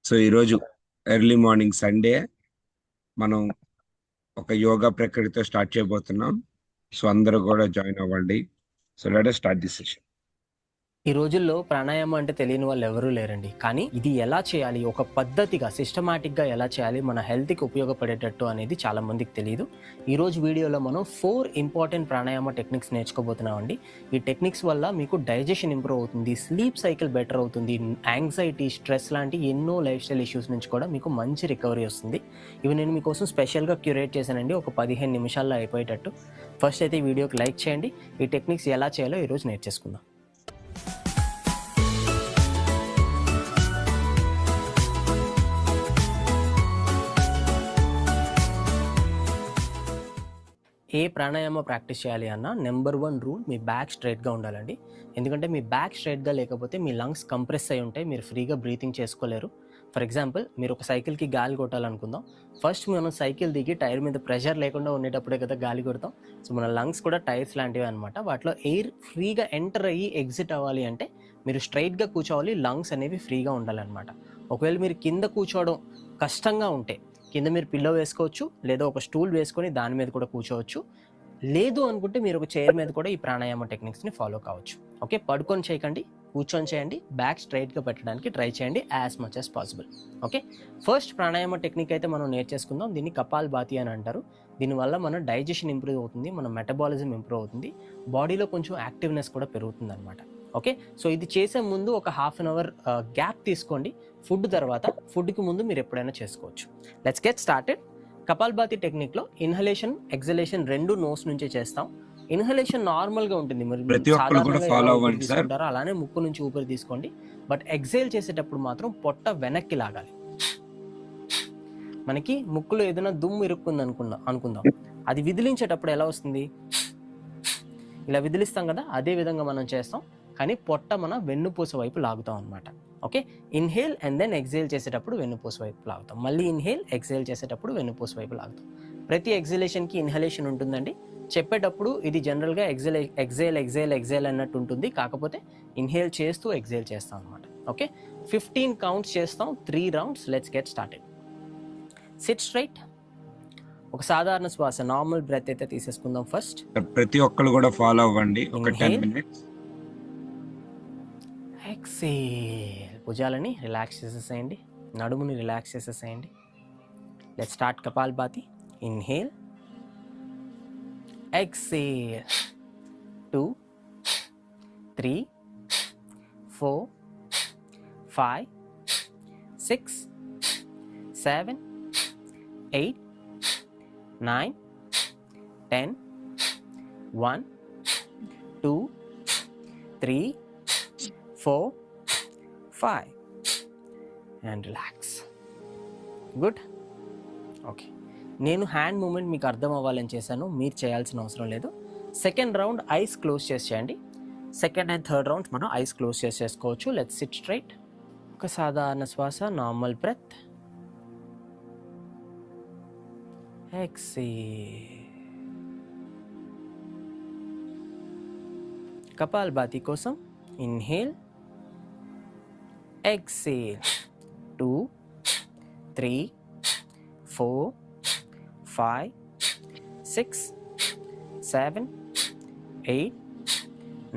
So ఈరోజు early morning Sunday మనం ఒక యోగా ప్రక్రియతో స్టార్ట్ చేయబోతున్నాం. సో అందరూ కూడా జాయిన్ అవ్వండి. So let us start this session. ఈ రోజుల్లో ప్రాణాయామం అంటే తెలియని వాళ్ళు ఎవరూ లేరండి. కానీ ఇది ఎలా చేయాలి, ఒక పద్ధతిగా సిస్టమాటిక్గా ఎలా చేయాలి, మన హెల్త్కి ఉపయోగపడేటట్టు అనేది చాలా మందికి తెలియదు. ఈరోజు వీడియోలో మనం 4 ఇంపార్టెంట్ ప్రాణాయామ టెక్నిక్స్ నేర్చుకోబోతున్నామండి. ఈ టెక్నిక్స్ వల్ల మీకు డైజెషన్ ఇంప్రూవ్ అవుతుంది, స్లీప్ సైకిల్ బెటర్ అవుతుంది, యాంగ్జైటీ, స్ట్రెస్ లాంటి ఎన్నో లైఫ్ స్టైల్ ఇష్యూస్ నుంచి కూడా మీకు మంచి రికవరీ వస్తుంది. ఇవి నేను మీకోసం స్పెషల్గా క్యూరేట్ చేశానండి, ఒక 15 నిమిషాల్లో అయిపోయేటట్టు. ఫస్ట్ అయితే ఈ వీడియోకి లైక్ చేయండి. ఈ టెక్నిక్స్ ఎలా చేయాలో ఈరోజు నేర్చేసుకుందాం. ఏ ప్రాణాయామ ప్రాక్టీస్ చేయాలి అన్న నెంబర్ 1 రూల్, మీ బ్యాక్ స్ట్రైట్గా ఉండాలండి. ఎందుకంటే మీ బ్యాక్ స్ట్రైట్గా లేకపోతే మీ లంగ్స్ కంప్రెస్ అయి ఉంటాయి, మీరు ఫ్రీగా బ్రీతింగ్ చేసుకోలేరు. ఫర్ ఎగ్జాంపుల్, మీరు ఒక సైకిల్కి గాలి కొట్టాలనుకుందాం. ఫస్ట్ మనం సైకిల్ దిగి టైర్ మీద ప్రెషర్ లేకుండా ఉండేటప్పుడే కదా గాలి కొడతాం. సో మన లంగ్స్ కూడా టైర్స్ లాంటివి అనమాట. వాటిలో ఎయిర్ ఫ్రీగా ఎంటర్ అయ్యి ఎగ్జిట్ అవ్వాలి అంటే మీరు స్ట్రైట్గా కూర్చోవాలి, లంగ్స్ అనేవి ఫ్రీగా ఉండాలన్నమాట. ఒకవేళ మీరు కింద కూర్చోవడం కష్టంగా ఉంటే కింద మీరు పిల్లో వేసుకోవచ్చు, లేదా ఒక స్టూల్ వేసుకొని దాని మీద కూడా కూర్చోవచ్చు. లేదు అనుకుంటే మీరు ఒక చైర్ మీద కూడా ఈ ప్రాణాయామ టెక్నిక్స్ని ఫాలో కావచ్చు. ఓకే, పడుకొని చేయకండి, కూర్చొని చేయండి. బ్యాక్ స్ట్రైట్గా పెట్టడానికి ట్రై చేయండి as much as possible. Okay, first pranayama technique అయితే మనం నేర్చేసుకుందాం. దీన్ని కపాల్భాతి అని అంటారు. దీనివల్ల మన డైజెషన్ ఇంప్రూవ్ అవుతుంది, మన మెటబాలిజం ఇంప్రూవ్ అవుతుంది, బాడీలో కొంచెం యాక్టివ్నెస్ కూడా పెరుగుతుంది అనమాట. ఓకే, సో ఇది చేసే ముందు ఒక హాఫ్ అన్ అవర్ గ్యాప్ తీసుకోండి. ఫుడ్ తర్వాత, ఫుడ్కి ముందు మీరు ఎప్పుడైనా చేసుకోవచ్చు. Let's get started. కపాల్భాతి టెక్నిక్లో ఇన్హలేషన్, ఎగ్జలేషన్ రెండు నోస్ నుంచే చేస్తాం. ఇన్హలేషన్ నార్మల్గా ఉంటుంది, మరి ప్రతి ఒక్కరు కూడా సాధారణంగా ఫాలో ఎలా ఊపిరి అవ్వండి సార్. తీసుకుంటారో అలానే ముక్కు నుంచి ఊపిరి తీసుకోండి. బట్ ఎగ్జేల్ చేసేటప్పుడు మాత్రం పొట్ట వెనక్కి లాగాలి. మనకి ముక్కులో ఏదైనా దుమ్ము ఇరుక్కుంది అనుకుందాం, అది విదిలించేటప్పుడు ఎలా వస్తుంది? ఇలా విదిలిస్తాం కదా, అదే విధంగా మనం చేస్తాం, కానీ పొట్ట మన వెన్నుపూస వైపు లాగుతాం అనమాట. Okay, inhale and then exhale చేసేటప్పుడు వెన్నుపూస వైపు లాగుతాం, మళ్ళీ ఇన్హేల్ ఎగ్జేల్ చేసేటప్పుడు వెన్నుపూస వైపు లాగుతాం. ప్రతి ఎగ్జలేషన్కి ఇన్హలేషన్ ఉంటుందండి. చెప్పేటప్పుడు ఇది జనరల్గా ఎగ్జేల్ అన్నట్టు ఉంటుంది, కాకపోతే ఇన్హేల్ చేస్తూ ఎగ్జేల్ చేస్తాం అనమాట. ఓకే, 15 కౌంట్స్ చేస్తాం, 3 rounds. Let's get started. SIT straight. ఒక సాధారణ శ్వాస, నార్మల్ బ్రెత్ అయితే తీసేసుకుందాం ఫస్ట్. ప్రతి ఒక్కరు కూడా ఫాలో అవ్వండి. ఒక 10 minutes. ఎక్సేల్. భుజాలని రిలాక్స్ చేసేసేయండి, నడుముని రిలాక్స్ చేసేసేయండి. Let start Kapalbhati. Inhale, exhale. 2, 3, 4, 5, 6, 7, 8, 9, 10, 1, 2, 3, 4, 5 and relax. Good. Okay, నేను హ్యాండ్ మూమెంట్ మీకు అర్థం అవ్వాలని చేశాను, మీరు చేయాల్సిన అవసరం లేదు. సెకండ్ రౌండ్ ఐస్ క్లోజ్ చేసి చేయండి. సెకండ్ అండ్ థర్డ్ రౌండ్స్ మనం ఐస్ క్లోజ్ చేసి చేసుకోవచ్చు. Let's SIT straight. ఒక సాధారణ శ్వాస, నార్మల్ బ్రెత్. ఎక్సేల్. కపాల్భాతి కోసం ఇన్హేల్, exhale. 2, 3, 4, 5, 6, 7, 8,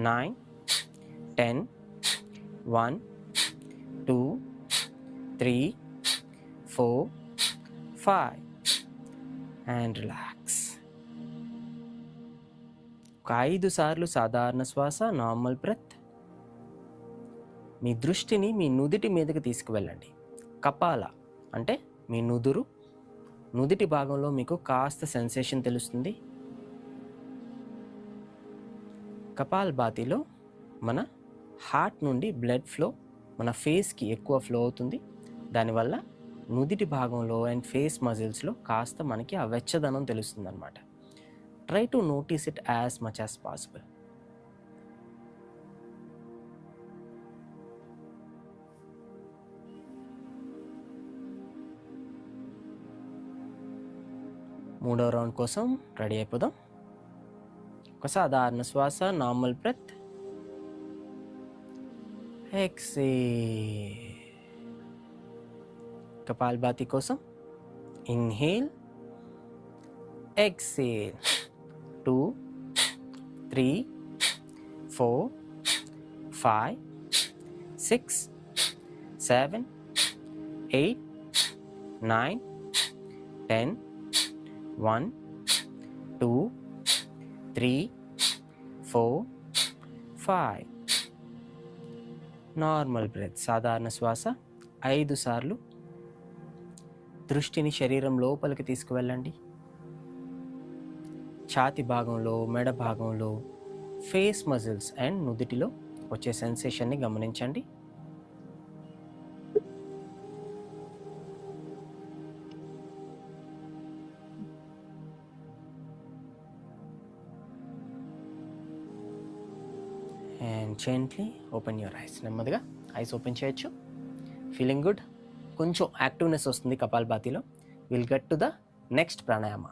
9, 10, 1, 2, 3, 4, 5 and relax. ఒక 5 సార్లు సాధారణ శ్వాస, నార్మల్ బ్రెత్. మీ దృష్టిని మీ నుదిటి మీదకి తీసుకువెళ్ళండి. కపాల అంటే మీ నుదిటి భాగంలో మీకు కాస్త సెన్సేషన్ తెలుస్తుంది. కపాల్భాతిలో మన హార్ట్ నుండి బ్లడ్ ఫ్లో మన ఫేస్కి ఎక్కువ ఫ్లో అవుతుంది. దానివల్ల నుదిటి భాగంలో అండ్ ఫేస్ మజిల్స్లో కాస్త మనకి ఆ వెచ్చదనం తెలుస్తుంది అనమాట. Try to notice it as much as possible. మూడో రౌండ్ కోసం రెడీ అయిపోదాం. ఒక సాధారణ శ్వాస, నార్మల్ బ్రెత్. ఎక్సేల్. కపాల్భాతి కోసం ఇన్హేల్, ఎక్సేల్. 2 3 4 5 6 7 8 9 10 1 2 3 4 5. నార్మల్ బ్రెత్, సాధారణ శ్వాస 5 సార్లు. దృష్టిని శరీరం లోపలికి తీసుకువెళ్ళండి. ఛాతి భాగంలో, మెడ భాగంలో, ఫేస్ మజిల్స్ అండ్ నుదిటిలో వచ్చే సెన్సేషన్ని గమనించండి. And gently open your eyes. నెమ్మదిగా ఐస్ ఓపెన్ చేయొచ్చు. Feeling good. కొంచెం యాక్టివ్నెస్ వస్తుంది కపాల్భాతిలో. Will get to the next pranayama.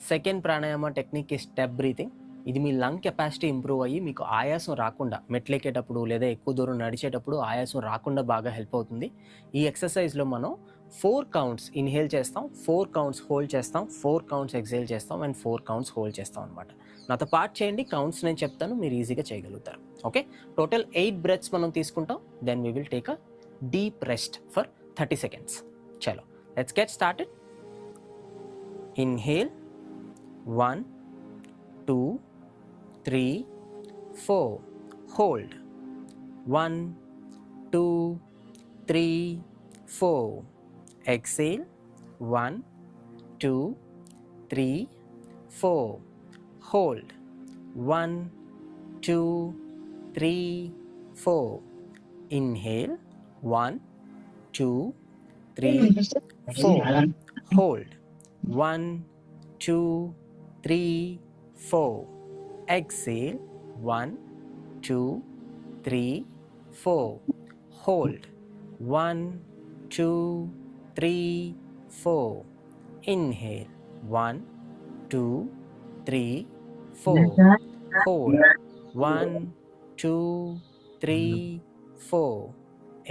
Second pranayama technique ఈ స్టెప్ బ్రీతింగ్. ఇది మీ లంగ్ కెపాసిటీ ఇంప్రూవ్ అయ్యి మీకు ఆయాసం రాకుండా, మెట్లెక్కేటప్పుడు లేదా ఎక్కువ దూరం నడిచేటప్పుడు ఆయాసం రాకుండా బాగా హెల్ప్ అవుతుంది. ఈ ఎక్సర్సైజ్లో మనం 4 కౌంట్స్ ఇన్హేల్ చేస్తాం, 4 కౌంట్స్ హోల్డ్ చేస్తాం, 4 కౌంట్స్ ఎక్సేల్ చేస్తాం అండ్ 4 కౌంట్స్ హోల్డ్ చేస్తాం అనమాట. నాతో పాటు చేయండి. కౌంట్స్ నేను చెప్తాను, మీరు ఈజీగా చేయగలుగుతారు. ఓకే, టోటల్ 8 బ్రెత్స్ మనం తీసుకుంటాం. Then we will take a deep rest for 30 seconds. చలో, let's get started. Inhale 1 2 3 4. Hold 1 2 3 4. Exhale 1 2 3 4. Hold 1 2 3 4. Inhale 1 2 3 4. Hold 1 2 3 4. Exhale 1 2 3 4. Hold 1 2 3 4. Inhale 1 2 3 4. Hold 1 2 3 4.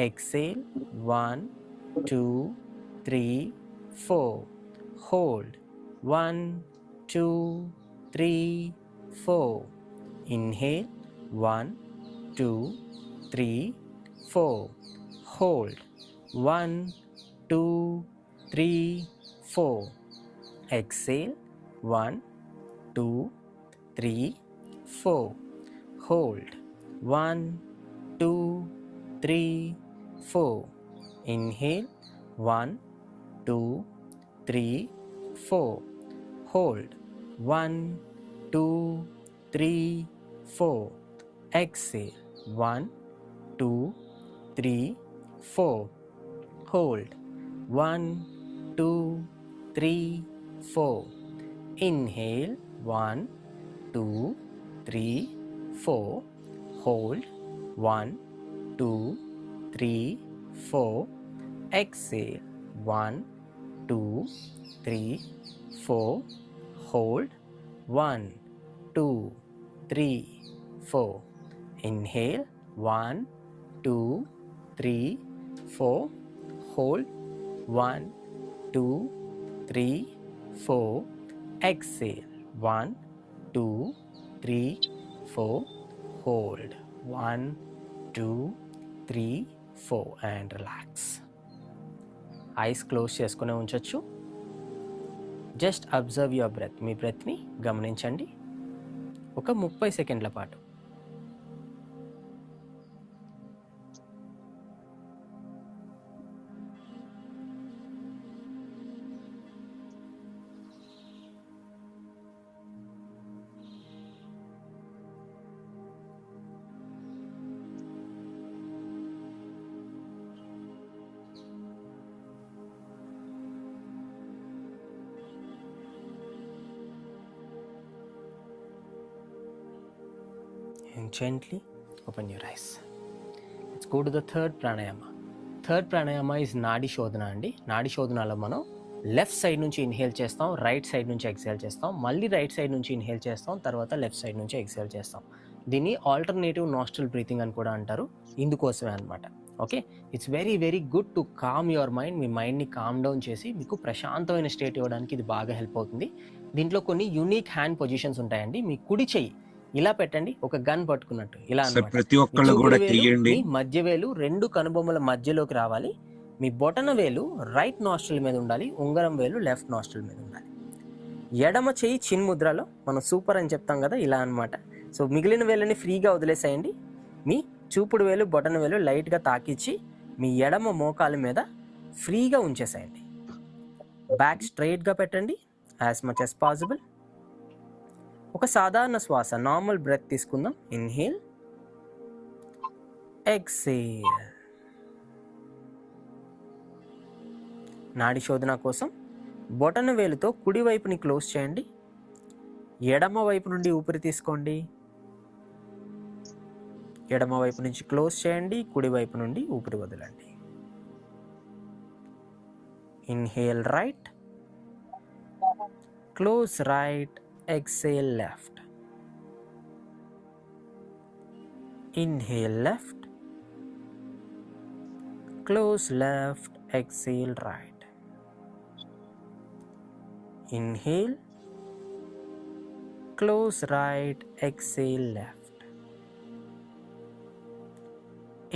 Exhale 1 2 3 4. Hold 1 2 3 4. Inhale 1 2 3 4. Hold 1 2 3 4. Exhale 1 2 3 4. Hold 1 2 3 4. Inhale 1 2 3 4. Hold 1 2 3 4. Exhale 1 2 3 4. Hold 1 2 3 4. Inhale 1 2 3 4. Hold 1 2 3 4. Exhale 1 2 3 4. Hold 1 2 3 4. Inhale 1 2 3 4. Hold 1 2 3 4. Exhale 1 2 3 4. Hold 1 2 3 4 and relax. Eyes close చేసుకునే ఉంచొచ్చు. Just observe your breath. మీ బ్రెత్ని గమనించండి ఒక 30 సెకండ్ల పాటు. And gently open your eyes. Let's go to the third pranayama. Third pranayama is నాడి శోధన అండి. నాడి శోధనలో మనం లెఫ్ట్ సైడ్ నుంచి ఇన్హేల్ చేస్తాం, రైట్ సైడ్ నుంచి ఎక్సేల్ చేస్తాం, మళ్ళీ రైట్ సైడ్ నుంచి ఇన్హేల్ చేస్తాం, తర్వాత లెఫ్ట్ సైడ్ నుంచి ఎక్సేల్ చేస్తాం. దీన్ని ఆల్టర్నేటివ్ నాస్ట్రల్ బ్రీతింగ్ అని కూడా అంటారు. ఇందుకోసమే అనమాట. Okay, it's very very good to calm your mind. మీ మైండ్ని కామ్ డౌన్ చేసి మీకు ప్రశాంతమైన స్టేట్ ఇవ్వడానికి ఇది బాగా హెల్ప్ అవుతుంది. దీంట్లో కొన్ని యూనిక్ హ్యాండ్ పొజిషన్స్ ఉంటాయండి. మీ కుడి చెయ్యి ఇలా పెట్టండి, ఒక గన్ పట్టుకున్నట్టు ఇలా సార్ అన్నమాట. ప్రతి మీ ఒక్కళ్ళు కూడా చూపుడు వేలు చెయ్యండి. మీ మధ్య వేలు రెండు కనుబొమ్మల మధ్యలోకి రావాలి. మీ బొటన వేలు రైట్ నాస్ట్రిల్ మీద ఉండాలి, ఉంగరం వేలు లెఫ్ట్ నాస్ట్రిల్ మీద ఉండాలి. ఎడమ చెయ్యి చిన్ ముద్రలో, మనం సూపర్ అని చెప్తాం కదా, ఇలా అన్నమాట. సో మిగిలిన వేలని ఫ్రీగా వదిలేసేయండి. మీ చూపుడు వేలు బొటన వేలు లైట్గా తాకిచ్చి మీ ఎడమ మోకాలు మీద ఫ్రీగా ఉంచేసేయండి. బ్యాక్ స్ట్రైట్గా పెట్టండి యాజ్ మచ్ యాజ్ పాసిబుల్. ఒక సాధారణ శ్వాస, నార్మల్ బ్రెత్ తీసుకుందాం. Inhale, exhale. నాడి శోధన కోసం బొటన వేలుతో కుడి వైపుని క్లోజ్ చేయండి. ఎడమ వైపు నుండి ఊపిరి తీసుకోండి. ఎడమ వైపు నుంచి క్లోజ్ చేయండి, కుడి వైపు నుండి ఊపిరి వదలండి. Inhale right, close right, exhale left. Inhale left, close left, exhale right. Inhale, close right, exhale left.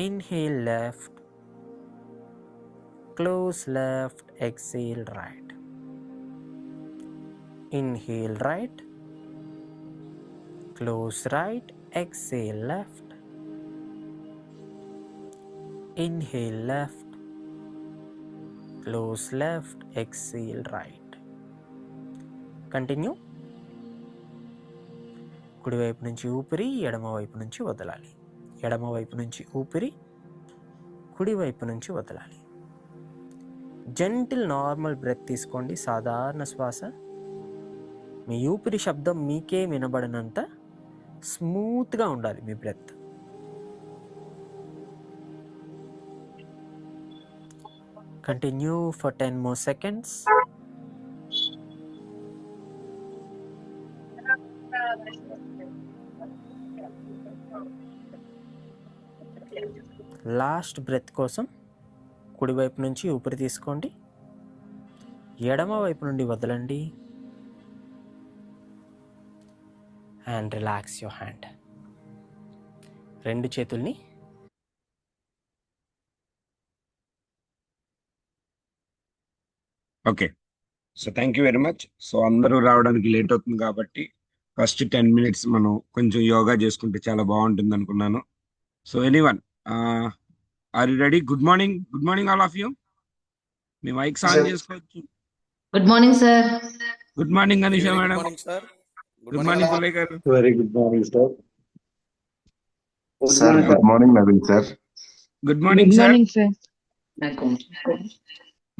Inhale left, close left, exhale right. Inhale right, close right, exhale left. Inhale left, close left, exhale right. Continue. కుడి వైపు నుంచి ఊపిరి, ఎడమ వైపు నుంచి వదలాలి. ఎడమ వైపు నుంచి ఊపిరి, కుడి వైపు నుంచి వదలాలి. జెంటిల్ నార్మల్ బ్రెత్ తీసుకోండి, సాధారణ శ్వాస. మీ ఊపిరి శబ్దం మీకే వినబడినంత స్మూత్గా ఉండాలి మీ breath. Continue for 10 more seconds. Last breath కోసం కుడివైపు నుంచి ఊపిరి తీసుకోండి, ఎడమ వైపు నుండి వదలండి. And relax your hand. రెండు చేతుల్ని okay, so thank you very much. So అందరూ రావడానికి లేట్ అవుతుంది కాబట్టి ఫస్ట్ 10 minutes మనం కొంచెం యోగా చేసుకుంటే చాలా బాగుంటుంది అనుకున్నాను. So anyone, are you ready? Good morning all of you. మీ మైక్స్ ఆన్ చేసుకోవచ్చు. Good morning sir. Good morning Anisha madam. Good morning, sir. Good morning Pullaiah garu. Very good morning, sir. Sir, good morning, Naveen sir. Good morning sir. Sir.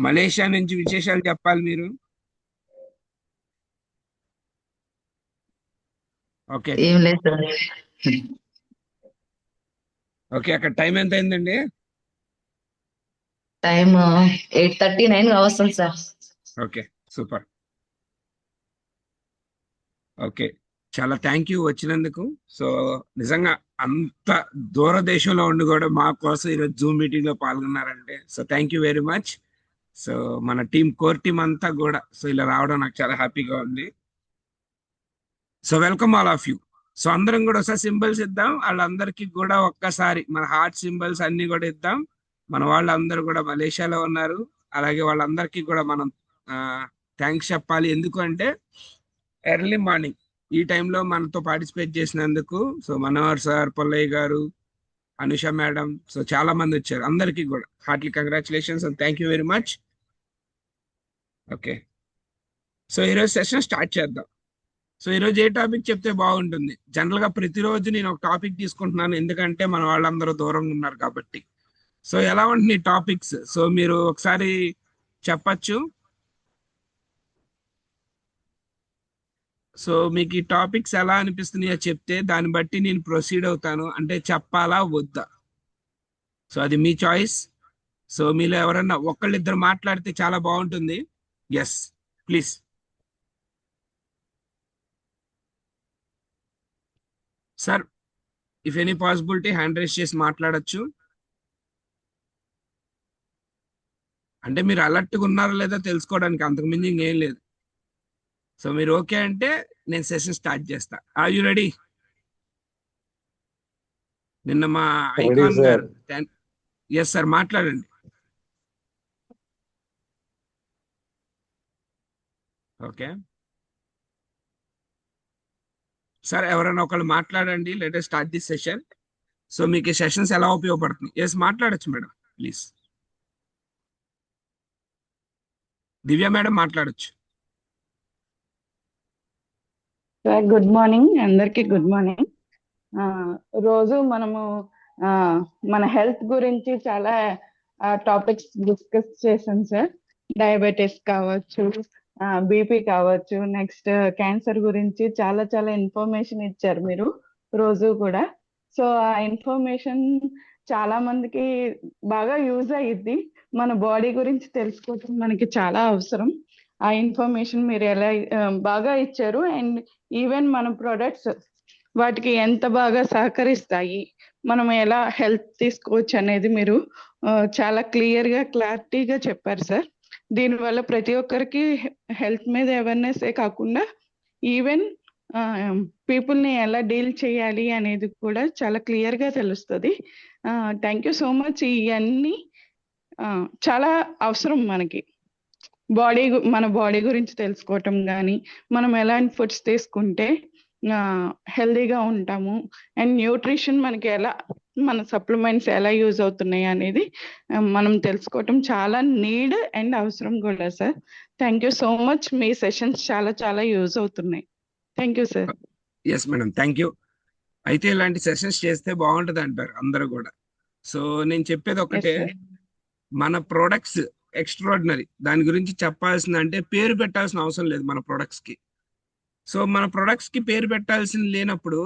Malaysia నుంచి విశేషాలు చెప్పాలి మీరు. Okay ఏం లేదు sir. Okay, అక్కడ time ఎంత అయిందండి? టైం 8:39 వస్తుంది సార్. Okay, super. ఓకే, చాలా థ్యాంక్ యూ వచ్చినందుకు. సో నిజంగా అంత దూరదేశంలో ఉండి కూడా మా కోసం ఈరోజు జూమ్ మీటింగ్ లో పాల్గొన్నారంటే so thank you very much. So మన కోర్ టీం అంతా కూడా సో ఇలా రావడం నాకు చాలా హ్యాపీగా ఉంది. So welcome all of you. So అందరం కూడా ఒకసారి సింబల్స్ ఇద్దాం. వాళ్ళందరికీ కూడా ఒక్కసారి మన హార్ట్ సింబల్స్ అన్ని కూడా ఇద్దాం. మన వాళ్ళందరూ కూడా మలేషియాలో ఉన్నారు, అలాగే వాళ్ళందరికీ కూడా మనం థ్యాంక్స్ చెప్పాలి. ఎందుకంటే ఎర్లీ మార్నింగ్ ఈ టైంలో మనతో పార్టిసిపేట్ చేసినందుకు. సో మనోహర్ సార్, పుల్లయ్య గారు, అనుష మేడం, సో చాలా మంది వచ్చారు. అందరికీ కూడా Hartley congratulations and thank you very much. Okay, so ఈరోజు సెషన్ స్టార్ట్ చేద్దాం. సో ఈరోజు ఏ టాపిక్ చెప్తే బాగుంటుంది? జనరల్ గా ప్రతిరోజు నేను ఒక టాపిక్ తీసుకుంటున్నాను, ఎందుకంటే మన వాళ్ళందరూ దూరంగా ఉన్నారు కాబట్టి. సో ఎలా ఉంటుంది టాపిక్స్? సో మీరు ఒకసారి చెప్పచ్చు. సో మీకు ఈ టాపిక్స్ ఎలా అనిపిస్తున్నాయో చెప్తే దాన్ని బట్టి నేను ప్రొసీడ్ అవుతాను, అంటే చెప్పాలా వద్దా. సో అది మీ చాయిస్. సో మీలో ఎవరన్నా ఒకళ్ళిద్దరు మాట్లాడితే చాలా బాగుంటుంది. Yes please. Sir, if any possibility hand raise చేసి మాట్లాడచ్చు. అంటే మీరు అలర్ట్గా ఉన్నారా లేదా తెలుసుకోవడానికి, అంతకుమించి ఇంకేం లేదు. సో మీరు ఓకే అంటే నేను సెషన్ స్టార్ట్ చేస్తా. Are you ready? నిన్న మా రెడీ ఐకాన్ సార్. గారు, ఎస్ సార్, మాట్లాడండి. ఓకే సార్, ఎవరైనా ఒకళ్ళు మాట్లాడండి. Let us start this session. So మీకు ఈ సెషన్స్ ఎలా ఉపయోగపడుతుంది? ఎస్, మాట్లాడొచ్చు మేడం, ప్లీజ్. దివ్య మేడం మాట్లాడొచ్చు. సార్ గుడ్ మార్నింగ్, అందరికీ గుడ్ మార్నింగ్. రోజు మనము ఆ, మన హెల్త్ గురించి చాలా టాపిక్స్ డిస్కస్ చేసాం సార్. డయాబెటీస్ కావచ్చు, బీపీ కావచ్చు, నెక్స్ట్ క్యాన్సర్ గురించి చాలా చాలా ఇన్ఫర్మేషన్ ఇచ్చారు మీరు రోజు కూడా. సో ఆ ఇన్ఫర్మేషన్ చాలా మందికి బాగా యూజ్ అయ్యిద్ది. మన బాడీ గురించి తెలుసుకోవటం మనకి చాలా అవసరం. ఆ ఇన్ఫర్మేషన్ మీరు ఎలా బాగా ఇచ్చారు. అండ్ ఈవెన్ మన ప్రొడక్ట్స్ వాటికి ఎంత బాగా సహకరిస్తాయి, మనం ఎలా హెల్త్ తీసుకోవచ్చు అనేది మీరు చాలా క్లియర్గా క్లారిటీగా చెప్పారు సార్. దీనివల్ల ప్రతి ఒక్కరికి హెల్త్ మీద అవేర్నెస్ కాకుండా ఈవెన్ పీపుల్ని ఎలా డీల్ చేయాలి అనేది కూడా చాలా క్లియర్గా తెలుస్తుంది. Thank you so much. ఇవన్నీ చాలా అవసరం మనకి. మన బాడీ గురించి తెలుసుకోవటం కానీ, మనం ఎలాంటి ఫుడ్స్ తీసుకుంటే హెల్దీగా ఉంటాము, అండ్ న్యూట్రిషన్ మనకి ఎలా, మన సప్లిమెంట్స్ ఎలా యూజ్ అవుతున్నాయి అనేది మనం తెలుసుకోవటం చాలా నీడ్ అండ్ అవసరం కూడా sir. Thank you so much. మీ సెషన్స్ చాలా చాలా యూజ్ అవుతున్నాయి. Thank you sir. Yes madam, thank you. అయితే ఇలాంటి సెషన్స్ చేస్తే బాగుంటది అంటారు అందరూ కూడా. సో నేను చెప్పేది ఒకటే, మన ప్రొడక్ట్స్ ఎక్స్ట్రాడినరీ. దాని గురించి చెప్పాల్సింది అంటే పేరు పెట్టాల్సిన అవసరం లేదు మన ప్రొడక్ట్స్ కి. సో మన ప్రొడక్ట్స్ కి పేరు పెట్టాల్సింది లేనప్పుడు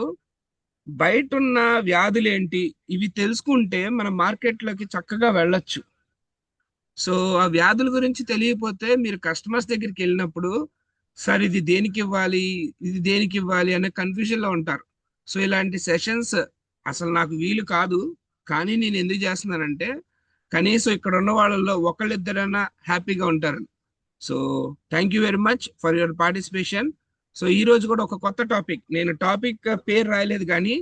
బయట ఉన్న వ్యాధులు ఏంటి ఇవి తెలుసుకుంటే మన మార్కెట్లోకి చక్కగా వెళ్ళొచ్చు. సో ఆ వ్యాధుల గురించి తెలియకపోతే మీరు కస్టమర్స్ దగ్గరికి వెళ్ళినప్పుడు, సార్ ఇది దేనికి ఇవ్వాలి, ఇది దేనికి ఇవ్వాలి అనే కన్ఫ్యూజన్ లో ఉంటారు. సో ఇలాంటి సెషన్స్ అసలు నాకు వీలు కాదు, కానీ నేను ఎందుకు చేస్తున్నానంటే కనీసం ఇక్కడ ఉన్న వాళ్ళలో ఒకళ్ళిద్దరైనా హ్యాపీగా ఉంటారు. So thank you very much for your participation. So ఈ రోజు కూడా ఒక కొత్త టాపిక్, నేను టాపిక్ పేరు రాయలేదు కానీ,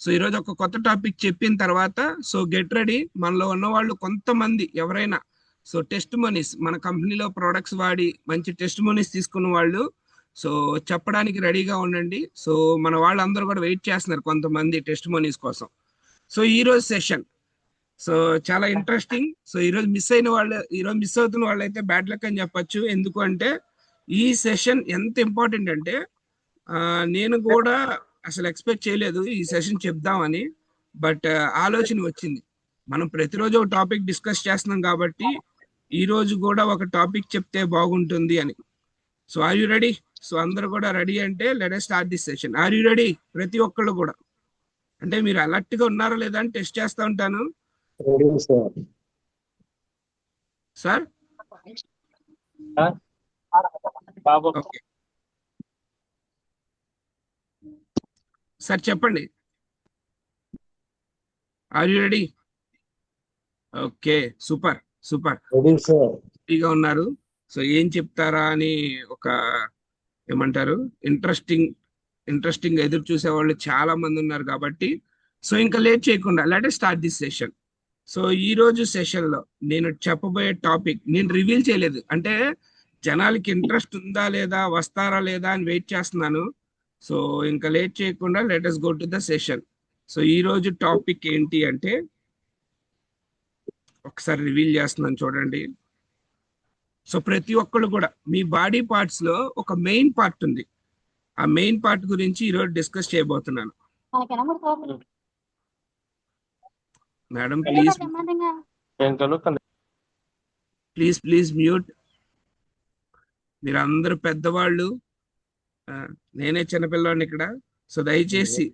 సో ఈరోజు ఒక కొత్త టాపిక్ చెప్పిన తర్వాత సో గెట్ రెడీ. మనలో ఉన్న వాళ్ళు కొంతమంది ఎవరైనా సో టెస్ట్ మనీస్, మన కంపెనీలో ప్రొడక్ట్స్ వాడి మంచి టెస్ట్ మనీస్ తీసుకున్న వాళ్ళు సో చెప్పడానికి రెడీగా ఉండండి. సో మన వాళ్ళందరూ కూడా వెయిట్ చేస్తున్నారు కొంతమంది టెస్ట్ మనీస్ కోసం. సో ఈ రోజు సెషన్ సో చాలా ఇంట్రెస్టింగ్. సో ఈరోజు మిస్ అవుతున్న వాళ్ళు అయితే బ్యాడ్ లక్ అని చెప్పొచ్చు. ఎందుకు అంటే ఈ సెషన్ ఎంత ఇంపార్టెంట్ అంటే నేను కూడా అసలు ఎక్స్పెక్ట్ చేయలేదు ఈ సెషన్ చెప్దామని. బట్ ఆలోచన వచ్చింది, మనం ప్రతిరోజు ఒక టాపిక్ డిస్కస్ చేస్తున్నాం కాబట్టి ఈ రోజు కూడా ఒక టాపిక్ చెప్తే బాగుంటుంది అని. So are you ready? So అందరూ కూడా రెడీ అంటే let us start this session. Are you ready? ప్రతి ఒక్కళ్ళు కూడా, అంటే మీరు అలర్ట్ గా ఉన్నారా లేదా అని టెస్ట్ చేస్తూ ఉంటాను. Ready sir. సార్ బాబు ఓకే సార్ చెప్పండి. Are you ready? Okay, super super, ready sir. రెడీగా ఉన్నారు. సో ఏం చెప్తారా అని ఒక ఏమంటారు ఇంట్రెస్టింగ్ ఎదురు చూసే వాళ్ళు చాలా మంది ఉన్నారు కాబట్టి సో ఇంకా లేట్ చేయకుండా let us start this session. So ఈ రోజు సెషన్ లో నేను చెప్పబోయే టాపిక్ నేను రివీల్ చేయలేదు, అంటే జనాలకి ఇంట్రెస్ట్ ఉందా లేదా, వస్తారా లేదా అని వెయిట్ చేస్తున్నాను. సో ఇంకా లేట్ చేయకుండా let us go to the session. So ఈ రోజు టాపిక్ ఏంటి అంటే ఒకసారి రివీల్ చేస్తున్నాను చూడండి. సో ప్రతి ఒక్కళ్ళు కూడా మీ బాడీ పార్ట్స్ లో ఒక మెయిన్ పార్ట్ ఉంది. ఆ మెయిన్ పార్ట్ గురించి ఈరోజు డిస్కస్ చేయబోతున్నాను. Madam please mute. మీరు అందరు పెద్దవాళ్ళు, నేనే చిన్నపిల్లవాడిని ఇక్కడ. సో దయచేసి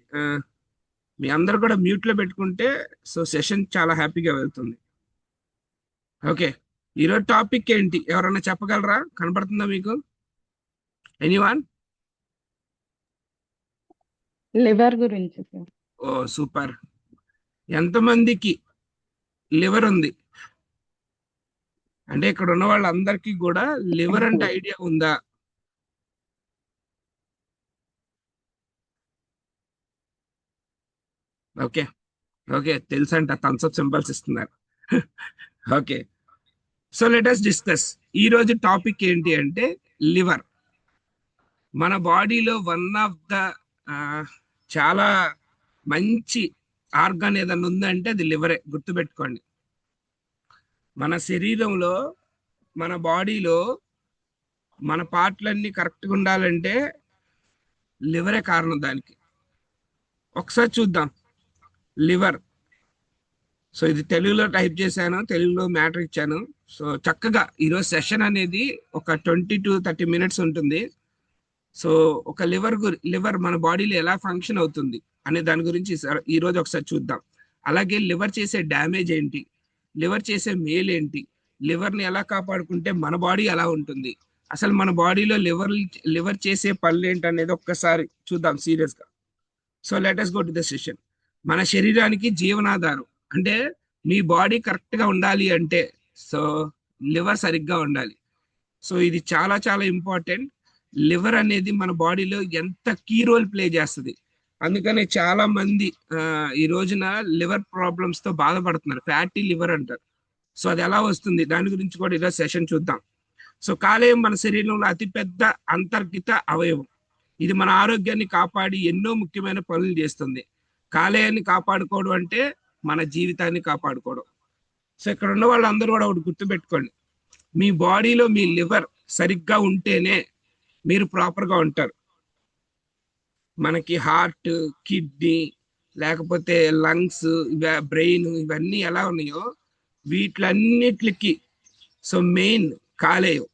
మీ అందరు కూడా మ్యూట్ లో పెట్టుకుంటే సో సెషన్ చాలా హ్యాపీగా వెళ్తుంది. ఓకే, ఈరోజు టాపిక్ ఏంటి ఎవరన్నా చెప్పగలరా? కనబడుతుందా మీకు? ఎనీవన్? లివర్ గురించి సార్. ఓ సూపర్. ఎంతమందికి లివర్ ఉంది? అంటే ఇక్కడ ఉన్న వాళ్ళందరికీ కూడా లివర్ అంటే ఐడియా ఉందా? ఓకే, ఓకే, తెలుసంట, థమ్స్అప్ సింబల్స్ ఇస్తున్నారు. Okay, so let us discuss. ఈ రోజు టాపిక్ ఏంటి అంటే లివర్. మన బాడీలో వన్ ఆఫ్ ద చాలా మంచి ఆర్గాన్ ఏదన్నా ఉందంటే అది లివరే, గుర్తుపెట్టుకోండి. మన శరీరంలో, మన బాడీలో మన పార్ట్లన్నీ కరెక్ట్గా ఉండాలంటే లివరే కారణం దానికి. ఒకసారి చూద్దాం లివర్. సో ఇది తెలుగులో టైప్ చేశాను, తెలుగులో మ్యాటర్ ఇచ్చాను. సో చక్కగా ఈరోజు సెషన్ అనేది ఒక 20 to 30 minutes ఉంటుంది. సో ఒక లివర్ మన బాడీలో ఎలా ఫంక్షన్ అవుతుంది అనే దాని గురించి ఈ రోజు ఒకసారి చూద్దాం. అలాగే లివర్ చేసే డ్యామేజ్ ఏంటి, లివర్ చేసే మేల్ ఏంటి, లివర్ని ఎలా కాపాడుకుంటే మన బాడీ ఎలా ఉంటుంది, అసలు మన బాడీలో లివర్ చేసే పనులు ఏంటి అనేది ఒక్కసారి చూద్దాం సీరియస్గా. So let us go to the session. మన శరీరానికి జీవనాధారం అంటే మీ బాడీ కరెక్ట్గా ఉండాలి అంటే సో లివర్ సరిగ్గా ఉండాలి. సో ఇది చాలా చాలా ఇంపార్టెంట్. లివర్ అనేది మన బాడీలో ఎంత కీ రోల్ ప్లే చేస్తుంది. అందుకనే చాలా మంది ఈ రోజున లివర్ ప్రాబ్లమ్స్ తో బాధపడుతున్నారు, ఫ్యాటీ లివర్ అంటారు. సో అది ఎలా వస్తుంది దాని గురించి కూడా ఈరోజు సెషన్ చూద్దాం. సో కాలేయం మన శరీరంలో అతిపెద్ద అంతర్గత అవయవం. ఇది మన ఆరోగ్యాన్ని కాపాడి ఎన్నో ముఖ్యమైన పనులు చేస్తుంది. కాలేయాన్ని కాపాడుకోవడం అంటే మన జీవితాన్ని కాపాడుకోవడం. సో ఇక్కడ ఉన్న వాళ్ళందరూ కూడా ఒకటి గుర్తుపెట్టుకోండి, మీ బాడీలో మీ లివర్ సరిగ్గా ఉంటేనే మీరు ప్రాపర్గా ఉంటారు. మనకి హార్ట్, కిడ్నీ, లేకపోతే లంగ్స్, బ్రెయిన్, ఇవన్నీ ఎలా ఉన్నాయో వీటిలన్నిటికి సో మెయిన్ కాలేయం.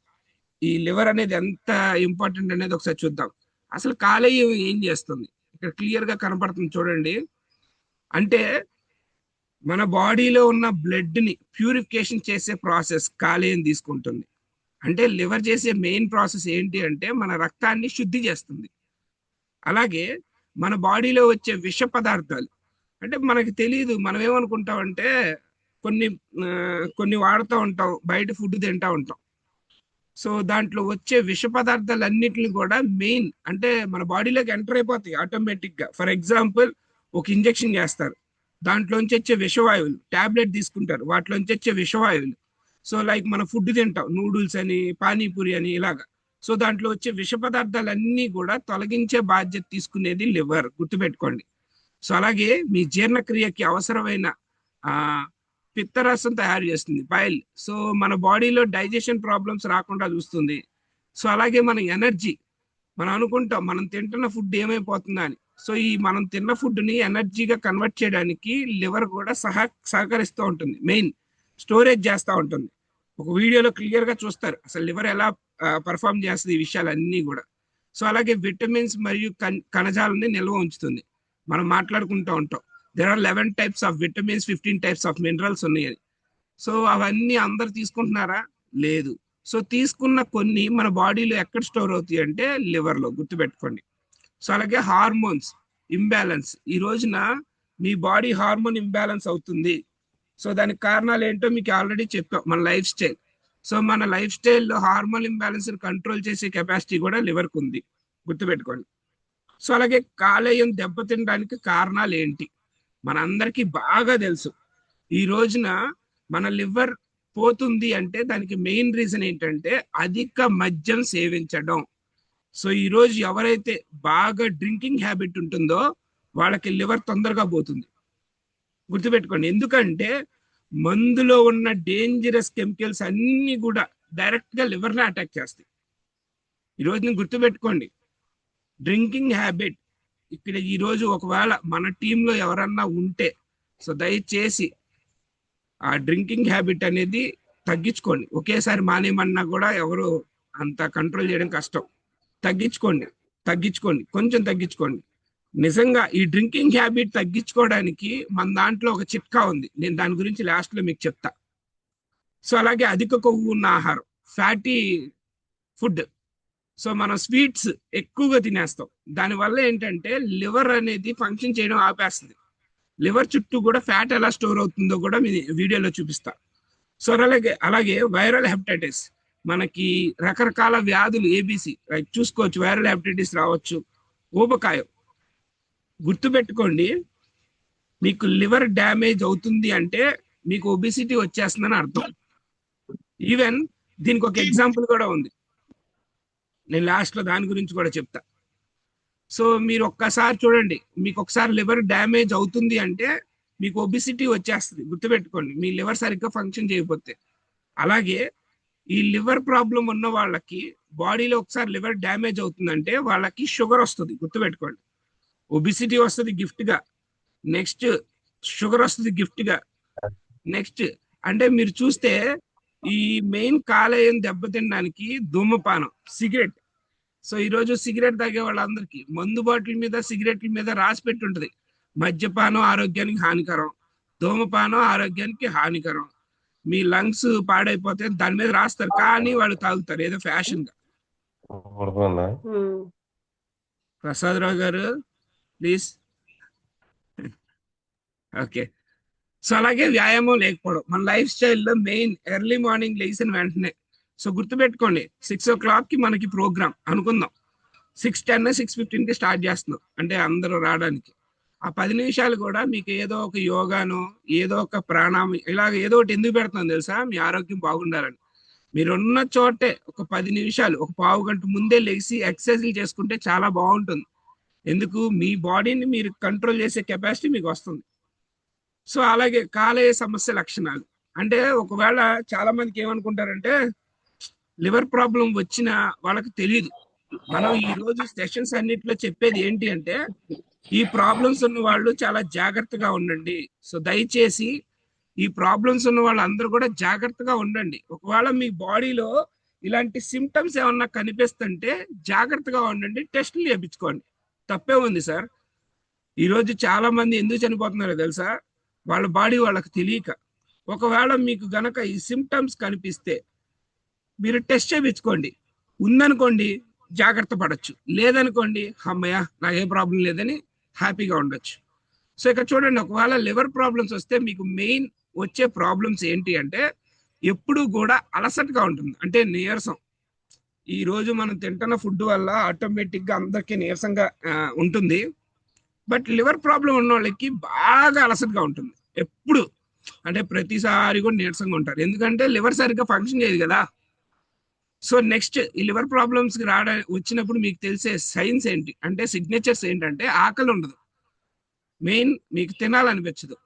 ఈ లివర్ అనేది ఎంత ఇంపార్టెంట్ అనేది ఒకసారి చూద్దాం. అసలు కాలేయం ఏం చేస్తుంది ఇక్కడ క్లియర్ గా కనపడుతుంది చూడండి. అంటే మన బాడీలో ఉన్న బ్లడ్ ని ప్యూరిఫికేషన్ చేసే ప్రాసెస్ కాలేయం తీసుకుంటుంది. అంటే లివర్ చేసే మెయిన్ ప్రాసెస్ ఏంటి అంటే మన రక్తాన్ని శుద్ధి చేస్తుంది. అలాగే మన బాడీలో వచ్చే విష పదార్థాలు అంటే మనకి తెలియదు, మనం ఏమనుకుంటామంటే కొన్ని వాడుతూ ఉంటాం, బయట ఫుడ్ తింటా ఉంటాం. సో దాంట్లో వచ్చే విష పదార్థాలు అన్నిటిని కూడా మెయిన్ అంటే మన బాడీలోకి ఎంటర్ అయిపోతాయి ఆటోమేటిక్ గా. ఫర్ ఎగ్జాంపుల్ ఒక ఇంజెక్షన్ చేస్తారు, దాంట్లోంచి వచ్చే విషవాయువులు, టాబ్లెట్ తీసుకుంటారు, వాటిలోంచి వచ్చే విషవాయువులు. సో లైక్ మన ఫుడ్ తింటాం, నూడిల్స్ అని, పానీపూరి అని, ఇలాగా. సో దాంట్లో వచ్చే విష పదార్థాలన్నీ కూడా తొలగించే బాధ్యత తీసుకునేది లివర్, గుర్తుపెట్టుకోండి. సో అలాగే మీ జీర్ణక్రియకి అవసరమైన పిత్తరసం తయారు చేస్తుంది, బైల్. సో మన బాడీలో డైజెషన్ ప్రాబ్లమ్స్ రాకుండా చూస్తుంది. సో అలాగే మన ఎనర్జీ, మనం అనుకుంటాం మనం తింటున్న ఫుడ్ ఏమైపోతుందా అని. సో ఈ మనం తిన్న ఫుడ్ని ఎనర్జీగా కన్వర్ట్ చేయడానికి లివర్ కూడా సహకరిస్తూ ఉంటుంది, మెయిన్ స్టోరేజ్ చేస్తూ ఉంటుంది. ఒక వీడియోలో క్లియర్గా చూస్తారు అసలు లివర్ ఎలా పర్ఫామ్ చేస్తుంది ఈ విషయాలన్నీ కూడా. సో అలాగే విటమిన్స్ మరియు కణజాలని నిల్వ ఉంచుతుంది. మనం మాట్లాడుకుంటూ ఉంటాం there are 11 types of vitamins, 15 types of minerals ఉన్నాయి. సో అవన్నీ అందరు తీసుకుంటున్నారా? లేదు. సో తీసుకున్న కొన్ని మన బాడీలో ఎక్కడ స్టోర్ అవుతాయి అంటే లివర్లో, గుర్తుపెట్టుకోండి. సో అలాగే హార్మోన్స్ ఇంబ్యాలెన్స్, ఈ రోజున మీ బాడీ హార్మోన్ ఇంబ్యాలెన్స్ అవుతుంది. సో దానికి కారణాలు ఏంటో మీకు ఆల్రెడీ చెప్పాం, మన లైఫ్ స్టైల్. సో మన లైఫ్ స్టైల్లో హార్మోన్ ఇంబ్యాలెన్స్ కంట్రోల్ చేసే కెపాసిటీ కూడా లివర్కి ఉంది, గుర్తుపెట్టుకోండి. సో అలాగే కాలేయం దెబ్బతినడానికి కారణాలు ఏంటి మనందరికీ బాగా తెలుసు. ఈ రోజున మన లివర్ పోతుంది అంటే దానికి మెయిన్ రీజన్ ఏంటంటే అధిక మద్యం సేవించడం. సో ఈ రోజు ఎవరైతే బాగా డ్రింకింగ్ హ్యాబిట్ ఉంటుందో వాళ్ళకి లివర్ తొందరగా పోతుంది, గుర్తుపెట్టుకోండి. ఎందుకంటే మందులో ఉన్న డేంజరస్ కెమికల్స్ అన్ని కూడా డైరెక్ట్ గా లివర్ ని అటాక్ చేస్తాయి. ఈ రోజు గుర్తుపెట్టుకోండి, డ్రింకింగ్ హ్యాబిట్ ఇక్కడ ఈ రోజు ఒకవేళ మన టీంలో ఎవరన్నా ఉంటే సో దయచేసి ఆ డ్రింకింగ్ హ్యాబిట్ అనేది తగ్గించుకోండి. ఒకేసారి మానేమన్నా కూడా ఎవరు అంత కంట్రోల్ చేయడం కష్టం. తగ్గించుకోండి, కొంచెం తగ్గించుకోండి. నిజంగా ఈ డ్రింకింగ్ హ్యాబిట్ తగ్గించుకోవడానికి మన దాంట్లో ఒక చిట్కా ఉంది, నేను దాని గురించి లాస్ట్ లో మీకు చెప్తా. సో అలాగే అధిక కొవ్వు ఉన్న ఆహారం, ఫ్యాటీ ఫుడ్. సో మనం స్వీట్స్ ఎక్కువగా తినేస్తాం, దానివల్ల ఏంటంటే లివర్ అనేది ఫంక్షన్ చేయడం ఆపేస్తుంది. లివర్ చుట్టూ కూడా ఫ్యాట్ ఎలా స్టోర్ అవుతుందో కూడా మీ వీడియోలో చూపిస్తా. సో అలాగే వైరల్ హెపటైటిస్, మనకి రకరకాల వ్యాధులు ఏబిసి చూసుకోవచ్చు. వైరల్ హెపటైటిస్ రావచ్చు. ఊబకాయం, గుర్తుపెట్టుకోండి, మీకు లివర్ డ్యామేజ్ అవుతుంది అంటే మీకు ఒబిసిటీ వచ్చేస్తుందని అర్థం. ఈవెన్ దీనికి ఒక ఎగ్జాంపుల్ కూడా ఉంది, నేను లాస్ట్ లో దాని గురించి కూడా చెప్తా. సో మీరు ఒక్కసారి చూడండి, మీకు ఒకసారి లివర్ డ్యామేజ్ అవుతుంది అంటే మీకు ఒబిసిటీ వచ్చేస్తుంది, గుర్తుపెట్టుకోండి, మీ లివర్ సరిగ్గా ఫంక్షన్ చేయకపోతే. అలాగే ఈ లివర్ ప్రాబ్లం ఉన్న వాళ్ళకి బాడీలో ఒకసారి లివర్ డ్యామేజ్ అవుతుందంటే వాళ్ళకి షుగర్ వస్తుంది, గుర్తుపెట్టుకోండి. ఒబిసిటీ వస్తుంది గిఫ్ట్ గా, నెక్స్ట్ షుగర్ వస్తుంది గిఫ్ట్ గా, నెక్స్ట్ అంటే మీరు చూస్తే ఈ మెయిన్ కాలేయం దెబ్బతినడానికి ధూమపానం, సిగరెట్. సో ఈరోజు సిగరెట్ తాగే వాళ్ళందరికీ మందు బాటిల్ మీద సిగరెట్ల మీద రాసి పెట్టి ఉంటుంది, మద్యపానం ఆరోగ్యానికి హానికరం, ధూమపానం ఆరోగ్యానికి హానికరం, మీ లంగ్స్ పాడైపోతే దాని మీద రాస్తారు, కానీ వాళ్ళు తాగుతారు ఏదో ఫ్యాషన్ గా. ప్రసాదరావు గారు ప్లీజ్. ఓకే. సో అలాగే వ్యాయామం లేకపోవడం మన లైఫ్ స్టైల్లో మెయిన్. ఎర్లీ మార్నింగ్ లేచిన వెంటనే, సో గుర్తుపెట్టుకోండి 6 o'clock కి మనకి ప్రోగ్రామ్ అనుకుందాం, 6:10 6:15 కి స్టార్ట్ చేస్తున్నాం అంటే అందరూ రావడానికి. ఆ 10 నిమిషాలు కూడా మీకు ఏదో ఒక యోగాను, ఏదో ఒక ప్రాణాయామం, ఇలాగ ఏదో ఒకటి ఎందుకు పెడుతున్నాం తెలుసా, మీ ఆరోగ్యం బాగుండాలని. మీరున్న చోటే ఒక 10 నిమిషాలు, ఒక పావు గంట ముందే లేచి ఎక్సర్సైజ్లు చేసుకుంటే చాలా బాగుంటుంది. ఎందుకు, మీ బాడీని మీరు కంట్రోల్ చేసే కెపాసిటీ మీకు వస్తుంది. సో అలాగే కాలేయ సమస్య లక్షణాలు అంటే, ఒకవేళ చాలా మందికి ఏమనుకుంటారంటే లివర్ ప్రాబ్లం వచ్చిన వాళ్ళకి తెలియదు. మనం ఈ రోజు సెషన్స్ అన్నిటిలో చెప్పేది ఏంటి అంటే, ఈ ప్రాబ్లమ్స్ ఉన్న వాళ్ళు చాలా జాగ్రత్తగా ఉండండి. సో దయచేసి ఈ ప్రాబ్లమ్స్ ఉన్న వాళ్ళందరూ కూడా జాగ్రత్తగా ఉండండి. ఒకవేళ మీ బాడీలో ఇలాంటి సిమ్టమ్స్ ఏమన్నా కనిపిస్తుంటే జాగ్రత్తగా ఉండండి, టెస్టులు చేయించుకోండి. తప్పే ఉంది సార్. ఈరోజు చాలా మంది ఎందుకు చనిపోతున్నారో తెలుసా, వాళ్ళ బాడీ వాళ్ళకి తెలియక. ఒకవేళ మీకు గనక ఈ సిమ్టమ్స్ కనిపిస్తే మీరు టెస్ట్ చేయించుకోండి. ఉందనుకోండి జాగ్రత్త పడచ్చు, లేదనుకోండి అమ్మయ్య నాకు ఏ ప్రాబ్లం లేదని హ్యాపీగా ఉండొచ్చు. సో ఇక్కడ చూడండి, ఒకవేళ లివర్ ప్రాబ్లమ్స్ వస్తే మీకు మెయిన్ వచ్చే ప్రాబ్లమ్స్ ఏంటి అంటే, ఎప్పుడు కూడా అలసటగా ఉంటుంది, అంటే నీరసం. ఈ రోజు మనం తింటున్న ఫుడ్ వల్ల ఆటోమేటిక్ గా అందరికీ నీరసంగా ఉంటుంది. బట్ లివర్ ప్రాబ్లం ఉన్న వాళ్ళకి బాగా అలసటగా ఉంటుంది ఎప్పుడు, అంటే ప్రతిసారి కూడా నీరసంగా ఉంటారు, ఎందుకంటే లివర్ సరిగ్గా ఫంక్షన్ చేయదు కదా. సో నెక్స్ట్ ఈ లివర్ ప్రాబ్లమ్స్ వచ్చినప్పుడు మీకు తెలిసే సైన్స్ ఏంటి అంటే, సిగ్నేచర్స్ ఏంటంటే, ఆకలి ఉండదు, మెయిన్ మీకు తినాలనిపించదు.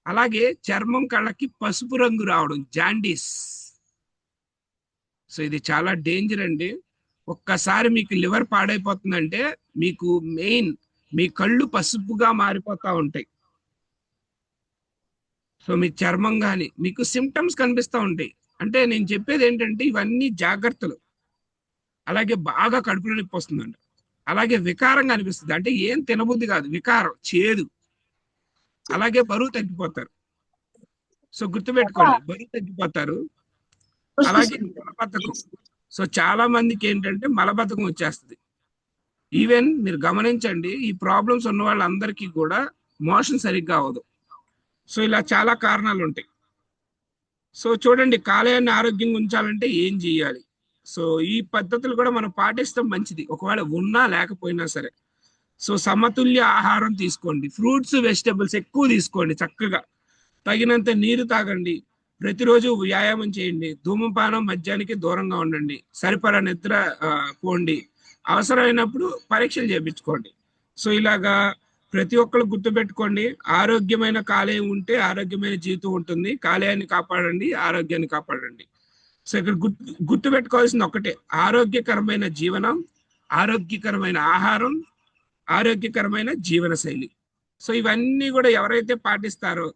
అలాగే చర్మం, కళ్ళకి పసుపు రంగు రావడం, జాండీస్. సో ఇది చాలా డేంజర్ అండి. ఒక్కసారి మీకు లివర్ పాడైపోతుందంటే మీకు మెయిన్ మీ కళ్ళు పసుపుగా మారిపోతా ఉంటాయి. సో మీ చర్మం కానీ మీకు సిమ్టమ్స్ కనిపిస్తూ ఉంటాయి. అంటే నేను చెప్పేది ఏంటంటే ఇవన్నీ జాగ్రత్తలు. అలాగే బాగా కడుపులో నొప్పి వస్తుందండి, అలాగే వికారంగా అనిపిస్తుంది, అంటే ఏం తినబుద్ధి కాదు, వికారం, చేదు. అలాగే బరువు తగ్గిపోతారు. సో గుర్తుపెట్టుకోండి, బరువు తగ్గిపోతారు. అలాగే మలబద్ధకం. సో చాలా మందికి ఏంటంటే మలబద్ధకం వచ్చేస్తుంది. ఈవెన్ మీరు గమనించండి, ఈ ప్రాబ్లమ్స్ ఉన్న వాళ్ళందరికీ కూడా మోషన్ సరిగ్గా అవ్వదు. సో ఇలా చాలా కారణాలు ఉంటాయి. సో చూడండి, కాలేయాన్ని ఆరోగ్యంగా ఉంచాలంటే ఏం చేయాలి? సో ఈ పద్ధతులు కూడా మనం పాటిస్తాం మంచిది, ఒకవేళ ఉన్నా లేకపోయినా సరే. సో సమతుల్య ఆహారం తీసుకోండి, ఫ్రూట్స్ వెజిటబుల్స్ ఎక్కువ తీసుకోండి, చక్కగా తగినంత నీరు తాగండి, ప్రతిరోజు వ్యాయామం చేయండి, ధూమపానం మద్యానికి దూరంగా ఉండండి, సరిపడా నిద్ర పోండి, అవసరమైనప్పుడు పరీక్షలు చేయించుకోండి. సో ఇలాగా ప్రతి ఒక్కరు గుర్తుపెట్టుకోండి, ఆరోగ్యమైన కాలేయం ఉంటే ఆరోగ్యమైన జీవితం ఉంటుంది. కాలేయాన్ని కాపాడండి, ఆరోగ్యాన్ని కాపాడండి. సో ఇక్కడ గుర్తుపెట్టుకోవాల్సింది ఒకటే, ఆరోగ్యకరమైన జీవనం, ఆరోగ్యకరమైన ఆహారం, ఆరోగ్యకరమైన జీవన శైలి. సో ఇవన్నీ కూడా ఎవరైతే పాటిస్తారో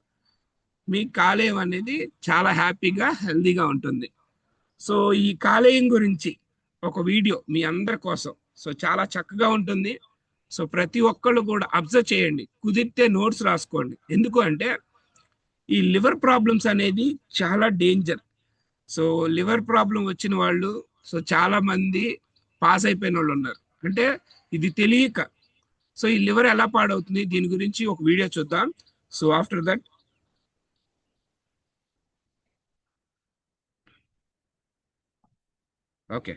మీ కాలేయం అనేది చాలా హ్యాపీగా, హెల్దీగా ఉంటుంది. సో ఈ కాలేయం గురించి ఒక వీడియో మీ అందరి కోసం, సో చాలా చక్కగా ఉంటుంది. సో ప్రతి ఒక్కళ్ళు కూడా అబ్జర్వ్ చేయండి, కుదిరితే నోట్స్ రాసుకోండి. ఎందుకు అంటే ఈ లివర్ ప్రాబ్లమ్స్ అనేది చాలా డేంజర్. సో లివర్ ప్రాబ్లం వచ్చిన వాళ్ళు సో చాలా మంది పాస్ అయిపోయిన వాళ్ళు ఉన్నారు, అంటే ఇది తెలియక. సో ఈ లివర్ ఎలా పాడవుతుంది దీని గురించి ఒక వీడియో చూద్దాం. So after that okay.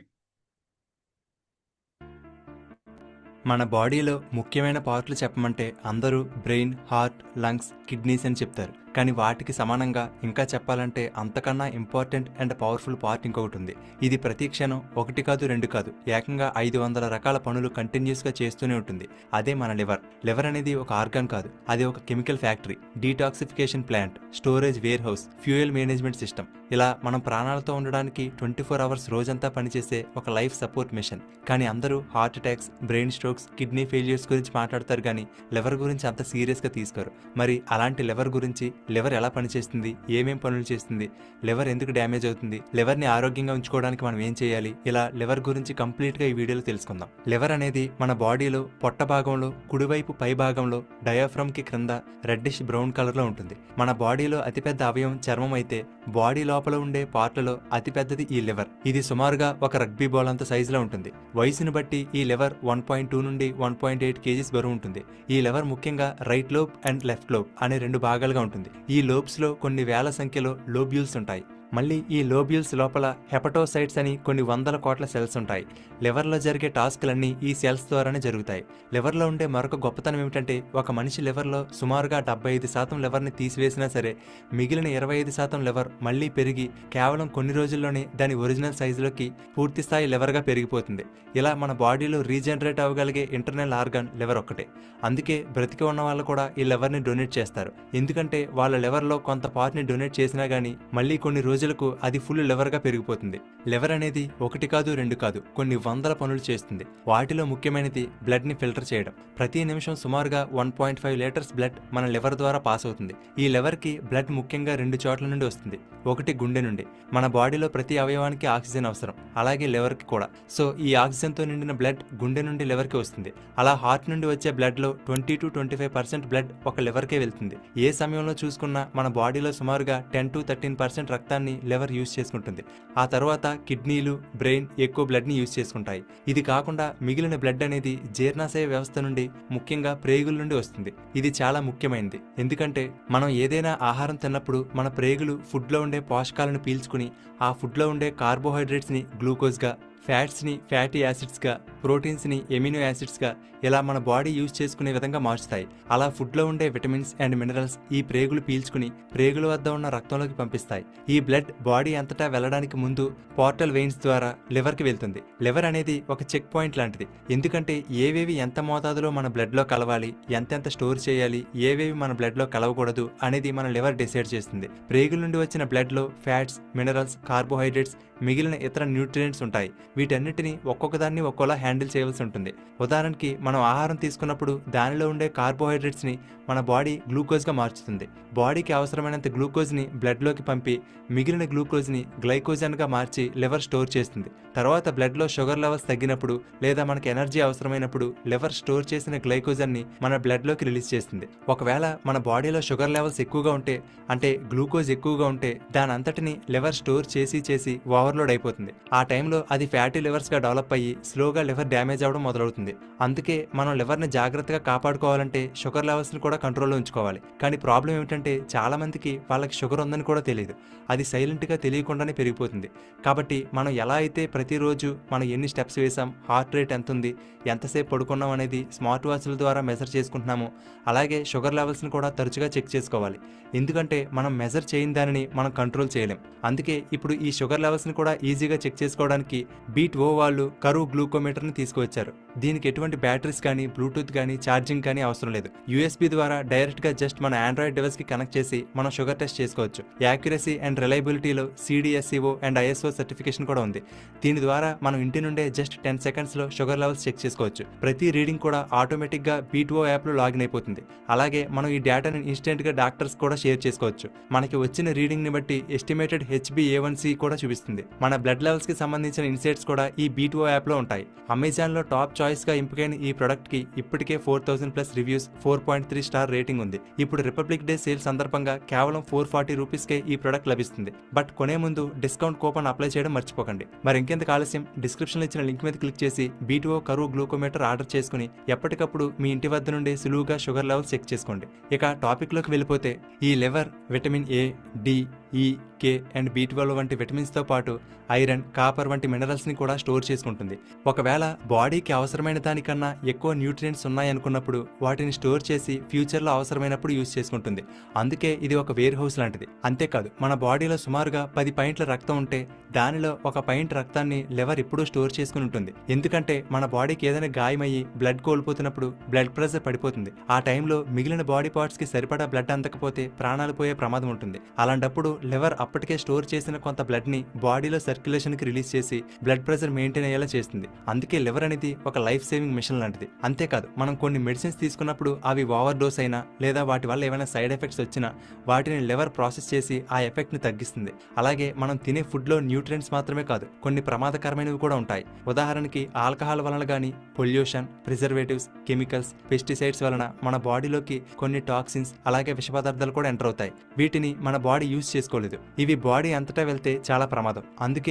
మన బాడీలో ముఖ్యమైన పార్ట్లు చెప్పమంటే అందరూ బ్రెయిన్, హార్ట్, లంగ్స్, కిడ్నీస్ అని చెప్తారు. కానీ వాటికి సమానంగా ఇంకా చెప్పాలంటే అంతకన్నా ఇంపార్టెంట్ అండ్ పవర్ఫుల్ పార్ట్ ఇంకొకటి ఉంది. ఇది ప్రతి క్షణం 1 కాదు 2 కాదు ఏకంగా 500 రకాల పనులు కంటిన్యూస్గా చేస్తూనే ఉంటుంది. అదే మన లివర్. లివర్ అనేది ఒక ఆర్గాన్ కాదు, అది ఒక chemical factory, detoxification plant, storage warehouse, fuel management system. ఇలా మనం ప్రాణాలతో ఉండడానికి 24 అవర్స్ రోజంతా పనిచేసే ఒక లైఫ్ సపోర్ట్ మిషన్. కానీ అందరూ heart attacks, brain strokes, kidney failures గురించి మాట్లాడతారు కానీ లివర్ గురించి అంత సీరియస్గా తీసుకోరు. మరి అలాంటి లివర్ గురించి, లివర్ ఎలా పనిచేస్తుంది, ఏమేం పనులు చేస్తుంది, లివర్ ఎందుకు డ్యామేజ్ అవుతుంది, లివర్ని ఆరోగ్యంగా ఉంచుకోవడానికి మనం ఏం చేయాలి, ఇలా లివర్ గురించి కంప్లీట్గా ఈ వీడియోలో తెలుసుకుందాం. లివర్ అనేది మన బాడీలో పొట్ట భాగంలో కుడివైపు పై భాగంలో డయాఫ్రమ్ కి క్రింద రెడ్డిష్ బ్రౌన్ కలర్లో ఉంటుంది. మన బాడీలో అతిపెద్ద అవయవం చర్మం అయితే బాడీ లోపల ఉండే పార్ట్లలో అతిపెద్దది ఈ లివర్. ఇది సుమారుగా ఒక రగ్బీ బాల్ అంత సైజులో ఉంటుంది. వయసును బట్టి ఈ లివర్ 1.2 నుండి 1.8 కేజీస్ బరువు ఉంటుంది. ఈ లివర్ ముఖ్యంగా right lobe and left lobe అనే 2 భాగాలుగా ఉంటుంది. ఈ లోబ్స్ లో కొన్ని వేల సంఖ్యలో లోబ్యూల్స్ ఉంటాయి. మళ్ళీ ఈ లోబ్యూల్స్ లోపల హెపటోసైట్స్ అని కొన్ని 100 కోట్ల సెల్స్ ఉంటాయి. లివర్లో జరిగే టాస్క్లన్నీ ఈ సెల్స్ ద్వారానే జరుగుతాయి. లివర్లో ఉండే మరొక గొప్పతనం ఏమిటంటే ఒక మనిషి లివర్లో సుమారుగా 75% లివర్ని తీసివేసినా సరే మిగిలిన 25% లివర్ మళ్ళీ పెరిగి కేవలం కొన్ని రోజుల్లోనే దాని ఒరిజినల్ సైజులోకి పూర్తిస్థాయి లివర్గా పెరిగిపోతుంది. ఇలా మన బాడీలో రీజనరేట్ అవ్వగలిగే ఇంటర్నల్ ఆర్గాన్ లివర్ ఒక్కటే. అందుకే బ్రతికి ఉన్న వాళ్ళు కూడా ఈ లివర్ని డొనేట్ చేస్తారు. ఎందుకంటే వాళ్ళ లివర్లో కొంత పార్ట్ని డొనేట్ చేసినా కానీ మళ్ళీ కొన్ని రోజులకు అది ఫుల్ లివర్గా పెరిగిపోతుంది. లివర్ అనేది 1 కాదు 2 కాదు కొన్ని 100 పనులు చేస్తుంది. వాటిలో ముఖ్యమైనది బ్లడ్ ని ఫిల్టర్ చేయడం. ప్రతి నిమిషం సుమారుగా 1.5 లీటర్స్ బ్లడ్ మన లివర్ ద్వారా పాస్ అవుతుంది. ఈ లివర్ కి బ్లడ్ ముఖ్యంగా 2 చోట్ల నుండి వస్తుంది. ఒకటి గుండె నుండి. మన బాడీలో ప్రతి అవయవానికి ఆక్సిజన్ అవసరం, అలాగే లివర్ కి కూడా. సో ఈ ఆక్సిజన్ తో నిండిన బ్లడ్ గుండె నుండి లివర్ కి వస్తుంది. అలా హార్ట్ నుండి వచ్చే బ్లడ్ లో 20 to 25% బ్లడ్ ఒక లివర్ కే వెళ్తుంది. ఏ సమయంలో చూసుకున్నా మన బాడీలో సుమారుగా 10 to 13% రక్తాన్ని లివర్ యూజ్ చేసుకుంటుంది. ఆ తర్వాత కిడ్నీలు, బ్రెయిన్ ఎక్కువ బ్లడ్ ని యూజ్ చేసుకుంటాయి. ఇది కాకుండా మిగిలిన బ్లడ్ అనేది జీర్ణాశయ వ్యవస్థ నుండి ముఖ్యంగా ప్రేగుల నుండి వస్తుంది. ఇది చాలా ముఖ్యమైనది. ఎందుకంటే మనం ఏదైనా ఆహారం తిన్నప్పుడు మన ప్రేగులు ఫుడ్ లో ఉండే పోషకాలను పీల్చుకుని ఆ ఫుడ్ లో ఉండే కార్బోహైడ్రేట్స్ ని గ్లూకోజ్ గా, ఫ్యాట్స్ ని ఫ్యాటీ యాసిడ్స్ గా, ప్రోటీన్స్ ని ఎమినో యాసిడ్స్ గా ఇలా మన బాడీ యూజ్ చేసుకునే విధంగా మార్చుతాయి. అలా ఫుడ్ లో ఉండే విటమిన్స్ అండ్ మినరల్స్ ఈ ప్రేగులు పీల్చుకుని ప్రేగుల వద్ద ఉన్న రక్తంలోకి పంపిస్తాయి. ఈ బ్లడ్ బాడీ అంతటా వెళ్ళడానికి ముందు పోర్టల్ వెయిన్స్ ద్వారా లివర్ కి వెళ్తుంది. లివర్ అనేది ఒక చెక్ పాయింట్ లాంటిది. ఎందుకంటే ఏవేవి ఎంత మోతాదులో మన బ్లడ్ లో కలవాలి, ఎంతెంత స్టోర్ చేయాలి, ఏవేవి మన బ్లడ్ లో కలవకూడదు అనేది మన లివర్ డిసైడ్ చేస్తుంది. ప్రేగుల నుండి వచ్చిన బ్లడ్ లో ఫ్యాట్స్, మినరల్స్, కార్బోహైడ్రేట్స్, మిగిలిన ఇతర న్యూట్రియంట్స్ ఉంటాయి. వీటన్నిటిని ఒక్కొక్కదాన్ని ఒక్కోలా హ్యాండిల్ చేయవలసి ఉంటుంది. ఉదాహరణకి మనం ఆహారం తీసుకున్నప్పుడు దానిలో ఉండే కార్బోహైడ్రేట్స్ ని మన బాడీ గ్లూకోజ్ గా మార్చుతుంది. బాడీకి అవసరమైనంత గ్లూకోజ్ ని బ్లడ్ లోకి పంపి మిగిలిన గ్లూకోజ్ ని గ్లైకోజన్ గా మార్చి లివర్ స్టోర్ చేస్తుంది. తర్వాత బ్లడ్ లో షుగర్ లెవెల్స్ తగ్గినప్పుడు లేదా మనకి ఎనర్జీ అవసరమైనప్పుడు లివర్ స్టోర్ చేసిన గ్లైకోజన్ ని మన బ్లడ్ లోకి రిలీజ్ చేస్తుంది. ఒకవేళ మన బాడీలో షుగర్ లెవెల్స్ ఎక్కువగా ఉంటే, అంటే గ్లూకోజ్ ఎక్కువగా ఉంటే దాని అంతటిని లివర్ స్టోర్ చేసి ఓవర్లోడ్ అయిపోతుంది. ఆ టైంలో అది ఫ్యాటీ లివర్స్ గా డెవలప్ అయ్యి స్లోగా లివర్ డ్యామేజ్ అవడం మొదలవుతుంది. అందుకే మనం లివర్ ని జాగ్రత్తగా కాపాడుకోవాలంటే షుగర్ లెవెల్స్ ని కూడా కంట్రోల్లో ఉంచుకోవాలి. కానీ ప్రాబ్లం ఏమిటంటే చాలా మందికి వాళ్ళకి షుగర్ ఉందని కూడా తెలియదు. అది సైలెంట్ గా తెలియకుండానే పెరిగిపోతుంది. కాబట్టి మనం ఎలా అయితే ప్రతిరోజు మనం ఎన్ని స్టెప్స్ వేసాం, హార్ట్ రేట్ ఎంత ఉంది, ఎంతసేపు పడుకున్నాం అనేది స్మార్ట్ వాచ్ల ద్వారా మెజర్ చేసుకుంటున్నాము, అలాగే షుగర్ లెవెల్స్ని కూడా తరచుగా చెక్ చేసుకోవాలి. ఎందుకంటే మనం మెజర్ చేయని దానిని మనం కంట్రోల్ చేయలేం. అందుకే ఇప్పుడు ఈ షుగర్ లెవెల్స్ని కూడా ఈజీగా చెక్ చేసుకోవడానికి బీట్ ఓ వాళ్ళు కరువు గ్లూకోమీటర్ని తీసుకువచ్చారు. దీనికి ఎటువంటి బ్యాటరీస్ కానీ, బ్లూటూత్ కానీ, ఛార్జింగ్ కానీ అవసరం లేదు. యూఎస్బీ ద్వారా డైరెక్ట్గా జస్ట్ మన ఆండ్రాయిడ్ డివైస్కి కనెక్ట్ చేసి మనం షుగర్ టెస్ట్ చేసుకోవచ్చు. యాక్యురసీ అండ్ రిలయబిలిటీలో CDSCO అండ్ ISO సర్టిఫికేషన్ కూడా ఉంది. దీని ద్వారా మనం ఇంటి నుండే జస్ట్ 10 సెకండ్స్లో షుగర్ లెవెల్స్ చెక్ చేసుకోవచ్చు. ప్రతి రీడింగ్ కూడా ఆటోమేటిక్గా బీట్ఓ యాప్లో లాగిన్ అయిపోతుంది. అలాగే మనం ఈ డేటాని ఇన్స్టెంట్గా డాక్టర్స్ కూడా షేర్ చేసుకోవచ్చు. మనకి వచ్చిన రీడింగ్ని బట్టి ఎస్టిమేటెడ్ HbA1c కూడా చూపిస్తుంది. మన బ్లడ్ లెవెల్స్కి సంబంధించిన ఇన్సైట్స్ కూడా ఈ బీట్ఓ యాప్లో ఉంటాయి. అమెజాన్లో టాప్ చాయిస్గా ఎంపికైన ఈ ప్రోడక్ట్కి ఇప్పటికే 4000+ రివ్యూస్, 4.3 స్టార్ రేటింగ్ ఉంది. ఇప్పుడు రిపబ్లిక్ డే సేల్ సందర్భంగా కేవలం 440 రూపీస్కే ఈ ప్రోడక్ట్ లభిస్తుంది. బట్ కొనే ముందు డిస్కౌంట్ కూపన్ అప్లై చేయడం మర్చిపోకండి. మరి ఇంకెందుకు ఆలస్యం, డిస్క్రిప్షన్లో ఇచ్చిన లింక్ మీద క్లిక్ చేసి బీట్ఓ కరువు గ్లూకోమీటర్ ఆర్డర్ చేసుకుని ఎప్పటికప్పుడు మీ ఇంటి వద్ద నుండి సులువుగా షుగర్ లెవెల్స్ చెక్ చేసుకోండి. ఇక టాపిక్లోకి వెళ్ళిపోతే ఈ లివర్ విటమిన్ A, D, ఈ, కే అండ్ B12 వంటి విటమిన్స్తో పాటు ఐరన్, కాపర్ వంటి మినరల్స్ని కూడా స్టోర్ చేసుకుంటుంది. ఒకవేళ బాడీకి అవసరమైన దానికన్నా ఎక్కువ న్యూట్రియంట్స్ ఉన్నాయనుకున్నప్పుడు వాటిని స్టోర్ చేసి ఫ్యూచర్లో అవసరమైనప్పుడు యూజ్ చేసుకుంటుంది. అందుకే ఇది ఒక వేర్ హౌస్ లాంటిది. అంతేకాదు, మన బాడీలో సుమారుగా 10 పాయింట్ల రక్తం ఉంటే దానిలో 1 పాయింట్ రక్తాన్ని లివర్ ఎప్పుడూ స్టోర్ చేసుకుని ఉంటుంది. ఎందుకంటే మన బాడీకి ఏదైనా గాయమయ్యి బ్లడ్ కోల్పోతున్నప్పుడు బ్లడ్ ప్రెషర్ పడిపోతుంది. ఆ టైంలో మిగిలిన బాడీ పార్ట్స్కి సరిపడా బ్లడ్ అందకపోతే ప్రాణాలు పోయే ప్రమాదం ఉంటుంది. అలాంటప్పుడు లివర్ అప్పటికే స్టోర్ చేసిన కొంత బ్లడ్ని బాడీలో సర్క్యులేషన్కి రిలీజ్ చేసి బ్లడ్ ప్రెషర్ మెయింటైన్ అయ్యేలా చేస్తుంది. అందుకే లివర్ అనేది ఒక లైఫ్ సేవింగ్ మిషన్ లాంటిది. అంతేకాదు, మనం కొన్ని మెడిసిన్స్ తీసుకున్నప్పుడు అవి ఓవర్ డోస్ అయినా లేదా వాటి వల్ల ఏమైనా సైడ్ ఎఫెక్ట్స్ వచ్చినా వాటిని లివర్ ప్రాసెస్ చేసి ఆ ఎఫెక్ట్ని తగ్గిస్తుంది. అలాగే మనం తినే ఫుడ్లో న్యూట్రియంట్స్ మాత్రమే కాదు, కొన్ని ప్రమాదకరమైనవి కూడా ఉంటాయి. ఉదాహరణకి ఆల్కహాల్ వలన కానీ, పొల్యూషన్, ప్రిజర్వేటివ్స్, కెమికల్స్, పెస్టిసైడ్స్ వలన మన బాడీలోకి కొన్ని టాక్సిన్స్ అలాగే విష పదార్థాలు కూడా ఎంటర్ అవుతాయి. వీటిని మన బాడీ యూజ్ చేసుకోలేదు. ఇవి బాడీ అంతటా వెళ్తే చాలా ప్రమాదం. అందుకే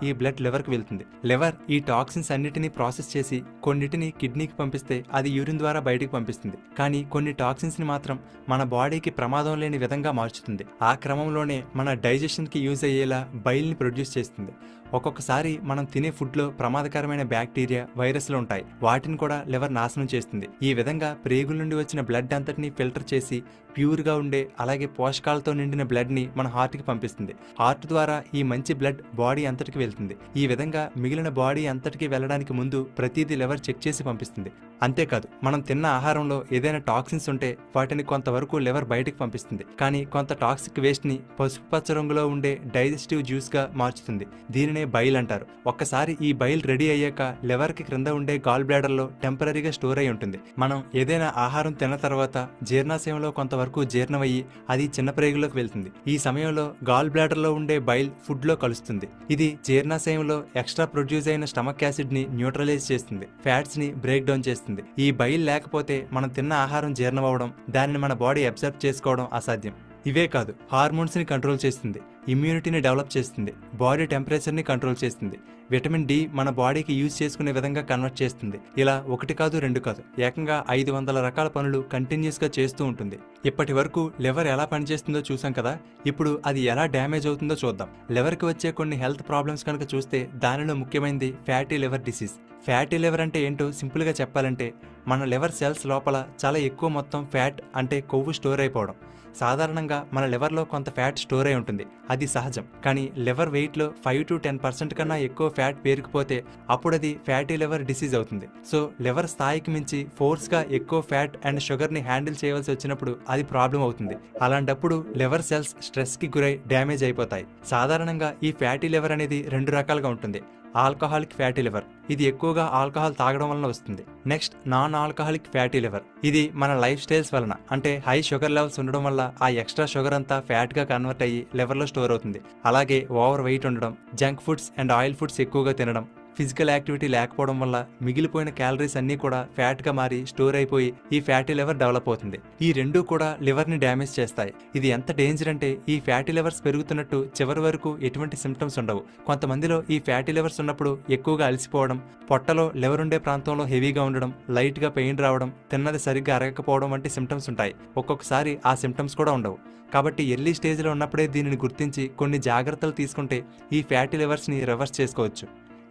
ఈ బ్లడ్ లివర్ కి వెళ్తుంది. లివర్ ఈ టాక్సిన్స్ అన్నిటినీ ప్రాసెస్ చేసి కొన్నిటిని కిడ్నీకి పంపిస్తే అది యూరిన్ ద్వారా బయటికి పంపిస్తుంది. కానీ కొన్ని టాక్సిన్స్ ని మాత్రం మన బాడీకి ప్రమాదం లేని విధంగా మార్చుతుంది. ఆ క్రమంలోనే మన డైజెషన్ కి యూజ్ అయ్యేలా బైల్ ని ప్రొడ్యూస్ చేస్తుంది. ఒక్కొక్కసారి మనం తినే ఫుడ్లో ప్రమాదకరమైన బ్యాక్టీరియా, వైరస్లు ఉంటాయి. వాటిని కూడా లివర్ నాశనం చేస్తుంది. ఈ విధంగా ప్రేగుల నుండి వచ్చిన బ్లడ్ అంతటిని ఫిల్టర్ చేసి ప్యూర్గా ఉండే అలాగే పోషకాలతో నిండిన బ్లడ్ని మన హార్ట్కి పంపిస్తుంది. హార్ట్ ద్వారా ఈ మంచి బ్లడ్ బాడీ అంతటికి వెళ్తుంది. ఈ విధంగా మిగిలిన బాడీ అంతటికి వెళ్ళడానికి ముందు ప్రతిదీ లివర్ చెక్ చేసి పంపిస్తుంది. అంతేకాదు, మనం తిన్న ఆహారంలో ఏదైనా టాక్సిన్స్ ఉంటే వాటిని కొంతవరకు లివర్ బయటకు పంపిస్తుంది. కానీ కొంత టాక్సిక్ వేస్ట్ని పసుపు పచ్చ రంగులో ఉండే డైజెస్టివ్ జ్యూస్గా మార్చుతుంది. దీనినే బైల్ అంటారు. ఒక్కసారి ఈ బైల్ రెడీ అయ్యాక లివర్కి క్రింద ఉండే గాల్ బ్లాడర్లో టెంపరీగా స్టోర్ అయి ఉంటుంది. మనం ఏదైనా ఆహారం తిన్న తర్వాత జీర్ణాశయంలో కొంతవరకు జీర్ణమయ్యి అది చిన్న ప్రేగులోకి వెళ్తుంది. ఈ సమయంలో గాల్ బ్లాడర్లో ఉండే బైల్ ఫుడ్లో కలుస్తుంది. ఇది జీర్ణాశయంలో ఎక్స్ట్రా ప్రొడ్యూస్ అయిన స్టమక్ యాసిడ్ ని న్యూట్రలైజ్ చేస్తుంది, ఫ్యాట్స్ ని బ్రేక్ డౌన్ చేస్తుంది. ఈ బైల్ లేకపోతే మనం తిన్న ఆహారం జీర్ణమవడం, దానిని మన బాడీ అబ్జర్వ్ చేసుకోవడం అసాధ్యం. ఇవే కాదు, హార్మోన్స్ ని కంట్రోల్ చేస్తుంది, ఇమ్యూనిటీని డెవలప్ చేస్తుంది, బాడీ టెంపరేచర్ని కంట్రోల్ చేస్తుంది, విటమిన్ డి మన బాడీకి యూజ్ చేసుకునే విధంగా కన్వర్ట్ చేస్తుంది. ఇలా 1 కాదు 2 కాదు, ఏకంగా 500 రకాల పనులు కంటిన్యూస్గా చేస్తూ ఉంటుంది. ఇప్పటి వరకు లివర్ ఎలా పనిచేస్తుందో చూసాం కదా. ఇప్పుడు అది ఎలా డ్యామేజ్ అవుతుందో చూద్దాం. లివర్కి వచ్చే కొన్ని హెల్త్ ప్రాబ్లమ్స్ కనుక చూస్తే దానిలో ముఖ్యమైనది fatty liver disease. Fatty liver అంటే ఏంటో సింపుల్గా చెప్పాలంటే మన లివర్ సెల్స్ లోపల చాలా ఎక్కువ మొత్తం ఫ్యాట్ అంటే కొవ్వు స్టోర్ అయిపోవడం. సాధారణంగా మన లివర్లో కొంత ఫ్యాట్ స్టోర్ అయి ఉంటుంది, అది సహజం. కానీ లివర్ వెయిట్లో 5 to 10% కన్నా ఎక్కువ ఫ్యాట్ పేరుకుపోతే అప్పుడు అది ఫ్యాటీ లివర్ డిసీజ్ అవుతుంది. సో లివర్ స్థాయికి మించి ఫోర్స్గా ఎక్కువ ఫ్యాట్ అండ్ షుగర్ని హ్యాండిల్ చేయవలసి వచ్చినప్పుడు అది ప్రాబ్లం అవుతుంది. అలాంటప్పుడు లివర్ సెల్స్ స్ట్రెస్కి గురై డ్యామేజ్ అయిపోతాయి. సాధారణంగా ఈ ఫ్యాటీ లివర్ అనేది 2 రకాలుగా ఉంటుంది. ఆల్కహాలిక్ ఫ్యాటీ లివర్, ఇది ఎక్కువగా ఆల్కహాల్ తాగడం వలన వస్తుంది. Next non alcoholic fatty liver, ఇది మన లైఫ్ స్టైల్స్ వలన అంటే హై షుగర్ లెవెల్స్ ఉండడం వల్ల ఆ ఎక్స్ట్రా షుగర్ అంతా ఫ్యాట్ గా కన్వర్ట్ అయ్యి లివర్లో స్టోర్ అవుతుంది. అలాగే ఓవర్ వెయిట్ ఉండడం, junk foods and oil foods ఎక్కువగా తినడం, ఫిజికల్ యాక్టివిటీ లేకపోవడం వల్ల మిగిలిపోయిన క్యాలరీస్ అన్నీ కూడా ఫ్యాట్ గా మారి స్టోర్ అయిపోయి ఈ ఫ్యాటీ లివర్ డెవలప్ అవుతుంది. ఈ రెండూ కూడా లివర్ ని డ్యామేజ్ చేస్తాయి. ఇది ఎంత డేంజర్ అంటే ఈ ఫ్యాటీ లివర్స్ పెరుగుతున్నట్టు చివరి వరకు ఎటువంటి సిమ్టమ్స్ ఉండవు. కొంతమందిలో ఈ ఫ్యాటీ లివర్స్ ఉన్నప్పుడు ఎక్కువగా అలసిపోవడం, పొట్టలో లివర్ ఉండే ప్రాంతంలో హెవీగా ఉండడం, లైట్ గా పెయిన్ రావడం, తిన్నది సరిగ్గా అరగకపోవడం వంటి సిమ్టమ్స్ ఉంటాయి. ఒక్కొక్కసారి ఆ సిమ్టమ్స్ కూడా ఉండవు. కాబట్టి ఎర్లీ స్టేజ్లో ఉన్నప్పుడే దీనిని గుర్తించి కొన్ని జాగ్రత్తలు తీసుకుంటే ఈ ఫ్యాటీ లివర్స్ని రివర్స్ చేసుకోవచ్చు.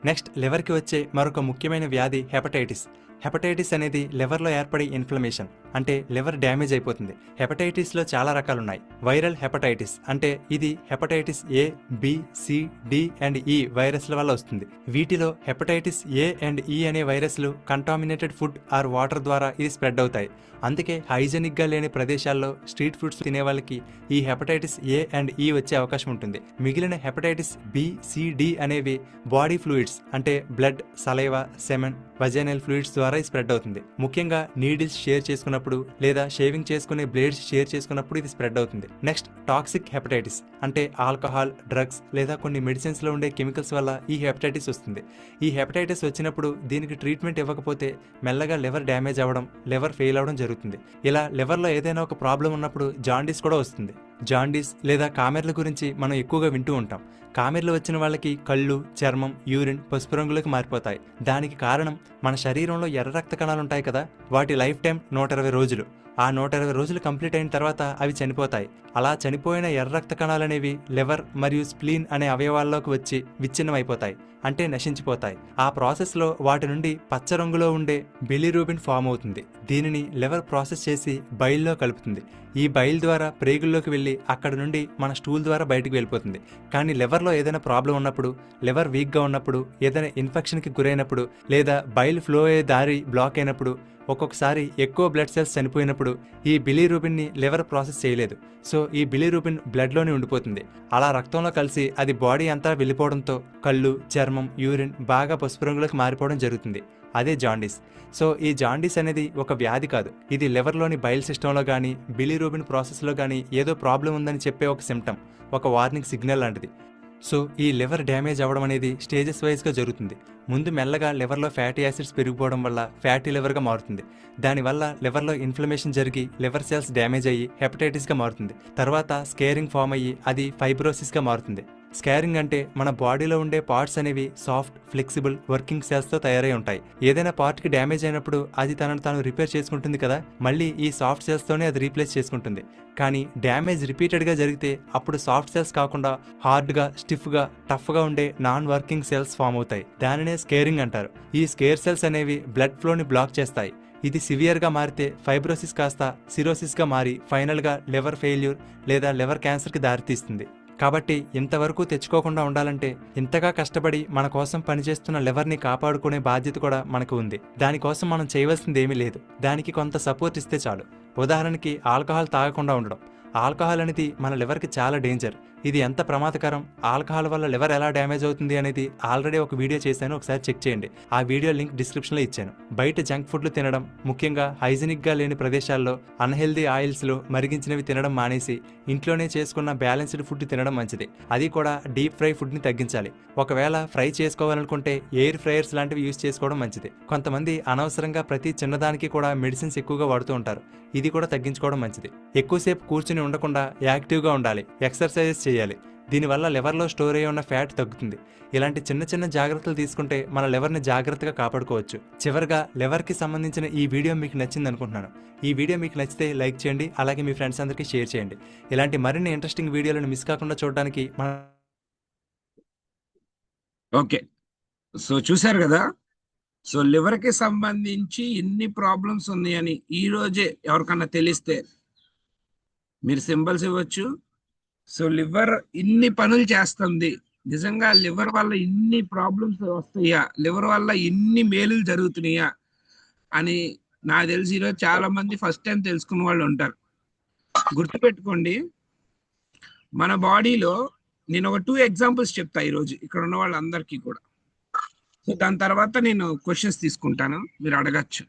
నెక్స్ట్ లివర్కి వచ్చే మరొక ముఖ్యమైన వ్యాధి హెపటైటిస్. హెపటైటిస్ అనేది లివర్లో ఏర్పడే ఇన్ఫ్లమేషన్, అంటే లివర్ డ్యామేజ్ అయిపోతుంది. హెపటైటిస్లో చాలా రకాలున్నాయి. వైరల్ హెపటైటిస్ అంటే ఇది hepatitis A, B, C, D and E వైరస్ల వల్ల వస్తుంది. వీటిలో హెపటైటిస్ ఏ అండ్ ఈ అనే వైరస్లు కంటామినేటెడ్ ఫుడ్ ఆర్ వాటర్ ద్వారా ఇది స్ప్రెడ్ అవుతాయి. అందుకే హైజెనిక్గా లేని ప్రదేశాల్లో స్ట్రీట్ ఫుడ్స్ తినే వాళ్ళకి ఈ హెపటైటిస్ ఏ అండ్ ఈ వచ్చే అవకాశం ఉంటుంది. మిగిలిన హెపటైటిస్ బి, సి, డి అనేవి బాడీ ఫ్లూయిడ్స్ అంటే blood, saliva, semen, vaginal fluids ద్వారా స్ప్రెడ్ అవుతుంది. ముఖ్యంగా నీడిల్స్ షేర్ చేసుకున్నప్పుడు లేదా షేవింగ్ చేసుకునే బ్లేడ్స్ షేర్ చేసుకున్నప్పుడు ఇది స్ప్రెడ్ అవుతుంది. నెక్స్ట్ టాక్సిక్ హెపటైటిస్ అంటే ఆల్కహాల్, డ్రగ్స్ లేదా కొన్ని మెడిసిన్స్ లో ఉండే కెమికల్స్ వల్ల ఈ హెపటైటిస్ వస్తుంది. ఈ హెపటైటిస్ వచ్చినప్పుడు దీనికి ట్రీట్మెంట్ ఇవ్వకపోతే మెల్లగా లివర్ డ్యామేజ్ అవ్వడం, లివర్ ఫెయిల్ అవ్వడం జరుగుతుంది. ఇలా లివర్లో ఏదైనా ఒక ప్రాబ్లం ఉన్నప్పుడు జాండీస్ కూడా వస్తుంది. జాండీస్ లేదా కామెర్ల గురించి మనం ఎక్కువగా వింటూ ఉంటాం. కామెర్లు వచ్చిన వాళ్ళకి కళ్ళు, చర్మం, యూరిన్ పసుపు రంగులోకి మారిపోతాయి. దానికి కారణం మన శరీరంలో ఎర్ర రక్త కణాలు ఉంటాయి కదా, వాటి లైఫ్ టైం 120 రోజులు. ఆ 120 రోజులు కంప్లీట్ అయిన తర్వాత అవి చనిపోతాయి. అలా చనిపోయిన ఎర్ర రక్త కణాలు అనేవి లివర్ మరియు స్ప్లీన్ అనే అవయవాల్లోకి వచ్చి విచ్ఛిన్నమైపోతాయి, అంటే నశించిపోతాయి. ఆ ప్రాసెస్లో వాటి నుండి పచ్చ రంగులో ఉండే బిలిరూబిన్ ఫామ్ అవుతుంది. దీనిని లివర్ ప్రాసెస్ చేసి బైల్లో కలుపుతుంది. ఈ బైల్ ద్వారా ప్రేగుల్లోకి వెళ్ళి అక్కడ నుండి మన స్టూల్ ద్వారా బయటకు వెళ్ళిపోతుంది. కానీ లివర్లో ఏదైనా ప్రాబ్లం ఉన్నప్పుడు, లివర్ వీక్గా ఉన్నప్పుడు, ఏదైనా ఇన్ఫెక్షన్కి గురైనప్పుడు, లేదా బైల్ ఫ్లో అయ్యే దారి బ్లాక్ అయినప్పుడు, ఒక్కొక్కసారి ఎక్కువ బ్లడ్ సెల్స్ చనిపోయినప్పుడు ఈ బిలిరూబిన్ని లివర్ ప్రాసెస్ చేయలేదు. సో ఈ బిలిరూబిన్ బ్లడ్లోనే ఉండిపోతుంది. అలా రక్తంలో కలిసి అది బాడీ అంతా వెళ్ళిపోవడంతో కళ్ళు, చర్మం, యూరిన్ బాగా పసుపు రంగులోకి మారిపోవడం జరుగుతుంది. అదే జాండీస్. సో ఈ జాండీస్ అనేది ఒక వ్యాధి కాదు, ఇది లివర్లోని బైల్ సిస్టంలో కానీ బిలిరూబిన్ ప్రాసెస్లో కానీ ఏదో ప్రాబ్లం ఉందని చెప్పే ఒక సిమ్టమ్, ఒక వార్నింగ్ సిగ్నల్ లాంటిది. సో ఈ లివర్ డ్యామేజ్ అవ్వడం అనేది స్టేజెస్ వైజ్గా జరుగుతుంది. ముందు మెల్లగా లివర్లో ఫ్యాటీ యాసిడ్స్ పెరిగిపోవడం వల్ల ఫ్యాటీ లివర్గా మారుతుంది. దానివల్ల లివర్లో ఇన్ఫ్లమేషన్ జరిగి లివర్ సెల్స్ డ్యామేజ్ అయ్యి హెపటైటిస్గా మారుతుంది. తర్వాత స్కేరింగ్ ఫామ్ అయ్యి అది ఫైబ్రోసిస్గా మారుతుంది. స్కారింగ్ అంటే మన బాడీలో ఉండే పార్ట్స్ అనేవి సాఫ్ట్, ఫ్లెక్సిబుల్ వర్కింగ్ సెల్స్తో తయారై ఉంటాయి. ఏదైనా పార్ట్కి డ్యామేజ్ అయినప్పుడు అది తనను తాను రిపేర్ చేసుకుంటుంది కదా, మళ్ళీ ఈ సాఫ్ట్ సెల్స్తోనే అది రీప్లేస్ చేసుకుంటుంది. కానీ డ్యామేజ్ రిపీటెడ్గా జరిగితే అప్పుడు సాఫ్ట్ సెల్స్ కాకుండా హార్డ్గా, స్టిఫ్గా, టఫ్గా ఉండే నాన్ వర్కింగ్ సెల్స్ ఫామ్ అవుతాయి. దానినే స్కేరింగ్ అంటారు. ఈ స్కేర్ సెల్స్ అనేవి బ్లడ్ ఫ్లోని బ్లాక్ చేస్తాయి. ఇది సివియర్గా మారితే ఫైబ్రోసిస్ కాస్త సిరోసిస్గా మారి ఫైనల్గా లివర్ ఫెయిల్యూర్ లేదా లివర్ క్యాన్సర్కి దారితీస్తుంది. కాబట్టి ఇంతవరకు తెచ్చుకోకుండా ఉండాలంటే ఇంతగా కష్టపడి మన కోసం పనిచేస్తున్న లివర్ని కాపాడుకునే బాధ్యత కూడా మనకు ఉంది. దానికోసం మనం చేయవలసింది ఏమీ లేదు, దానికి కొంత సపోర్ట్ ఇస్తే చాలు. ఉదాహరణకి ఆల్కహాల్ తాగకుండా ఉండడం. ఆల్కహాల్ అనేది మన లివర్కి చాలా డేంజర్. ఇది ఎంత ప్రమాదకరం, ఆల్కహాల్ వల్ల లివర్ ఎలా డ్యామేజ్ అవుతుంది అనేది ఆల్రెడీ ఒక వీడియో చేశాను, ఒకసారి చెక్ చేయండి. ఆ వీడియో లింక్ డిస్క్రిప్షన్లో ఇచ్చాను. బయట జంక్ ఫుడ్లు తినడం, ముఖ్యంగా హైజీనిక్గా లేని ప్రదేశాల్లో అన్హెల్దీ ఆయిల్స్లో మరిగించినవి తినడం మానేసి ఇంట్లోనే చేసుకున్న బ్యాలెన్స్డ్ ఫుడ్ తినడం మంచిది. అది కూడా డీప్ ఫ్రై ఫుడ్ని తగ్గించాలి. ఒకవేళ ఫ్రై చేసుకోవాలనుకుంటే ఎయిర్ ఫ్రైయర్స్ లాంటివి యూజ్ చేసుకోవడం మంచిది. కొంతమంది అనవసరంగా ప్రతి చిన్నదానికి కూడా మెడిసిన్స్ ఎక్కువగా వాడుతూ ఉంటారు. ఇది కూడా తగ్గించుకోవడం మంచిది. ఎక్కువసేపు కూర్చుని ఉండకుండా యాక్టివ్గా ఉండాలి, ఎక్సర్సైజెస్ చేయాలి. దీనివల్ల లివర్లో స్టోర్ అయ్యి ఉన్న ఫ్యాట్ తగ్గుతుంది. ఇలాంటి చిన్న చిన్న జాగ్రత్తలు తీసుకుంటే మన లివర్ని జాగ్రత్తగా కాపాడుకోవచ్చు. చివరిగా లివర్కి సంబంధించిన ఈ వీడియో మీకు నచ్చింది అనుకుంటున్నాను. ఈ వీడియో మీకు నచ్చితే లైక్ చేయండి, అలాగే మీ ఫ్రెండ్స్ అందరికీ షేర్ చేయండి. ఇలాంటి మరిన్ని ఇంట్రెస్టింగ్ వీడియోలను మిస్ కాకుండా చూడడానికి ఓకే, సో చూశారు కదా. సో లివర్కి సంబంధించి ఎన్ని ప్రాబ్లమ్స్ ఉన్నాయని ఈ రోజే ఎవరికన్నా తెలిస్తే మీరు సింబల్స్ ఇవ్వచ్చు. సో లివర్ ఇన్ని పనులు చేస్తుంది, నిజంగా లివర్ వల్ల ఇన్ని ప్రాబ్లమ్స్ వస్తాయా, లివర్ వల్ల ఇన్ని మేలులు జరుగుతున్నాయా అని నాకు తెలిసి ఈరోజు చాలా మంది ఫస్ట్ టైం తెలుసుకున్న వాళ్ళు ఉంటారు. గుర్తుపెట్టుకోండి, మన బాడీలో నేను ఒక 2 ఎగ్జాంపుల్స్ చెప్తా ఈరోజు ఇక్కడ ఉన్న వాళ్ళందరికీ కూడా. సో దాని తర్వాత నేను క్వశ్చన్స్ తీసుకుంటాను, మీరు అడగచ్చు.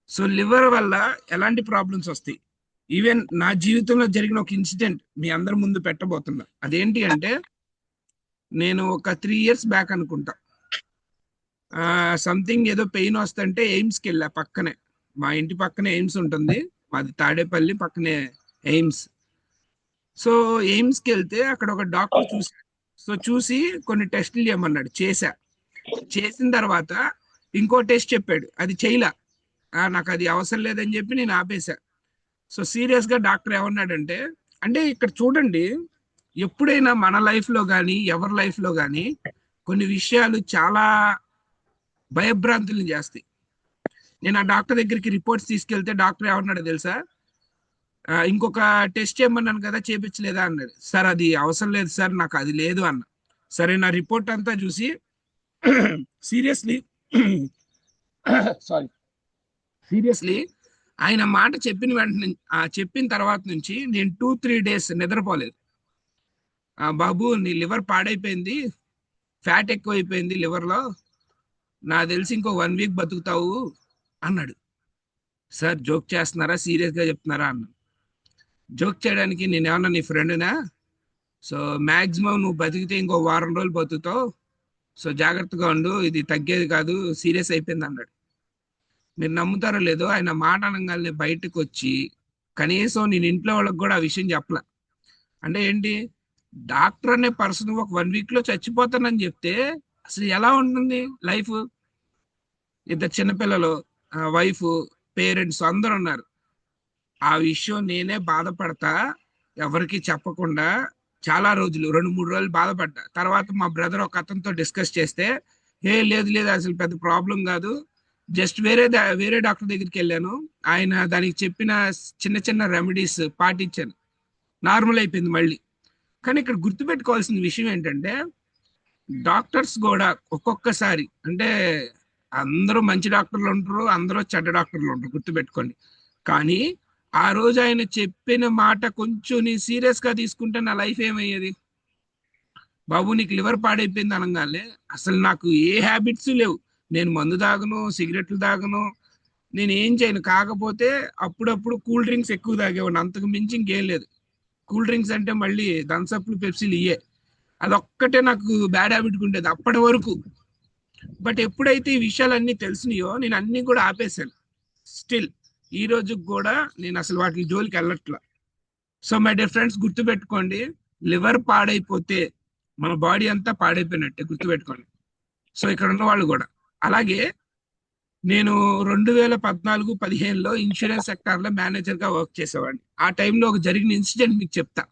సో లివర్ వల్ల ఎలాంటి ప్రాబ్లమ్స్ వస్తాయి, ఈవెన్ నా జీవితంలో జరిగిన ఒక ఇన్సిడెంట్ మీ అందరి ముందు పెట్టబోతున్నా. అదేంటి అంటే, నేను ఒక 3 years బ్యాక్ అనుకుంటా, సంథింగ్ ఏదో పెయిన్ వస్తుంటే ఎయిమ్స్కి వెళ్ళా. పక్కనే మా ఇంటి పక్కనే ఎయిమ్స్ ఉంటుంది, మాది తాడేపల్లి పక్కనే ఎయిమ్స్. సో ఎయిమ్స్కి వెళ్తే అక్కడ ఒక డాక్టర్ చూసాడు. సో చూసి కొన్ని టెస్టులు చేయమన్నాడు, చేసిన తర్వాత ఇంకో టెస్ట్ చెప్పాడు, అది చేయలా. నాకు అది అవసరం లేదని చెప్పి నేను ఆపేశా. సో సీరియస్గా డాక్టర్ ఏమన్నాడంటే, అంటే ఇక్కడ చూడండి, ఎప్పుడైనా మన లైఫ్లో కానీ ఎవరి లైఫ్లో కానీ కొన్ని విషయాలు చాలా భయభ్రాంతులను చేస్తాయి. నేను ఆ డాక్టర్ దగ్గరికి రిపోర్ట్స్ తీసుకెళ్తే డాక్టర్ ఏమన్నాడో తెలుసా, ఇంకొక టెస్ట్ చేయమన్నాను కదా, చేపించలేదా అన్నాడు. సార్ అది అవసరం లేదు సార్, నాకు అది లేదు అన్న. సరే, నా రిపోర్ట్ అంతా చూసి సీరియస్లీ ఆయన మాట చెప్పిన వెంటనే, చెప్పిన తర్వాత నుంచి నేను 2-3 days నిద్రపోలేదు. బాబు నీ లివర్ పాడైపోయింది, ఫ్యాట్ ఎక్కువైపోయింది లివర్లో, నాకు తెలిసి ఇంకో 1 week బతుకుతావు అన్నాడు. సార్ జోక్ చేస్తున్నారా, సీరియస్గా చెప్తున్నారా అన్న. జోక్ చేయడానికి నేను ఏమన్నా నీ ఫ్రెండ్నా? సో మ్యాక్సిమం నువ్వు బతికితే ఇంకో 1 వారం రోజులు బతుకుతావు, సో జాగ్రత్తగా ఉండు, ఇది తగ్గేది కాదు, సీరియస్ అయిపోయింది అన్నాడు. మీరు నమ్ముతారో లేదో, ఆయన మాట అనగానే బయటకు వచ్చి కనీసం నేను ఇంట్లో వాళ్ళకి కూడా ఆ విషయం చెప్పలే. అంటే ఏంటి, డాక్టర్ అనే పర్సన్ ఒక 1 weekలో చచ్చిపోతానని చెప్తే అసలు ఎలా ఉంటుంది లైఫ్? 2 చిన్నపిల్లలు, వైఫ్, పేరెంట్స్ అందరూ ఉన్నారు. ఆ విషయం నేనే బాధపడతా, ఎవరికి చెప్పకుండా చాలా రోజులు 2-3 రోజులు బాధపడ్డా. తర్వాత మా బ్రదర్ ఒక అతనితో డిస్కస్ చేస్తే, లేదు లేదు అసలు పెద్ద ప్రాబ్లం కాదు, జస్ట్ వేరే డాక్టర్ దగ్గరికి వెళ్ళాను, ఆయన దానికి చెప్పిన చిన్న చిన్న రెమెడీస్ పాటించాను, నార్మల్ అయిపోయింది మళ్ళీ. కానీ ఇక్కడ గుర్తుపెట్టుకోవాల్సిన విషయం ఏంటంటే, డాక్టర్స్ కూడా ఒక్కొక్కసారి అంటే అందరూ మంచి డాక్టర్లు ఉంటారు, అందరూ చెడ్డ డాక్టర్లు ఉంటారు, గుర్తుపెట్టుకోండి. కానీ ఆ రోజు ఆయన చెప్పిన మాట కొంచెం నేను సీరియస్ గా తీసుకుంటే నా లైఫ్ ఏమయ్యేది? బాబు నీకు లివర్ పాడైపోయింది అనగానే అసలు నాకు ఏ హ్యాబిట్స్ లేవు, నేను మందు తాగను, సిగరెట్లు తాగను, నేను ఏం చేయను. కాకపోతే అప్పుడప్పుడు కూల్ డ్రింక్స్ ఎక్కువ తాగేవాడిని, అంతకు మించి ఇంకేం లేదు. కూల్ డ్రింక్స్ అంటే మళ్ళీ థమ్స్అప్లు, పెప్సీలు ఇయే, అదొక్కటే నాకు బ్యాడ్ హ్యాబిట్ ఉండేది అప్పటి వరకు. బట్ ఎప్పుడైతే ఈ విషయాలన్నీ తెలిసినాయో నేను అన్ని కూడా ఆపేశాను. స్టిల్ ఈ రోజుకి కూడా నేను అసలు వాటి జోలికి వెళ్ళట్లా. సో మై డియర్ ఫ్రెండ్స్, గుర్తుపెట్టుకోండి, లివర్ పాడైపోతే మన బాడీ అంతా పాడైపోయినట్టే, గుర్తుపెట్టుకోండి. సో ఇక్కడ ఉన్న వాళ్ళు కూడా అలాగే. నేను 2014-15లో ఇన్సూరెన్స్ సెక్టార్లో మేనేజర్గా వర్క్ చేసేవాడిని. ఆ టైంలో ఒక జరిగిన ఇన్సిడెంట్ మీకు చెప్తా.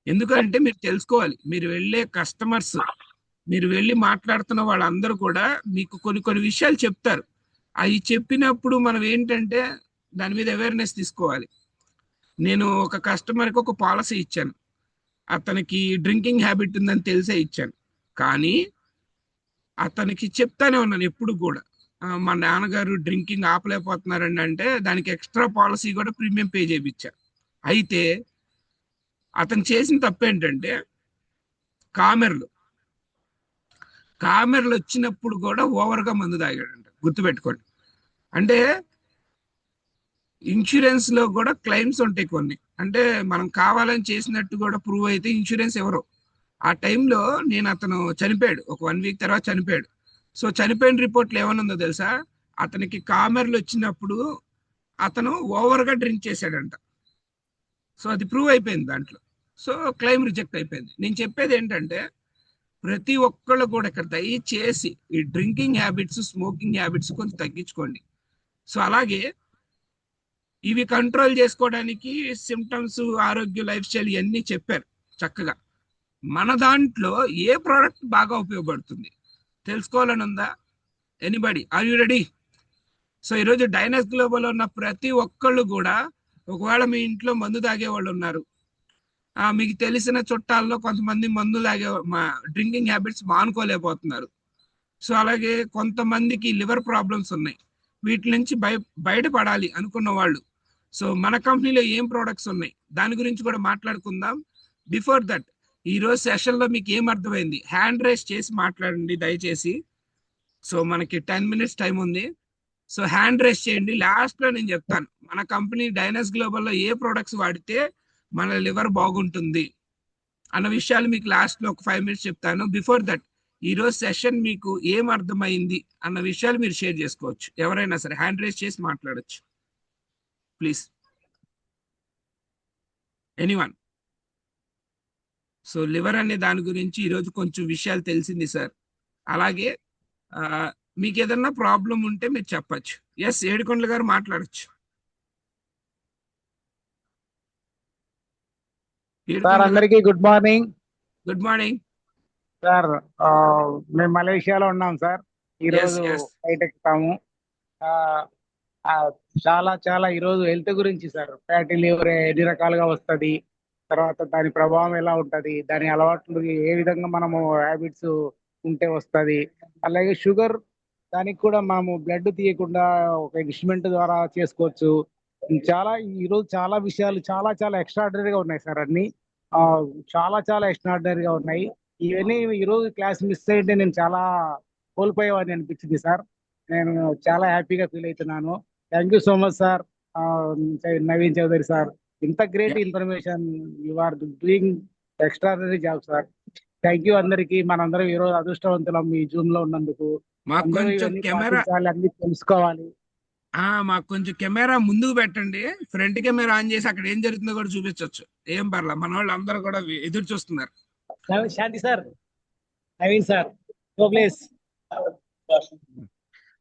ఎందుకంటే మీరు తెలుసుకోవాలి, మీరు వెళ్ళే కస్టమర్స్, మీరు వెళ్ళి మాట్లాడుతున్న వాళ్ళందరూ కూడా మీకు కొన్ని విషయాలు చెప్తారు. అవి చెప్పినప్పుడు మనం ఏంటంటే దాని మీద అవేర్నెస్ తీసుకోవాలి. నేను ఒక కస్టమర్కి ఒక పాలసీ ఇచ్చాను, అతనికి డ్రింకింగ్ హ్యాబిట్ ఉందని తెలిసే ఇచ్చాను. కానీ అతనికి చెప్తానే ఉన్నాను ఎప్పుడు కూడా, మా నాన్నగారు డ్రింకింగ్ ఆపలేకపోతున్నారండి అంటే దానికి ఎక్స్ట్రా పాలసీ కూడా ప్రీమియం పే చేయించా. అయితే అతను చేసిన తప్పు ఏంటంటే కామెర్లు వచ్చినప్పుడు కూడా ఓవర్గా మందు తాగాడంట, గుర్తుపెట్టుకోండి. అంటే ఇన్సూరెన్స్ లో కూడా క్లెయిమ్స్ ఉంటాయి కొన్ని, అంటే మనం కావాలని చేసినట్టు కూడా ప్రూవ్ అయితే ఇన్సూరెన్స్ ఎవరు. ఆ టైంలో అతను చనిపోయాడు, ఒక 1 వీక్ తర్వాత చనిపోయాడు. సో చనిపోయిన రిపోర్ట్లు ఏమనుందో తెలుసా, అతనికి కామెర్లు వచ్చినప్పుడు అతను ఓవర్గా డ్రింక్ చేశాడంట. సో అది ప్రూవ్ అయిపోయింది దాంట్లో. సో క్లెయిమ్ రిజెక్ట్ అయిపోయింది. నేను చెప్పేది ఏంటంటే ప్రతి ఒక్కళ్ళు కూడా ఇక్కడ దయచేసి ఈ డ్రింకింగ్ హ్యాబిట్స్, స్మోకింగ్ హ్యాబిట్స్ కొంచెం తగ్గించుకోండి. సో అలాగే ఇవి కంట్రోల్ చేసుకోవడానికి సిమ్టమ్స్, ఆరోగ్య, లైఫ్ స్టైల్ ఇవన్నీ చెప్పారు చక్కగా. మన దాంట్లో ఏ ప్రోడక్ట్ బాగా ఉపయోగపడుతుంది తెలుసుకోవాలని ఉందా? Anybody, are you ready? So ఈరోజు డైనస్ గ్లోబల్ ఉన్న ప్రతి ఒక్కళ్ళు కూడా, ఒకవేళ మీ ఇంట్లో మందు తాగే వాళ్ళు ఉన్నారు, మీకు తెలిసిన చుట్టాల్లో కొంతమంది మందు తాగే డ్రింకింగ్ హ్యాబిట్స్ మానుకోలేకపోతున్నారు. సో అలాగే కొంతమందికి లివర్ ప్రాబ్లమ్స్ ఉన్నాయి, వీటి నుంచి బయటపడాలి అనుకున్న వాళ్ళు, సో మన కంపెనీలో ఏం ప్రోడక్ట్స్ ఉన్నాయి దాని గురించి కూడా మాట్లాడుకుందాం. బిఫోర్ దట్, ఈ రోజు సెషన్లో మీకు ఏం అర్థమైంది హ్యాండ్ రైస్ చేసి మాట్లాడండి దయచేసి. సో మనకి 10 minutes టైం ఉంది. సో హ్యాండ్ రైస్ చేయండి. లాస్ట్లో నేను చెప్తాను మన కంపెనీ డైనస్ గ్లోబల్లో ఏ ప్రోడక్ట్స్ వాడితే మన లివర్ బాగుంటుంది అన్న విషయాలు మీకు లాస్ట్లో ఒక 5 minutes చెప్తాను. బిఫోర్ దట్, ఈరోజు సెషన్ మీకు ఏం అర్థమైంది అన్న విషయాలు మీరు షేర్ చేసుకోవచ్చు. ఎవరైనా సరే హ్యాండ్ రైస్ చేసి మాట్లాడచ్చు ప్లీజ్, ఎనీవన్. సో లివర్ అనే దాని గురించి ఈరోజు కొంచెం విషయాలు తెలిసింది సార్. అలాగే మీకు ఏదన్నా ప్రాబ్లం ఉంటే మీరు చెప్పచ్చు. ఎస్, ఏడుకొండల గారు మాట్లాడచ్చు. సార్ అందరికీ good morning. Good morning sir, మేము మలేషియాలో ఉన్నాం సార్. ఈరోజు బయట ఎక్కుతాము. చాలా ఈరోజు హెల్త్ గురించి సార్, ఫ్యాటీ లివర్ ఎన్ని రకాలుగా వస్తుంది, తర్వాత దాని ప్రభావం ఎలా ఉంటుంది, దాని అలవాట్లు ఏ విధంగా మనము హ్యాబిట్స్ ఉంటే వస్తుంది, అలాగే షుగర్, దానికి కూడా మనము బ్లడ్ తీయకుండా ఒక ఇన్స్ట్రుమెంట్ ద్వారా చేసుకోవచ్చు. ఈరోజు చాలా విషయాలు చాలా ఎక్స్ట్రాడినరీగా ఉన్నాయి సార్. అన్ని చాలా ఎక్స్ట్రాడినరీగా ఉన్నాయి. ఇవన్నీ ఈరోజు క్లాస్ మిస్ అయితే నేను చాలా కోల్పోయేవాడిని అనిపించింది సార్. నేను చాలా హ్యాపీగా ఫీల్ అవుతున్నాను. Thank you so much sir, Naveen Chowdary sir. ఇంత great information, you are doing extraordinary job sir. Thank you అందరికి. మనందరం ఈరోజు అదృష్టవంతులం మీ జూమ్ లో ఉన్నందుకు. అన్ని తెలుసుకోవాలి. మాకు కొంచెం కెమెరా ముందుకు పెట్టండి, ఫ్రంట్ కెమెరా ఆన్ చేసి అక్కడ ఏం జరుగుతుందో కూడా చూపించవచ్చు. ఏం పర్లా, మన వాళ్ళు అందరూ కూడా ఎదురు చూస్తున్నారు. Shanti sir, Naveen sir, please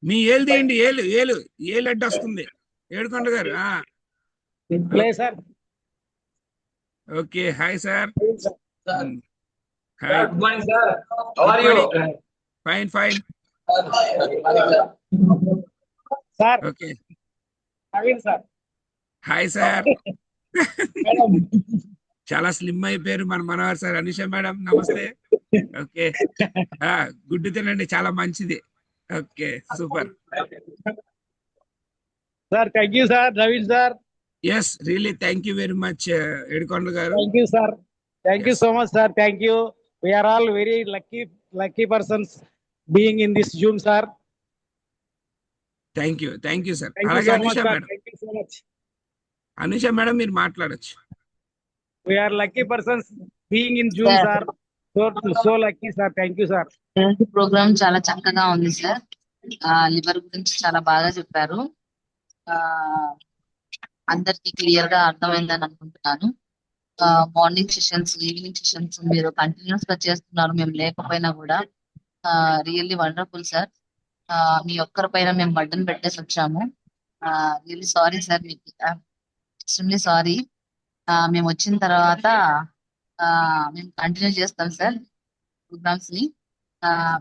మీ ఏలు తీయండి, ఏలు అడ్డు వస్తుంది. Edukonda garu play sir. Okay, hi sir. Sir, hi, good morning, sir. How are Good you? morning. Fine fine. Sir okay, Naveen sir. Hi sir. Madam చాలా స్లిమ్ అయిపోయారు మన Manohar sir. Anusha madam namaste. Okay, గుడ్డు తినండి, చాలా మంచిది. Okay, super. Sir thank you sir. Naveen sir yes, really thank you very much Yedukonda గారు. Thank you sir. Thank you Yes. So much sir. Thank you. We are all very lucky persons being in this zoom sir. Thank you sir. Thank you అలాగే so Anusha much sir. Madam, thank you so much. Anusha madam మీరు మాట్లాడొచ్చు. We are lucky persons being in zoom Sir. Sir. So lucky sir. Thank you sir. Health programme చాలా చక్కగా ఉంది sir. Liver గురించి చాలా బాగా చెప్పారు. ఆ అందరికి క్లియర్ గా అర్థమైందని అనుకుంటున్నాను. మార్నింగ్ సెషన్స్, ఈవినింగ్ సెషన్స్ మీరు కంటిన్యూస్ గా చేస్తున్నారు మేము లేకపోయినా కూడా. Really wonderful sir. మీ ఒక్కరి పైన మేము బర్డన్ పెట్టేసి వచ్చాము. రియల్లీ సారీ సార్, మీకు ఎక్స్ట్రీమ్లీ సారీ. మేము వచ్చిన తర్వాత మేము కంటిన్యూ చేస్తాం సార్ ప్రోగ్రామ్స్ ని.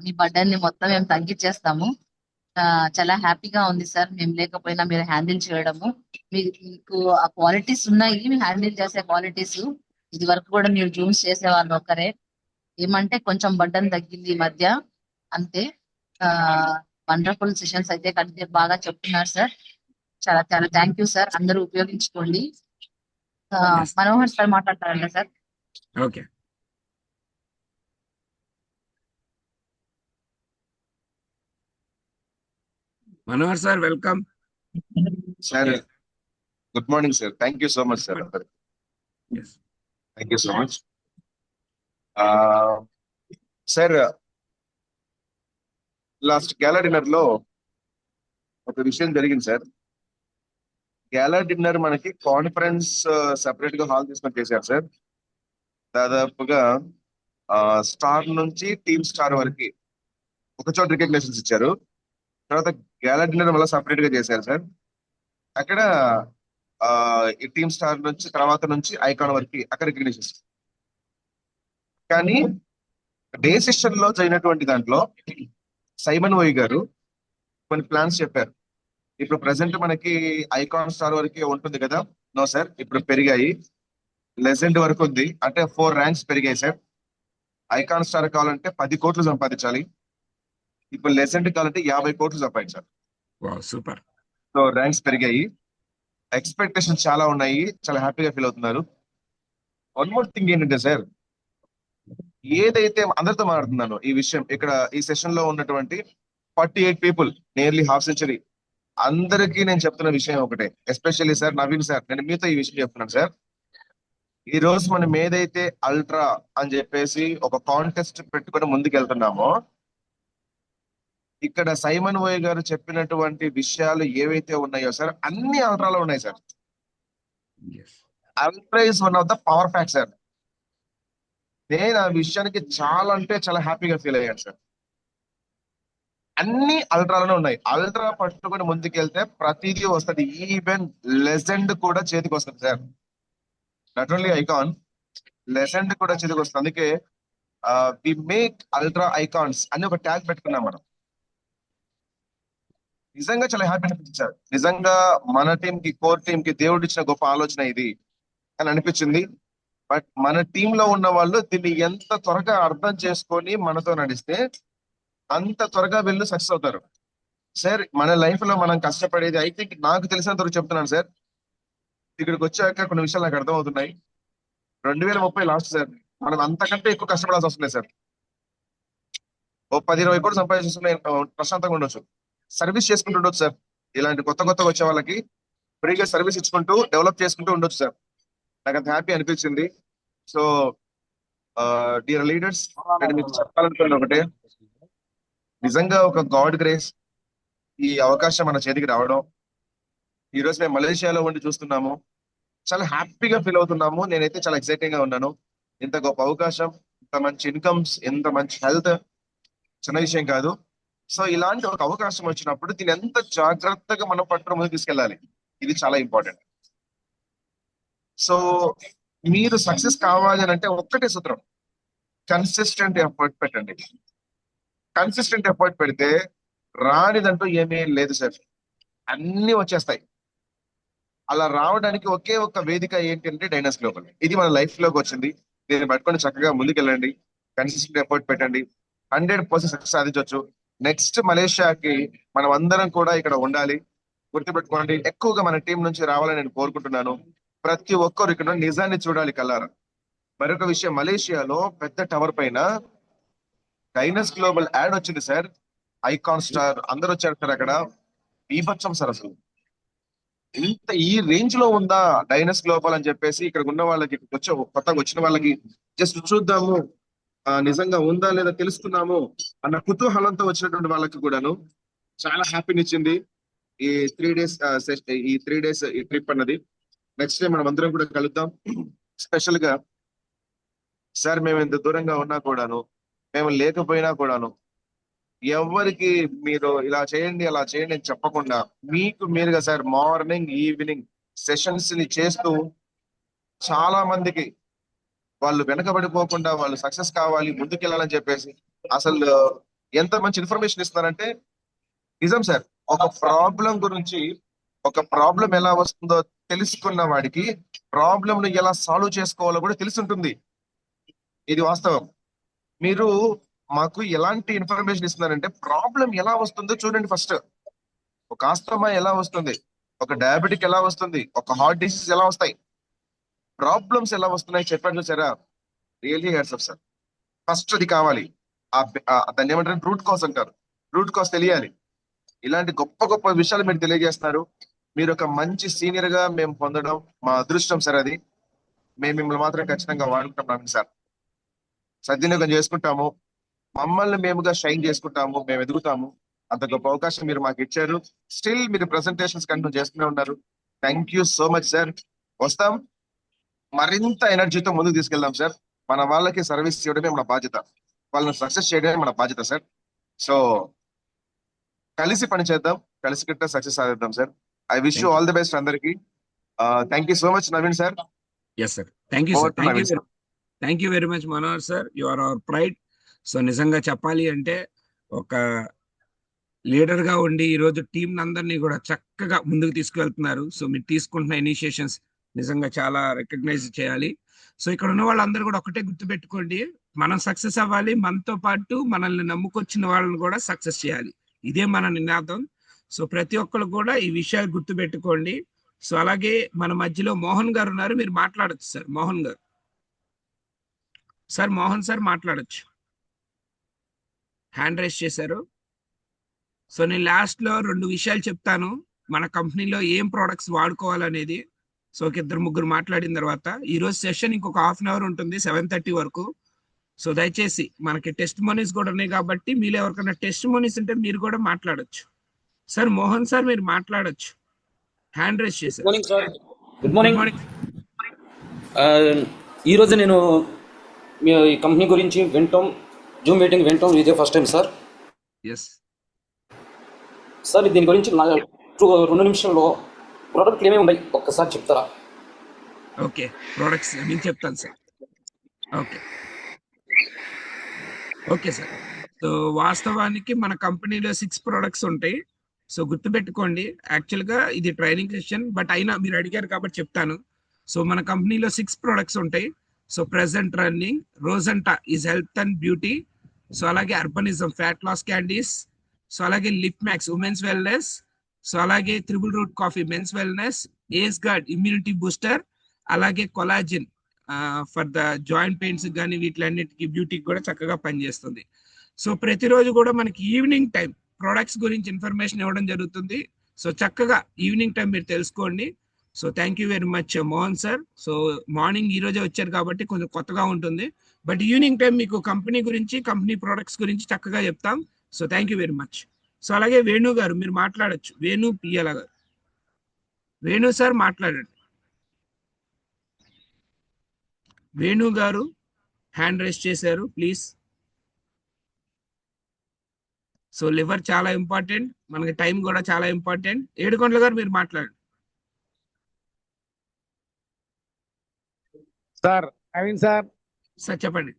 మీ బర్డన్ ని మొత్తం మేము తగ్గించేస్తాము. చాలా హ్యాపీగా ఉంది సార్ మేము లేకపోయినా మీరు హ్యాండిల్ చేయడము. మీకు ఆ క్వాలిటీస్ ఉన్నాయి, మీరు హ్యాండిల్ చేసే క్వాలిటీస్. ఇది వరకు కూడా మీరు జూమ్స్ చేసేవాళ్ళు ఒక్కరే. ఏమంటే కొంచెం బర్డన్ తగ్గింది ఈ మధ్య, అంతే. వండర్ఫుల్ సెషన్స్ అయితే కంటిన్యూ బాగా చెప్తున్నారు సార్. చాలా చాలా థ్యాంక్ యూ సార్. అందరూ ఉపయోగించుకోండి. Yes. మనోహర్ సార్ మాట్లాడతారంట sir. Okay, Manohar sir welcome. Sir, good morning, sir. Thank you so much, sir. Yes. Thank you so much. Sir, last gala dinner లో ఒక విషయం జరిగింది సార్. గ్యాలా డిన్నర్ మనకి కాన్ఫరెన్స్ సెపరేట్ గా హాల్ తీసుకొని చేశారు సార్. దాదాపుగా స్టార్ నుంచి టీమ్ స్టార్ వరకు ఒక చోట రికగ్నేషన్స్ ఇచ్చారు. తర్వాత గ్యాలా డిన్నర్ మళ్ళీ సపరేట్ గా చేశారు సార్. అక్కడ ఈ టీమ్ స్టార్ నుంచి తర్వాత నుంచి ఐకాన్ వరకు అక్కడ రికగ్నేషన్స్. కానీ డే సెషన్ లో జరిగినటువంటి దాంట్లో సైమన్ ఓయి గారు కొన్ని ప్లాన్స్ చెప్పారు. ఇప్పుడు ప్రెసెంట్ మనకి ఐకాన్ స్టార్ వరకే ఉంటుంది కదా. నో సార్, ఇప్పుడు పెరిగాయి, లెజెండ్ వరకు ఉంది. అంటే 4 ర్యాంక్స్ పెరిగాయి సార్. ఐకాన్ స్టార్ కావాలంటే 10 కోట్లు సంపాదించాలి, ఇప్పుడు లెజెండ్ కావాలంటే 50 కోట్లు సంపాదించాలి. Wow, super. సో ర్యాంక్స్ పెరిగాయి, ఎక్స్పెక్టేషన్స్ చాలా ఉన్నాయి, చాలా హ్యాపీగా ఫీల్ అవుతున్నారు. వన్ మోర్ థింగ్ ఏంటంటే సార్, ఏదైతే అందరితో మాట్లాడుతున్నాను ఈ విషయం, ఇక్కడ ఈ సెషన్ లో ఉన్నటువంటి 48 పీపుల్, నియర్లీ హాఫ్ సెంచరీ, అందరికీ నేను చెప్తున్న విషయం ఒకటే. ఎస్పెషల్లీ సార్ నవీన్ సార్, నేను మీతో ఈ విషయం చెప్తున్నాను సార్. ఈ రోజు మనం ఏదైతే అల్ట్రా అని చెప్పేసి ఒక కాంటెస్ట్ పెట్టుకుని ముందుకు వెళ్తున్నామో, ఇక్కడ సైమన్ ఓయ్ గారు చెప్పినటువంటి విషయాలు ఏవైతే ఉన్నాయో సార్, అన్ని అల్ట్రాలో ఉన్నాయి sir. Yes. Ultra is one of the power fact sir. నేను ఆ విషయానికి చాలా అంటే చాలా హ్యాపీగా ఫీల్ అయ్యాను సార్. అన్ని అల్ట్రాలోనే ఉన్నాయి. అల్ట్రా పట్టుకుని ముందుకెళ్తే ప్రతిదీ వస్తుంది, ఈవెన్ లెజెండ్ కూడా చేతికి వస్తుంది sir. Not only icon, legend కూడా చేతికి వస్తుంది. అందుకే వి మేక్ అల్ట్రా ఐకాన్స్ అని ఒక ట్యాగ్ పెట్టుకున్నాం మనం. నిజంగా చాలా హ్యాపీ అనిపించింది సార్. నిజంగా మన టీం కి, కోర్ టీం కి దేవుడు ఇచ్చిన గొప్ప ఆలోచన ఇది అని అనిపించింది. బట్ మన టీమ్ లో ఉన్న వాళ్ళు దీన్ని ఎంత త్వరగా అర్థం చేసుకొని మనతో నడిస్తే అంత త్వరగా వీళ్ళు సక్సెస్ అవుతారు సార్. మన లైఫ్ లో మనం కష్టపడేది, ఐ థింక్ నాకు తెలిసినంత వరకు చెప్తున్నాను సార్, ఇక్కడికి వచ్చాక కొన్ని విషయాలు నాకు అర్థమవుతున్నాయి. 2030 లాస్ట్ సార్, మనం అంతకంటే ఎక్కువ కష్టపడాల్సి వస్తుంది సార్. ఓ 10-20 కోట్లు సంపాదించుకునే ప్రశాంతంగా ఉండొచ్చు, సర్వీస్ చేసుకుంటూ ఉండొచ్చు సార్. ఇలాంటి కొత్తగా వచ్చే వాళ్ళకి ఫ్రీగా సర్వీస్ ఇచ్చుకుంటూ డెవలప్ చేసుకుంటూ ఉండొచ్చు సార్. నాకు అంత హ్యాపీ అనిపించింది. సో డియర్ లీడర్స్, నేను మీకు చెప్పాలనుకున్న ఒకటే, నిజంగా ఒక గాడ్ గ్రేస్ ఈ అవకాశం మన చేతికి రావడం. ఈ రోజు మేము మలేషియాలో ఉండి చూస్తున్నాము, చాలా హ్యాపీగా ఫీల్ అవుతున్నాము. నేనైతే చాలా ఎక్సైటింగ్ గా ఉన్నాను. ఇంత గొప్ప అవకాశం, ఇంత మంచి ఇన్కమ్స్, ఇంత మంచి హెల్త్ చిన్న విషయం కాదు. సో ఇలాంటి ఒక అవకాశం వచ్చినప్పుడు దీన్ని ఎంత జాగ్రత్తగా మనం పట్టుకుని ముందుకు తీసుకెళ్ళాలి, ఇది చాలా ఇంపార్టెంట్. సో మీరు సక్సెస్ కావాలి అని అంటే ఒక్కటే సూత్రం, కన్సిస్టెంట్ ఎఫర్ట్ పెట్టండి. కన్సిస్టెంట్ ఎఫర్ట్ పెడితే రానిదంటూ ఏమీ లేదు సార్, అన్ని వచ్చేస్తాయి. అలా రావడానికి ఒకే ఒక్క వేదిక ఏంటి అంటే డైనస్ గ్లోబల్. ఇది మన లైఫ్ లోకి వచ్చింది. దీన్ని పట్టుకొని చక్కగా ముందుకెళ్ళండి, కన్సిస్టెంట్ ఎఫర్ట్ పెట్టండి, 100% సక్సెస్ సాధించవచ్చు. నెక్స్ట్ మలేషియాకి మనం అందరం కూడా ఇక్కడ ఉండాలి. గుర్తుపెట్టుకోండి, ఎక్కువగా మన టీం నుంచి రావాలని నేను కోరుకుంటున్నాను. ప్రతి ఒక్కరు ఇక్కడ నిజాన్ని చూడాలి కల్లారా. మరొక విషయం, మలేషియాలో పెద్ద టవర్ పైన డైనస్ గ్లోబల్ యాడ్ వచ్చింది సార్. ఐకాన్ స్టార్ అందరూ వచ్చారు సార్. అక్కడ బీభత్సం సార్. అసలు ఇంత ఈ రేంజ్ లో ఉందా డైనస్ గ్లోబల్ అని చెప్పేసి ఇక్కడ ఉన్న వాళ్ళకి, కొత్తగా వచ్చిన వాళ్ళకి జస్ట్ చూద్దాము, నిజంగా ఉందా లేదా తెలుసుకున్నాము అన్న కుతూహలంతో వచ్చినటువంటి వాళ్ళకి కూడాను చాలా హ్యాపీనిచ్చింది ఈ 3 days ఈ 3 days ఈ ట్రిప్ అన్నది. నెక్స్ట్ టైం మనం అందరం కూడా కలుద్దాం. స్పెషల్ గా సార్, మేము ఇంత దూరంగా ఉన్నా కూడాను, మేము లేకపోయినా కూడాను, ఎవరికి మీరు ఇలా చేయండి అలా చేయండి అని చెప్పకుండా మీకు మీరుగా సార్ మార్నింగ్ ఈవినింగ్ సెషన్స్ ని చేస్తూ చాలా మందికి వాళ్ళు వెనకబడిపోకుండా వాళ్ళు సక్సెస్ కావాలి, ముందుకెళ్ళాలని చెప్పేసి అసలు ఎంత మంచి ఇన్ఫర్మేషన్ ఇస్తున్నారంటే నిజం సార్. ఒక ప్రాబ్లం గురించి, ఒక ప్రాబ్లం ఎలా వస్తుందో తెలుసుకున్న వాడికి ప్రాబ్లం ను ఎలా సాల్వ్ చేసుకోవాలో కూడా తెలుసుంటుంది. ఇది వాస్తవం. మీరు మాకు ఎలాంటి ఇన్ఫర్మేషన్ ఇస్తున్నారంటే ప్రాబ్లం ఎలా వస్తుందో చూడండి ఫస్ట్. ఒక ఆస్తమా ఎలా వస్తుంది, ఒక డయాబెటిక్ ఎలా వస్తుంది, ఒక హార్ట్ డిసీజ్ ఎలా వస్తాయి, ప్రాబ్లమ్స్ ఎలా వస్తున్నాయి చెప్పారు చూసారా. Really hats off sir. First అది కావాలి. దాన్ని ఏమంటారు, రూట్ కాజ్ అంటారు. రూట్ కాజ్ తెలియాలి. ఇలాంటి గొప్ప గొప్ప విషయాలు మీరు తెలియజేస్తున్నారు. మీరు ఒక మంచి సీనియర్ గా మేము పొందడం మా అదృష్టం సార్. అది మేము మిమ్మల్ని మాత్రం ఖచ్చితంగా వాడుకుంటాం సార్. సద్వినియోగం చేసుకుంటాము, మమ్మల్ని మేముగా షైన్ చేసుకుంటాము, మేము ఎదుగుతాము. అంత గొప్ప అవకాశం మీరు మాకు ఇచ్చారు. స్టిల్ మీరు ప్రెసెంటేషన్స్ కంటిన్యూ చేస్తూనే ఉన్నారు. Thank you so much sir. వస్తాం, మరింత ఎనర్జీతో ముందుకు తీసుకెళ్దాం సార్. మన వాళ్ళకి సర్వీస్ చేయడమే మన బాధ్యత, వాళ్ళని సక్సెస్ చేయడమే మన బాధ్యత సార్. సో కలిసి పని చేద్దాం, కలిసి కిట్ట సక్సెస్ సాధిద్దాం sir. I wish you all the best అందరికి. Thank you so much Naveen sir. Yes sir, thank you sir. Thank you very much Manohar sir. You are our pride. So నిజంగా చెప్పాలి అంటే ఒక లీడర్ గా ఉండి ఈరోజు టీం అందరినీ కూడా చక్కగా ముందుకు తీసుకువెళ్తున్నారు. సో మీరు తీసుకుంటున్న ఇనిషియేషన్స్ నిజంగా చాలా రికగ్నైజ్ చేయాలి. సో ఇక్కడ ఉన్న వాళ్ళందరూ కూడా ఒకటే గుర్తుపెట్టుకోండి, మనం సక్సెస్ అవ్వాలి, మనతో పాటు మనల్ని నమ్ముకొచ్చిన వాళ్ళని కూడా సక్సెస్ చేయాలి. ఇదే మన నినాదం. సో ప్రతి ఒక్కరు కూడా ఈ విషయాలు గుర్తుపెట్టుకోండి. సో అలాగే మన మధ్యలో మోహన్ గారు ఉన్నారు, మీరు మాట్లాడచ్చు సార్. మోహన్ గారు సార్, మోహన్ సార్ మాట్లాడచ్చు, హ్యాండ్ రైజ్ చేశారు. సో నేను లాస్ట్ లో 2 విషయాలు చెప్తాను, మన కంపెనీలో ఏం ప్రొడక్ట్స్ వాడుకోవాలనేది. సో ఒక 2-3 మాట్లాడిన తర్వాత ఈ రోజు సెషన్ ఇంకొక ½ an hour ఉంటుంది, 7:30 వరకు. సో దయచేసి మనకి టెస్ట్ మనీస్ కూడా ఉన్నాయి కాబట్టి మీరు ఎవరికైనా టెస్ట్ మనీస్ ఉంటే మీరు కూడా మాట్లాడొచ్చు. సార్ మోహన్ సార్ మీరు మాట్లాడొచ్చు, హ్యాండ్ రైజ్ చేశారు. Morning sir. Good morning. ఈరోజు నేను మీ కంపెనీ గురించి వింటాం, జూమ్ మీటింగ్ వింటాం, ఇదే first time sir. Yes sir, దీని గురించి 2 నిమిషాల్లో ప్రోడక్ట్లు ఏమేమి ఉన్నాయి ఒక్కసారి చెప్తారా? ఓకే, ప్రొడక్ట్స్ నేను చెప్తాను sir. Okay okay sir. So వాస్తవానికి మన కంపెనీలో 6 ప్రొడక్ట్స్ ఉంటాయి. సో గుర్తుపెట్టుకోండి, యాక్చువల్గా ఇది ట్రైనింగ్ సెషన్, బట్ అయినా మీరు అడిగారు కాబట్టి చెప్తాను. సో మన కంపెనీలో 6 ప్రొడక్ట్స్ ఉంటాయి. సో ప్రెసెంట్ రన్నింగ్ రోజంటా is health and beauty. So అలాగే అర్బనిజం ఫ్యాట్ లాస్ క్యాండీస్. సో అలాగే lip max women's wellness. So అలాగే triple root coffee men's wellness. Ace guard immunity booster. అలాగే collagen for the joint pains కానీ వీటిలన్నిటికీ బ్యూటీకి కూడా చక్కగా పనిచేస్తుంది. సో ప్రతిరోజు కూడా మనకి ఈవినింగ్ టైం ప్రొడక్ట్స్ గురించి ఇన్ఫర్మేషన్ ఇవ్వడం జరుగుతుంది. సో చక్కగా ఈవినింగ్ టైం మీరు తెలుసుకోండి. So thank you very much Mohan sir. So morning ఈ రోజే వచ్చారు కాబట్టి కొంచెం కొత్తగా ఉంటుంది, బట్ ఈవినింగ్ టైం మీకు కంపెనీ గురించి, కంపెనీ ప్రొడక్ట్స్ గురించి చక్కగా చెప్తాం. So thank you very much. So అలాగే వేణు గారు మీరు మాట్లాడచ్చు, వేణు పియ్యాల గారు. వేణు సార్ మాట్లాడండి. వేణు గారు హ్యాండ్ రైజ్ చేశారు, ప్లీజ్. సో లివర్ చాలా ఇంపార్టెంట్, మనకి టైం కూడా చాలా ఇంపార్టెంట్. 7 గంటల గారు మీరు మాట్లాడండి. సార్ నవీన్ సార్, సార్ చెప్పండి.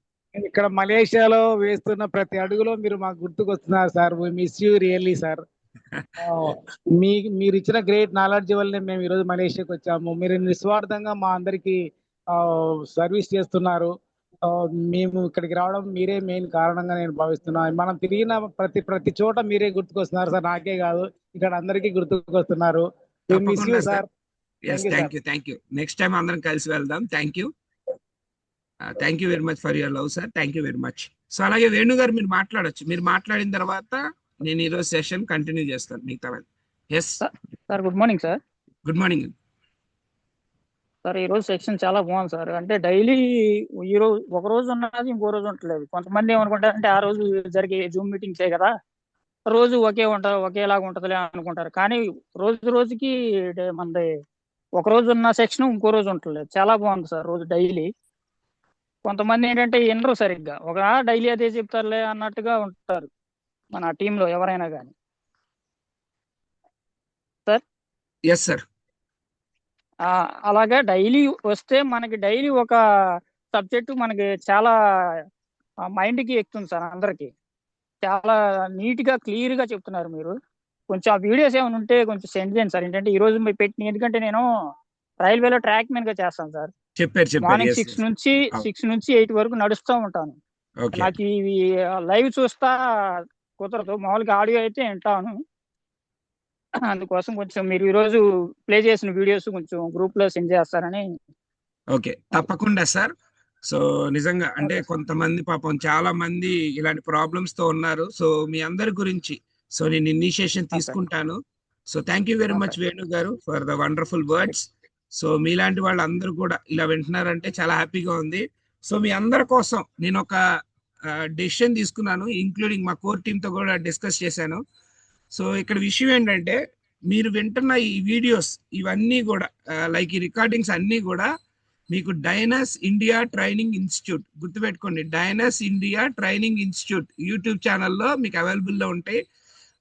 ఇక్కడ మలేషియాలో వేస్తున్న ప్రతి అడుగులో మీరు మాకు గుర్తుకొస్తున్నారు sir. We miss you really sir. ఆ, మీరు ఇచ్చిన గ్రేట్ నాలెడ్జ్ వల్లనే మేము ఈరోజు మలేషియాకి వచ్చాము. మీరు నిస్వార్థంగా మా అందరికి సర్వీస్ చేస్తున్నారు. ఆ, మేము ఇక్కడికి రావడం మీరే మెయిన్ కారణంగా నేను భావిస్తున్నాను. మనం తిరిగిన ప్రతి చోట మీరే గుర్తుకొస్తున్నారు సార్. నాకే కాదు, ఇక్కడ అందరికీ గుర్తుకొస్తున్నారు. వి మిస్ యూ తప్పకుండా sir. Sir. Thank you sir. Thank you. Next time అందరం కలిసి వెళ్దాం. Thank you very much for your love sir. Thank you very much. So అలాగే వేణు గారు మీరు మాట్లాడొచ్చు. మీరు మాట్లాడిన తర్వాత నేను ఈరోజు సెషన్ కంటిన్యూ చేస్తాను మిగతా. Yes sir, good morning sir. Good morning. Sir, ఈ రోజు సెక్షన్ చాలా బాగుంది సార్. అంటే డైలీ ఈ రోజు ఒక రోజు ఉన్నది ఇంకో రోజు ఉంటలేదు. కొంతమంది ఏమనుకుంటారంటే ఆ రోజు జరిగే జూమ్ మీటింగ్సే కదా, రోజు ఒకేలాగా ఉంటదిలే అనుకుంటారు. కానీ రోజుకి మనది ఒక రోజు ఉన్న సెక్షన్ ఇంకో రోజు ఉంటలేదు. చాలా బాగుంది సార్ రోజు డైలీ. కొంతమంది ఏంటంటే వినరు సరిగ్గా, ఒక డైలీ అదే చెప్తారులే అన్నట్టుగా ఉంటారు మన టీంలో ఎవరైనా కానీ. Yes sir. అలాగా డైలీ వస్తే మనకి డైలీ ఒక సబ్జెక్టు మనకి చాలా మైండ్కి ఎక్కుతుంది సార్. అందరికి చాలా నీట్గా క్లియర్గా చెప్తున్నారు మీరు. కొంచెం ఆ వీడియోస్ ఏమైనా ఉంటే కొంచెం సెండ్ చేయండి సార్. ఏంటంటే ఈ రోజు మీరు పెట్టిన, ఎందుకంటే నేను రైల్వేలో ట్రాక్ మెన్ గా చేస్తాను సార్. మార్నింగ్ 6 నుంచి 8 వరకు నడుస్తూ ఉంటాను. నాకు ఇవి లైవ్ చూస్తా కుదరదు, మామూలుగా ఆడియో అయితే వింటాను. అందుకోసం కొంచెం మీరు ఈ రోజు ప్లే చేసిన వీడియోస్ కొంచెం గ్రూప్ లో సెండ్ చేస్తారని. ఓకే, తప్పకుండా సార్. సో నిజంగా అంటే కొంతమంది పాపం చాలా మంది ఇలాంటి ప్రాబ్లమ్స్ తో ఉన్నారు. సో మీ అందరి గురించి సో నేను ఇనిషియేషన్ తీసుకుంటాను. So thank you very much Venu garu for the wonderful words. So మీలాంటి వాళ్ళందరూ కూడా ఇలా వింటున్నారంటే చాలా హ్యాపీగా ఉంది. సో మీ అందరి కోసం నేను ఒక డెసిషన్ తీసుకున్నాను, ఇంక్లూడింగ్ మా కోర్ టీమ్ తో కూడా డిస్కస్ చేశాను. సో ఇక్కడ విషయం ఏంటంటే మీరు వింటున్న ఈ వీడియోస్ ఇవన్నీ కూడా లైక్ ఈ రికార్డింగ్స్ అన్నీ కూడా మీకు డైనస్ ఇండియా ట్రైనింగ్ ఇన్స్టిట్యూట్, గుర్తుపెట్టుకోండి, డైనస్ ఇండియా ట్రైనింగ్ ఇన్స్టిట్యూట్ యూట్యూబ్ ఛానల్లో మీకు అవైలబుల్లో ఉంటాయి.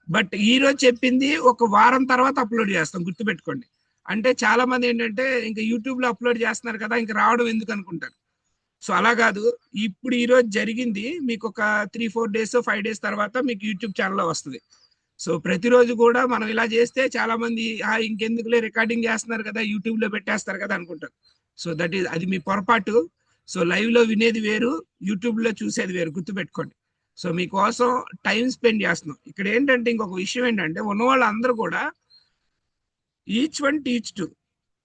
బట్ ఈ రోజు చెప్పింది ఒక వారం తర్వాత అప్లోడ్ చేస్తాం, గుర్తుపెట్టుకోండి. అంటే చాలా మంది ఏంటంటే ఇంకా యూట్యూబ్ లో అప్లోడ్ చేస్తున్నారు కదా ఇంకా రావడం ఎందుకు అనుకుంటారు. సో అలా కాదు, ఇప్పుడు ఈ రోజు జరిగింది మీకు ఒక 3-4 days 5 days తర్వాత మీకు యూట్యూబ్ ఛానల్లో వస్తుంది. సో ప్రతిరోజు కూడా మనం ఇలా చేస్తే చాలా మంది ఇంకెందుకులే రికార్డింగ్ చేస్తున్నారు కదా యూట్యూబ్ లో పెట్టేస్తారు కదా అనుకుంటారు. సో అది మీ పొరపాటు. సో లైవ్ లో వినేది వేరు, యూట్యూబ్ లో చూసేది వేరు, గుర్తుపెట్టుకోండి. సో మీకోసం టైం స్పెండ్ చేస్తున్నాం. ఇక్కడ ఏంటంటే ఇంకొక విషయం ఏంటంటే ఉన్న వాళ్ళందరూ కూడా ఈచ్ వన్ టీచ్ టు,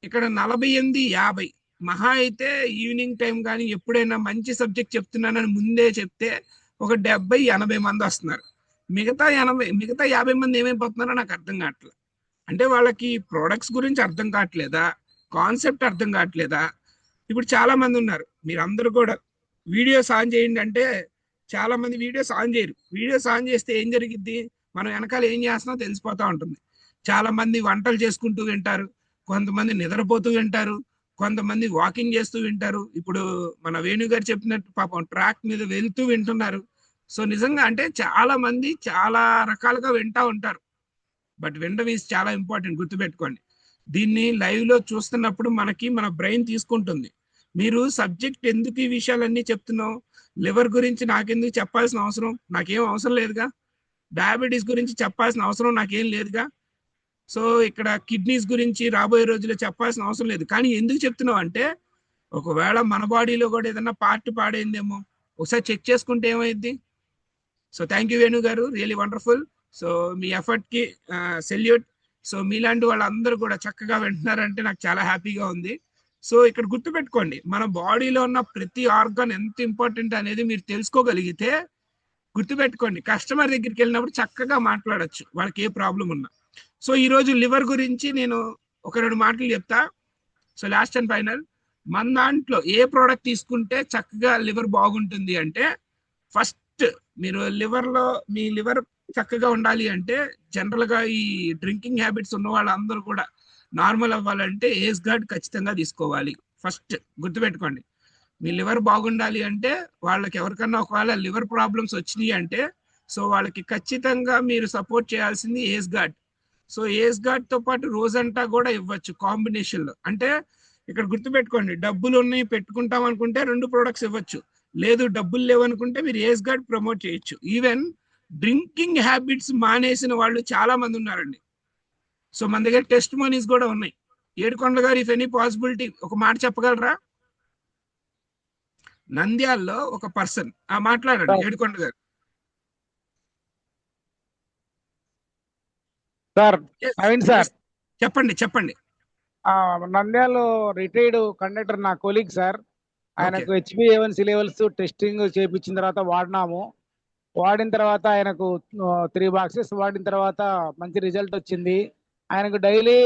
ఇక్కడ 48-50 మహా అయితే ఈవినింగ్ టైం కానీ ఎప్పుడైనా మంచి సబ్జెక్ట్ చెప్తున్నానని ముందే చెప్తే ఒక 70-80 మంది వస్తున్నారు. మిగతా 50 మంది ఏమైపోతున్నారో నాకు అర్థం కావట్లేదు. అంటే వాళ్ళకి ప్రొడక్ట్స్ గురించి అర్థం కావట్లేదా, కాన్సెప్ట్ అర్థం కావట్లేదా? ఇప్పుడు చాలా మంది ఉన్నారు, మీరు అందరూ కూడా వీడియోస్ ఆన్ చేయండి అంటే చాలా మంది వీడియోస్ ఆన్ చేయరు. వీడియోస్ ఆన్ చేస్తే ఏం జరిగిద్ది, మనం వెనకాల ఏం చేస్తున్నామో తెలిసిపోతూ ఉంటుంది. చాలా మంది వంటలు చేసుకుంటూ వింటారు, కొంతమంది నిద్రపోతూ వింటారు, కొంతమంది వాకింగ్ చేస్తూ వింటారు. ఇప్పుడు మన వేణు గారు చెప్పినట్టు పాపం ట్రాక్ మీద వెళ్తూ వింటున్నారు. సో నిజంగా అంటే చాలా మంది చాలా రకాలుగా వింటూ ఉంటారు. బట్ వినడం ఈజ్ చాలా ఇంపార్టెంట్, గుర్తుపెట్టుకోండి. దీన్ని లైవ్ లో చూస్తున్నప్పుడు మన బ్రెయిన్ తీసుకుంటుంది. మీరు సబ్జెక్ట్ ఎందుకు ఈ విషయాలన్నీ చెప్తున్నావు, లివర్ గురించి నాకెందుకు చెప్పాల్సిన అవసరం, నాకేం అవసరం లేదుగా. డయాబెటీస్ గురించి చెప్పాల్సిన అవసరం నాకేం లేదుగా. సో ఇక్కడ కిడ్నీస్ గురించి రాబోయే రోజుల్లో చెప్పాల్సిన అవసరం లేదు. కానీ ఎందుకు చెప్తున్నావు అంటే ఒకవేళ మన బాడీలో కూడా ఏదైనా పార్ట్ పాడైందేమో ఒకసారి చెక్ చేసుకుంటే ఏమైంది. సో థ్యాంక్ యూ వేణు గారు, రియలీ వండర్ఫుల్. సో మీ ఎఫర్ట్ కి సెల్యూట్. సో మీలాంటి వాళ్ళందరూ కూడా చక్కగా వింటున్నారంటే నాకు చాలా హ్యాపీగా ఉంది. సో ఇక్కడ గుర్తుపెట్టుకోండి, మన బాడీలో ఉన్న ప్రతి ఆర్గాన్ ఎంత ఇంపార్టెంట్ అనేది మీరు తెలుసుకోగలిగితే గుర్తుపెట్టుకోండి, కస్టమర్ దగ్గరికి వెళ్ళినప్పుడు చక్కగా మాట్లాడచ్చు వాళ్ళకి ఏ ప్రాబ్లం ఉన్నా. సో ఈ రోజు లివర్ గురించి నేను ఒక 2 మాటలు చెప్తా. సో లాస్ట్ అండ్ ఫైనల్, మన దాంట్లో ఏ ప్రోడక్ట్ తీసుకుంటే చక్కగా లివర్ బాగుంటుంది అంటే, ఫస్ట్ మీరు మీ లివర్ చక్కగా ఉండాలి అంటే జనరల్ గా ఈ డ్రింకింగ్ హ్యాబిట్స్ ఉన్న వాళ్ళందరూ కూడా నార్మల్ అవ్వాలంటే ఏస్ గార్డ్ ఖచ్చితంగా తీసుకోవాలి. ఫస్ట్ గుర్తుపెట్టుకోండి, మీ లివర్ బాగుండాలి అంటే వాళ్ళకి ఎవరికన్నా ఒకవేళ లివర్ ప్రాబ్లమ్స్ వచ్చినాయి అంటే సో వాళ్ళకి ఖచ్చితంగా మీరు సపోర్ట్ చేయాల్సింది ఏస్ గార్డ్. సో ఏస్ గార్డ్ తో పాటు రోజంతా కూడా ఇవ్వచ్చు కాంబినేషన్ లో. అంటే ఇక్కడ గుర్తుపెట్టుకోండి, డబ్బులు ఉన్నాయి పెట్టుకుంటాం అనుకుంటే 2 ప్రొడక్ట్స్ ఇవ్వచ్చు, లేదు డబ్బులు లేవు అనుకుంటే మీరు ఏస్ గార్డ్ ప్రమోట్ చేయొచ్చు. ఈవెన్ డ్రింకింగ్ హ్యాబిట్స్ మానేసిన వాళ్ళు చాలా మంది ఉన్నారండి. సో మన దగ్గర టెస్ట్ మనీస్ కూడా ఉన్నాయి. ఏడుకొండల గారు, ఇఫ్ ఎనీ పాసిబిలిటీ ఒక మాట చెప్పగలరా? నంద్యాలలో ఒక పర్సన్ మాట్లాడండి ఏడుకొండ గారు. Sir Yes, Naveen sir, yes. చెప్పండి చెప్పండి. నంద్యాలలో రిటైర్డ్ కండక్టర్ నా కొలీగ్ సార్. ఆయనకు HbA1c లెవెల్స్ టెస్టింగ్ చేయించిన తర్వాత వాడినాము. వాడిన తర్వాత ఆయనకు 3 బాక్సెస్ వాడిన తర్వాత మంచి రిజల్ట్ వచ్చింది. ఆయనకు డైలీ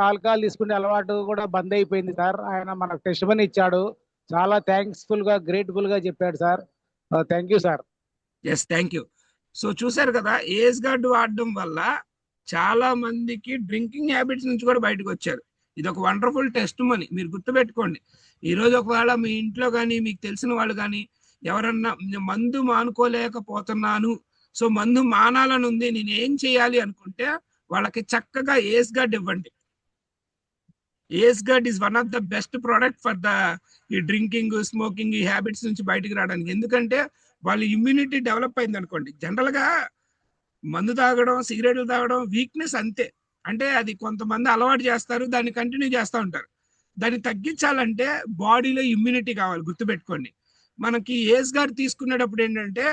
ఆల్కహాల్ తీసుకునే అలవాటు కూడా బంద్ అయిపోయింది సార్. ఆయన మనకు టెస్ట్ మనీ ఇచ్చాడు. చాలా థ్యాంక్స్ఫుల్ గా గ్రేట్ఫుల్ గా చెప్పాడు sir. Thank you sir. Yes, thank you. So చూసారు కదా, ఏస్ గార్డ్ వాడడం వల్ల చాలా మందికి డ్రింకింగ్ హ్యాబిట్స్ నుంచి కూడా బయటకు వచ్చారు. ఇది ఒక వండర్ఫుల్ టెస్ట్ మనీ. మీరు గుర్తుపెట్టుకోండి, ఈ రోజు ఒకవేళ మీ ఇంట్లో కానీ మీకు తెలిసిన వాళ్ళు కానీ ఎవరన్నా మందు మానుకోలేకపోతున్నాను, సో మందు మానాలని ఉంది, నేను ఏం చేయాలి అనుకుంటే వాళ్ళకి చక్కగా ఏస్ గార్డ్ ఇవ్వండి. Ace gourd is one of the best product for the ఈ డ్రింకింగ్, స్మోకింగ్, ఈ హ్యాబిట్స్ నుంచి బయటకు రావడానికి. ఎందుకంటే వాళ్ళ ఇమ్యూనిటీ డెవలప్ అయింది అనుకోండి, జనరల్ గా మందు తాగడం, సిగరెట్లు తాగడం వీక్నెస్ అంతే. అంటే అది కొంతమంది అలవాటు చేస్తారు, దాన్ని కంటిన్యూ చేస్తూ ఉంటారు. దాన్ని తగ్గించాలంటే బాడీలో ఇమ్యూనిటీ కావాలి. గుర్తుపెట్టుకోండి, మనకి ఏస్ గార్డ్ తీసుకునేటప్పుడు ఏంటంటే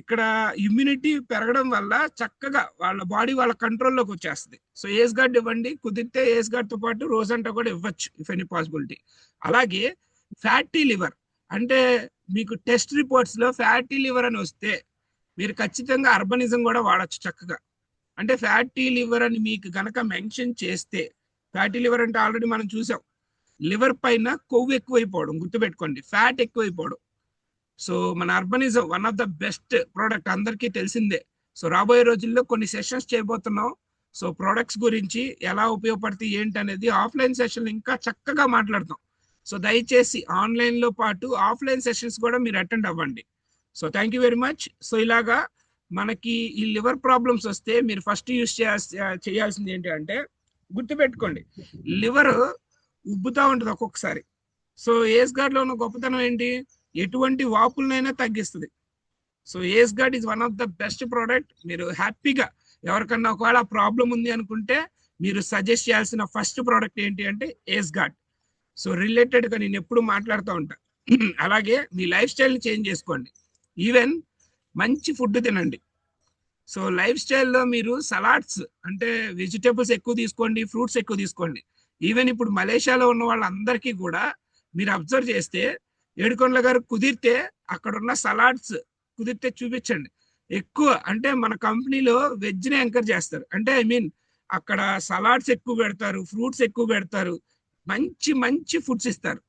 ఇక్కడ ఇమ్యూనిటీ పెరగడం వల్ల చక్కగా వాళ్ళ బాడీ వాళ్ళ కంట్రోల్లోకి వచ్చేస్తుంది. సో ఏస్ గార్డ్ ఇవ్వండి, కుదిరితే ఏస్ గార్డ్ తో పాటు రోజంతా కూడా ఇవ్వచ్చు ఇఫ్ ఎనీ పాసిబిలిటీ. అలాగే ఫ్యాటీ లివర్, అంటే మీకు టెస్ట్ రిపోర్ట్స్ లో ఫ్యాటీ లివర్ అని వస్తే మీరు ఖచ్చితంగా అర్బనిజం కూడా వాడచ్చు చక్కగా. అంటే ఫ్యాటీ లివర్ అని మీకు గనక మెన్షన్ చేస్తే, ఫ్యాటీ లివర్ అంటే ఆల్రెడీ మనం చూసాం, లివర్ పైన కొవ్వు ఎక్కువైపోవడం, గుర్తుపెట్టుకోండి, ఫ్యాట్ ఎక్కువైపోవడం. సో మన అర్బనిజం one of the best product, అందరికీ తెలిసిందే. సో రాబోయే రోజుల్లో కొన్ని సెషన్స్ చేయబోతున్నాం. సో ప్రొడక్ట్స్ గురించి ఎలా ఉపయోగపడతాయి ఏంటి అనేది ఆఫ్లైన్ సెషన్ ఇంకా చక్కగా మాట్లాడతాం. సో దయచేసి ఆన్లైన్ లో పాటు ఆఫ్లైన్ సెషన్స్ కూడా మీరు అటెండ్ అవ్వండి. So thank you very much. So ఇలాగా మనకి ఈ లివర్ ప్రాబ్లమ్స్ వస్తే మీరు ఫస్ట్ యూస్ చేయాల్సింది ఏంటి అంటే, గుర్తుపెట్టుకోండి, లివర్ ఉబ్బుతా ఉంటుంది ఒక్కొక్కసారి. సో ఏస్ గార్డ్ లో ఉన్న గొప్పతనం ఏంటి, ఎటువంటి వాపులనైనా తగ్గిస్తుంది. So Ace gourd is one of the best product. మీరు హ్యాపీగా ఎవరికన్నా ఒకవేళ ప్రాబ్లం ఉంది అనుకుంటే మీరు సజెస్ట్ చేయాల్సిన ఫస్ట్ ప్రోడక్ట్ ఏంటి అంటే ఏస్ గార్డ్. సో రిలేటెడ్ గా నేను ఎప్పుడు మాట్లాడుతూ ఉంటా. అలాగే మీ లైఫ్ స్టైల్ని చేంజ్ చేసుకోండి. ఈవెన్ మంచి ఫుడ్ తినండి. సో లైఫ్ స్టైల్లో మీరు సలాడ్స్ అంటే వెజిటేబుల్స్ ఎక్కువ తీసుకోండి, ఫ్రూట్స్ ఎక్కువ తీసుకోండి. ఈవెన్ ఇప్పుడు మలేషియాలో ఉన్న వాళ్ళందరికీ కూడా మీరు అబ్జర్వ్ చేస్తే, ఏడుకొండల గారు కుదిరితే అక్కడ ఉన్న సలాడ్స్ కుదిరితే చూపించండి. ఎక్కువ అంటే మన కంపెనీలో వెజ్ని ఎంకరేజ్ చేస్తారు. అంటే ఐ మీన్ అక్కడ సలాడ్స్ ఎక్కువ పెడతారు, ఫ్రూట్స్ ఎక్కువ పెడతారు, మంచి మంచి ఫుడ్స్ ఇస్తారు.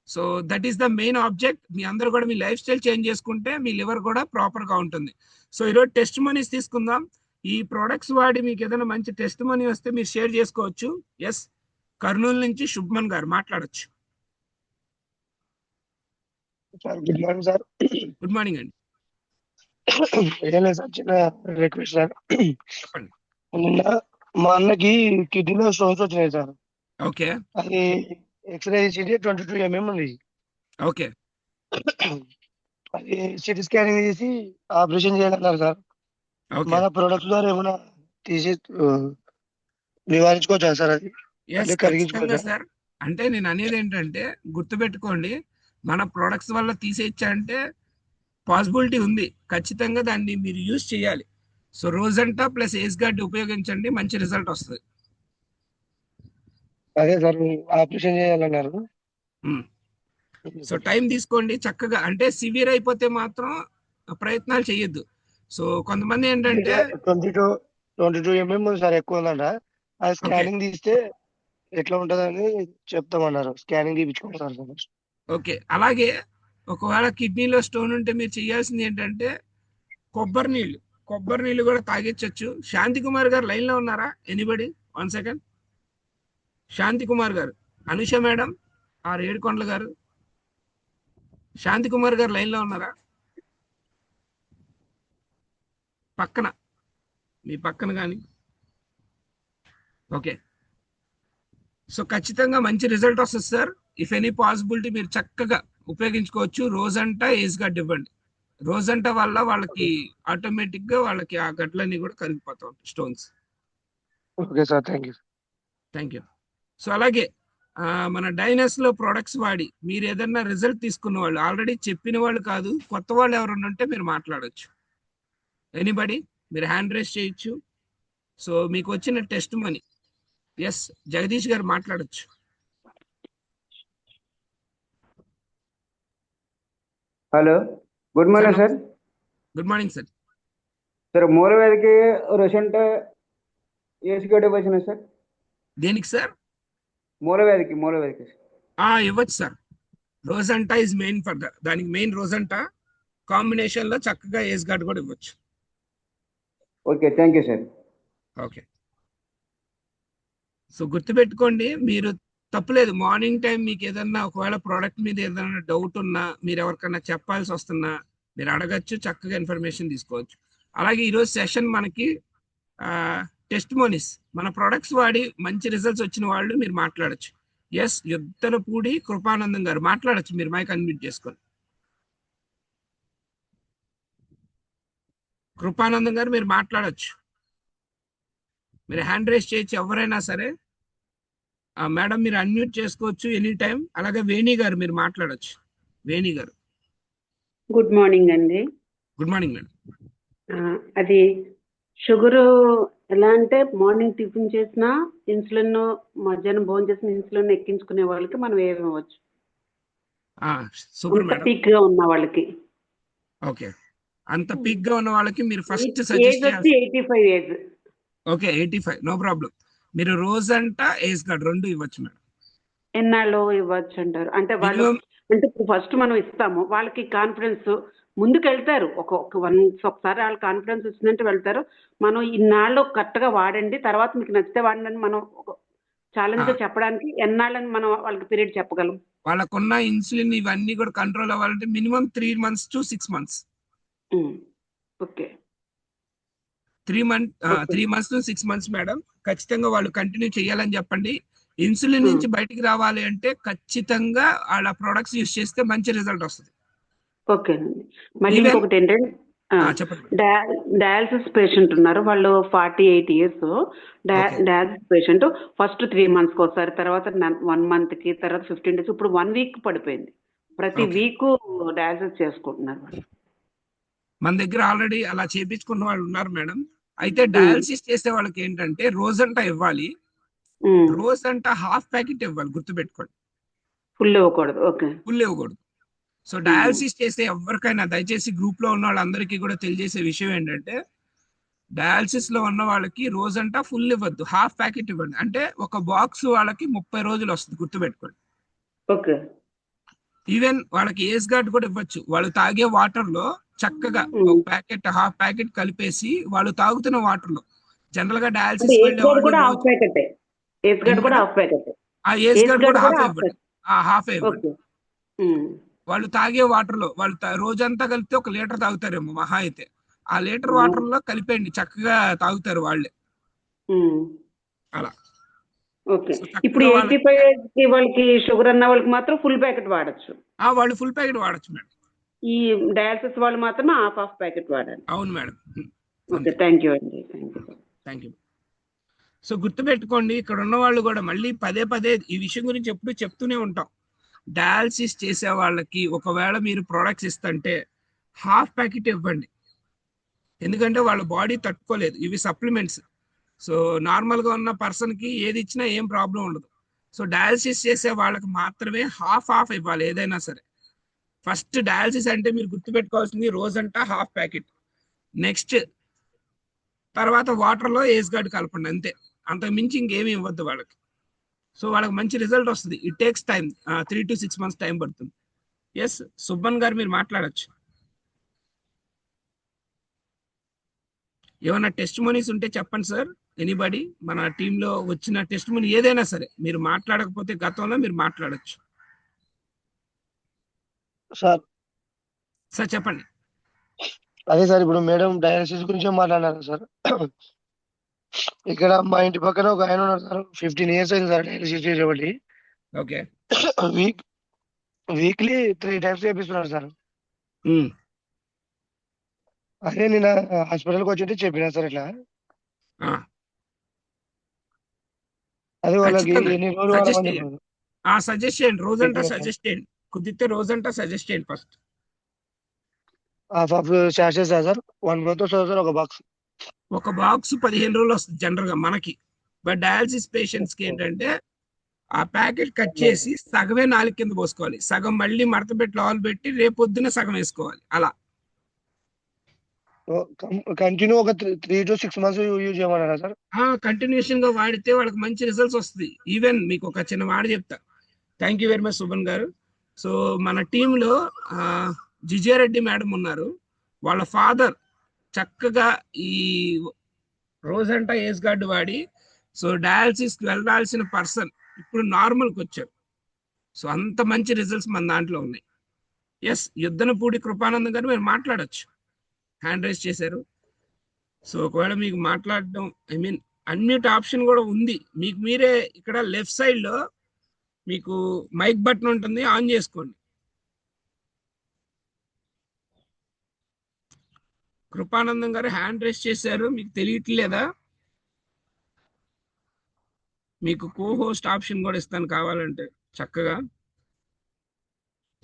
So that is the main object. మీ అందరూ కూడా మీ లైఫ్ స్టైల్ చేంజ్ చేసుకుంటే మీ లివర్ కూడా ప్రాపర్ గా ఉంటుంది. సో ఈరోజు టెస్ట్ మనీస్ తీసుకుందాం. ఈ ప్రొడక్ట్స్ వాడి మీకు ఏదైనా మంచి టెస్ట్ మనీ వస్తే మీరు షేర్ చేసుకోవచ్చు. ఎస్, కర్నూలు నుంచి శుభ్మన్ గారు మాట్లాడొచ్చు. Sir good morning sir. Good morning అండి. ఏం లేదు సార్, చిన్న రిక్వెస్ట్ సార్. చెప్పండి. నిన్న మా అన్నకి కిడ్నీలో స్టోన్స్ వచ్చినాయి సార్. ఓకే అది ఎక్స్రే చేసి 22 mm ఉంది. ఓకే అది సిటీ స్కానింగ్ చేసి ఆపరేషన్ చేయాలన్నారు సార్. ఓకే మన ప్రొడక్ట్స్ ద్వారా ఏమైనా తీసి నివారించుకోవచ్చా సార్? అది ఎస్, అంటే ఖచ్చితంగా కరిగించుకోవచ్చా? సార్. అంటే నేను అనేది ఏంటంటే, గుర్తుపెట్టుకోండి, మన ప్రొడక్ట్స్ వల్ల తీసేయచ్చా అంటే పాసిబిలిటీ ఉంది. ఖచ్చితంగా దాన్ని మీరు యూజ్ చేయాలి. సో రోజంతా ప్లస్ ఏస్ గార్డ్ ఉపయోగించండి, మంచి రిజల్ట్ వస్తుంది. అదే సార్, ఆపరేషన్ చేయాలన్నారు. సో టైం తీసుకోండి చక్కగా. అంటే సివియర్ అయిపోతే మాత్రం ప్రయత్నాలు చేయొద్దు. సో కొంతమంది ఏంటంటే 22 mm సార్, ఎక్కువ ఉందంట. అది స్కానింగ్ తీస్తే ఎట్లా ఉంటదని చెప్తామన్నారు. స్కానింగ్ తీపించుకుంటారు సార్. ఓకే, అలాగే ఒకవేళ కిడ్నీలో స్టోన్ ఉంటే మీరు చేయాల్సింది ఏంటంటే కొబ్బరి నీళ్ళు కూడా తాగించవచ్చు. శాంతి కుమార్ గారు లైన్ లో ఉన్నారా? ఎనీబడి? 1 సెకండ్. శాంతి కుమార్ గారు, అనుష మేడం, ఏడుకొండల గారు, శాంతి కుమార్ గారు లైన్ లో ఉన్నారా? పక్కన, మీ పక్కన కానీ. ఓకే, సో ఖచ్చితంగా మంచి రిజల్ట్ వస్తుంది సార్. ఇఫ్ ఎనీ పాసిబిలిటీ మీరు చక్కగా ఉపయోగించుకోవచ్చు. రోజంతా ఏజ్ గడ్డ ఇవ్వండి. రోజంతా వల్ల వాళ్ళకి ఆటోమేటిక్ గా వాళ్ళకి ఆ గడ్డలన్నీ కూడా కరిగిపోతా ఉంటాయి, stones. Okay sir, thank you. Thank you. So అలాగే మన డైనస్ లో ప్రొడక్ట్స్ వాడి మీరు ఏదన్నా రిజల్ట్ తీసుకున్న వాళ్ళు, ఆల్రెడీ చెప్పిన వాళ్ళు కాదు, కొత్త వాళ్ళు ఎవరైనా ఉంటే మీరు మాట్లాడొచ్చు. ఎనీబడి మీరు హ్యాండ్ రేస్ చేయొచ్చు. సో మీకు వచ్చిన test money. Yes, Jagadish garu మాట్లాడొచ్చు. Hello, good morning sir. Good morning sir. Sir మూలవేదికి రిసెంట్ ఏసీగడ్డ వచ్చిన సార్. దేనికి సార్? మూలవేదికి ఇవ్వచ్చు సార్. రోజంటా ఇస్ మెయిన్ ఫర్ దానికి మెయిన్ రోజంటా కాంబినేషన్ లో చక్కగా ఏస్ గార్డ్ కూడా ఇవ్వచ్చు. Okay, thank you sir. Okay. So గుర్తుపెట్టుకోండి, మీరు తప్పులేదు. మార్నింగ్ టైం మీకు ఏదన్నా ఒకవేళ ప్రోడక్ట్ మీద ఏదైనా డౌట్ ఉన్నా, మీరు ఎవరికైనా చెప్పాల్సి వస్తున్నా మీరు అడగచ్చు, చక్కగా ఇన్ఫర్మేషన్ తీసుకోవచ్చు. అలాగే ఈరోజు సెషన్ మనకి టెస్ట్ మోనీస్, మన ప్రొడక్ట్స్ వాడి మంచి రిజల్ట్స్ వచ్చిన వాళ్ళు మీరు మాట్లాడచ్చు. ఎస్, యుద్ధలపూడి కృపానందం గారు మాట్లాడచ్చు. మీరు మైక్ అన్మ్యూట్ చేసుకొని. కృపానందం గారు మీరు మాట్లాడచ్చు. మీరు హ్యాండ్ రేస్ చేయొచ్చు, ఎవరైనా సరే. మేడం మీరు అన్మ్యూట్ చేసుకోవచ్చు ఎనీ టైం. అలాగే వేణి గారు మీరు మాట్లాడచ్చు. వేణి గారు గుడ్ మార్నింగ్ అండి. Good morning madam. అది షుగరు ఎలా అంటే మార్నింగ్ టిఫిన్ చేసినా ఇన్సులిన్, మధ్యాహ్నం భోజనం చేసిన ఇన్సులిన్ ఎక్కించుకునే వాళ్ళకి మనం ఏమి ఇవ్వచ్చు? Super madam. పీక్ గా ఉన్న వాళ్ళకి. ఓకే, అంత పీక్ గా ఉన్న వాళ్ళకి మీరు ఫస్ట్ ఏజ్ సజెస్ట్ వచ్చి 85 ఏజ్. Okay, 85 no problem. మీరు రోజంతా ఏజ్ గార్డ్ రెండు ఇవ్వచ్చు మేడం. ఎన్నాళ్ళు ఇవ్వచ్చు అంటారు? అంటే వాళ్ళు Minimum- అంటే ఫస్ట్ మనం ఇస్తాము, వాళ్ళకి కాన్ఫిడెన్స్ ముందుకు వెళ్తారు. ఒకసారి వాళ్ళ కాన్ఫిడెన్స్ వచ్చిందంటే వెళ్తారు. మనం ఇన్నాళ్ళు కరెక్ట్ గా వాడండి, తర్వాత మీకు నచ్చితే వాడండి అని మనం ఛాలెంజ్ గా చెప్పడానికి ఎన్నాళ్ళని మనం వాళ్ళకి పీరియడ్ చెప్పగలం? వాళ్ళకున్న ఇన్సులిన్ ఇవన్నీ కూడా కంట్రోల్ అవ్వాలంటే minimum 3 months to 6 months. Okay, 3 months to 6 months madam. ఖచ్చితంగా వాళ్ళు కంటిన్యూ చేయాలని చెప్పండి. ఇన్సులిన్ నుంచి బయటికి రావాలి అంటే ఖచ్చితంగా వాళ్ళ ప్రొడక్ట్స్ యూస్ చేస్తే మంచి రిజల్ట్ వస్తుంది. ఓకేనండి. మళ్ళీ Even- ఇంకొకటి ఏంటంటే చెప్పండి. డయాలసిస్ పేషెంట్ ఉన్నారు, వాళ్ళు 48 years. Okay. Dialysis patient first 3 months కి ఒకసారి, తర్వాత 1 month కి, తర్వాత 15 days, ఇప్పుడు 1 week పడిపోయింది. ప్రతి Okay. వీక్ డయాలసిస్ చేసుకుంటున్నారు వాళ్ళు. మన దగ్గర ఆల్రెడీ అలా చేపించుకున్న వాళ్ళు ఉన్నారు మేడం. అయితే డయాలసిస్ చేసే వాళ్ళకి ఏంటంటే రోజంతా ఇవ్వాలి. రోజంతా హాఫ్ ప్యాకెట్ ఇవ్వాలి, గుర్తుపెట్టుకోండి. ఫుల్ ఇవ్వకూడదు. ఓకే, ఫుల్ ఇవ్వకూడదు. సో డయాలసిస్ చేసే ఎవరికైనా దయచేసి గ్రూప్ లో ఉన్న వాళ్ళందరికీ కూడా తెలియజేసే విషయం ఏంటంటే, డయాలసిస్ లో ఉన్న వాళ్ళకి రోజంతా ఫుల్ ఇవ్వద్దు, హాఫ్ ప్యాకెట్ ఇవ్వండి. అంటే ఒక బాక్స్ వాళ్ళకి 30 రోజులు వస్తుంది, గుర్తుపెట్టుకోండి. ఓకే. ఈవెన్ వాళ్ళకి ఏస్ గార్డ్ కూడా ఇవ్వచ్చు. వాళ్ళు తాగే వాటర్ లో చక్కగా ఒక ప్యాకెట్, హాఫ్ ప్యాకెట్ కలిపేసి వాళ్ళు తాగుతున్న వాటర్ లో, జనరల్ గా డయాలసిస్ ఏజ్ వెళ్ళే గార్డ్ కూడా వాళ్ళు హాఫ్ ప్యాకెట్. ఏజ్ గార్డ్ కూడా హాఫ్ ప్యాకెట్. ఆ ఏస్ గార్డ్ కూడా హాఫ్ ఇవ్వండి. హాఫ్ ఇవ్వండి. ఓకే. వాళ్ళు తాగే వాటర్ లో వాళ్ళు రోజంతా కలిపితే 1 లీటర్ తాగుతారేమో మహా అయితే. ఆ లీటర్ వాటర్ లో కలిపేయండి, చక్కగా తాగుతారు వాళ్ళే. అలా. ఓకే. So, ఇప్పుడు చక్కగా 85 ఏజ్ కి వాళ్ళకి షుగర్ అన్న వాళ్ళకి మాత్రం ఫుల్ ప్యాకెట్ వాడచ్చు. వాళ్ళు ఫుల్ ప్యాకెట్ వాడచ్చు మేడం. ఈ డయాలసిస్ వాళ్ళు మాత్రం హాఫ్ ప్యాకెట్ వాడాలి. అవును మేడం. ఓకే, థ్యాంక్ యూ అండి. Thank you. సో గుర్తుపెట్టుకోండి, ఇక్కడ ఉన్న వాళ్ళు కూడా మళ్ళీ పదే పదే ఈ విషయం గురించి ఎప్పుడు చెప్తూనే ఉంటాం. డయాలసిస్ చేసే వాళ్ళకి ఒకవేళ మీరు ప్రొడక్ట్స్ ఇస్తుంటే హాఫ్ ప్యాకెట్ ఇవ్వండి. ఎందుకంటే వాళ్ళ బాడీ తట్టుకోలేదు. ఇవి సప్లిమెంట్స్. సో నార్మల్గా ఉన్న పర్సన్కి ఏది ఇచ్చినా ఏం ప్రాబ్లం ఉండదు. సో డయాలసిస్ చేసే వాళ్ళకి మాత్రమే హాఫ్ ఇవ్వాలి ఏదైనా సరే. ఫస్ట్ డయాలసిస్ అంటే మీరు గుర్తుపెట్టుకోవాల్సింది రోజంతా హాఫ్ ప్యాకెట్. నెక్స్ట్ తర్వాత వాటర్లో ఏస్ గార్డ్ కలపండి, అంతే. అంతకు మించి ఇంకేమీ ఇవ్వద్దు వాళ్ళకి. సో వాళ్ళకి మంచి రిజల్ట్ వస్తుంది. It takes time, 3 to 6 months time పడుతుంది. ఎస్, సుబ్బన్ గారు మీరు మాట్లాడచ్చు. ఏమైనా టెస్ట్ మనీస్ ఉంటే చెప్పండి సార్. ఎనీబడి మన టీంలో వచ్చిన టెస్ట్ మనీ ఏదైనా సరే, మీరు మాట్లాడకపోతే గతంలో మీరు మాట్లాడచ్చు. సార్ చెప్పండి. అదే సార్, ఇప్పుడు మేడం డయాలసిస్ గురించి మాట్లాడారు సార్. ఇక్కడ మా ఇంటి పక్కన ఒక ఆయన ఉన్నారు సార్, 15 years అయింది సార్ డయాలసిస్ చేయబట్టి. ఓకే. వీక్లీ 3 times చేపిస్తున్నారు సార్. ఉమ్. అదే నేను హాస్పిటల్కి వచ్చింటే చెప్పినా సార్ ఇట్లా. ఆ, అదే వాళ్ళకి ఖచ్చితంగా ఎన్ని రోజులు సజెస్ట్ వాడమని చేయండి. చెప్పారు. సజెస్ట్ చేయండి, రోజంతా చెప్పినా సార్. సజెస్ట్ చేయండి, కుదిరితే రోజంతా సజెస్ట్ చేయండి ఫస్ట్. హాఫ్ శాషెస్ సార్ 1 month వస్తుంది సార్ ఒక బాక్స్. ఒక బాక్స్ 15 రోజులు వస్తుంది జనరల్ గా మనకి. బట్ డయాలసిస్ పేషెంట్స్ కి ఏంటంటే ఆ ప్యాకెట్ కట్ చేసి సగమే నాలుగు కింద పోసుకోవాలి, సగం మళ్ళీ మడత పెట్టి లోపల పెట్టి రేపొద్దున సగం వేసుకోవాలి. అలా కంటిన్యూ ఒక 3 to 6 months యూజ్ చేయమన్నారా సార్? కంటిన్యూషన్ గా వాడితే వాళ్ళకి మంచి రిజల్ట్స్ వస్తుంది. ఈవెన్ మీకు ఒక చిన్న మాట చెప్తా. Thank you very much Subhan గారు. సో మన టీంలో జిజారెడ్డి మేడం ఉన్నారు. వాళ్ళ ఫాదర్ చక్కగా ఈ రోజంటా ఏజ్ గార్డు వాడి సో డయాలసిస్ కి వెళ్ళాల్సిన పర్సన్ ఇప్పుడు నార్మల్కి వచ్చారు. సో అంత మంచి రిజల్ట్స్ మన దాంట్లో ఉన్నాయి. ఎస్, యుద్ధనపూడి కృపానందం గారు మీరు మాట్లాడచ్చు, హ్యాండ్ రైజ్ చేశారు. సో ఒకవేళ మీకు మాట్లాడడం అన్మ్యూట్ ఆప్షన్ కూడా ఉంది. మీకు మీరే ఇక్కడ లెఫ్ట్ సైడ్ లో మీకు మైక్ బటన్ ఉంటుంది, ఆన్ చేసుకోండి. కృపానందం గారు హ్యాండ్ రైజ్ చేశారు, మీకు తెలియట్లేదా? మీకు కో హోస్ట్ ఆప్షన్ కూడా ఇస్తాను కావాలంటే చక్కగా.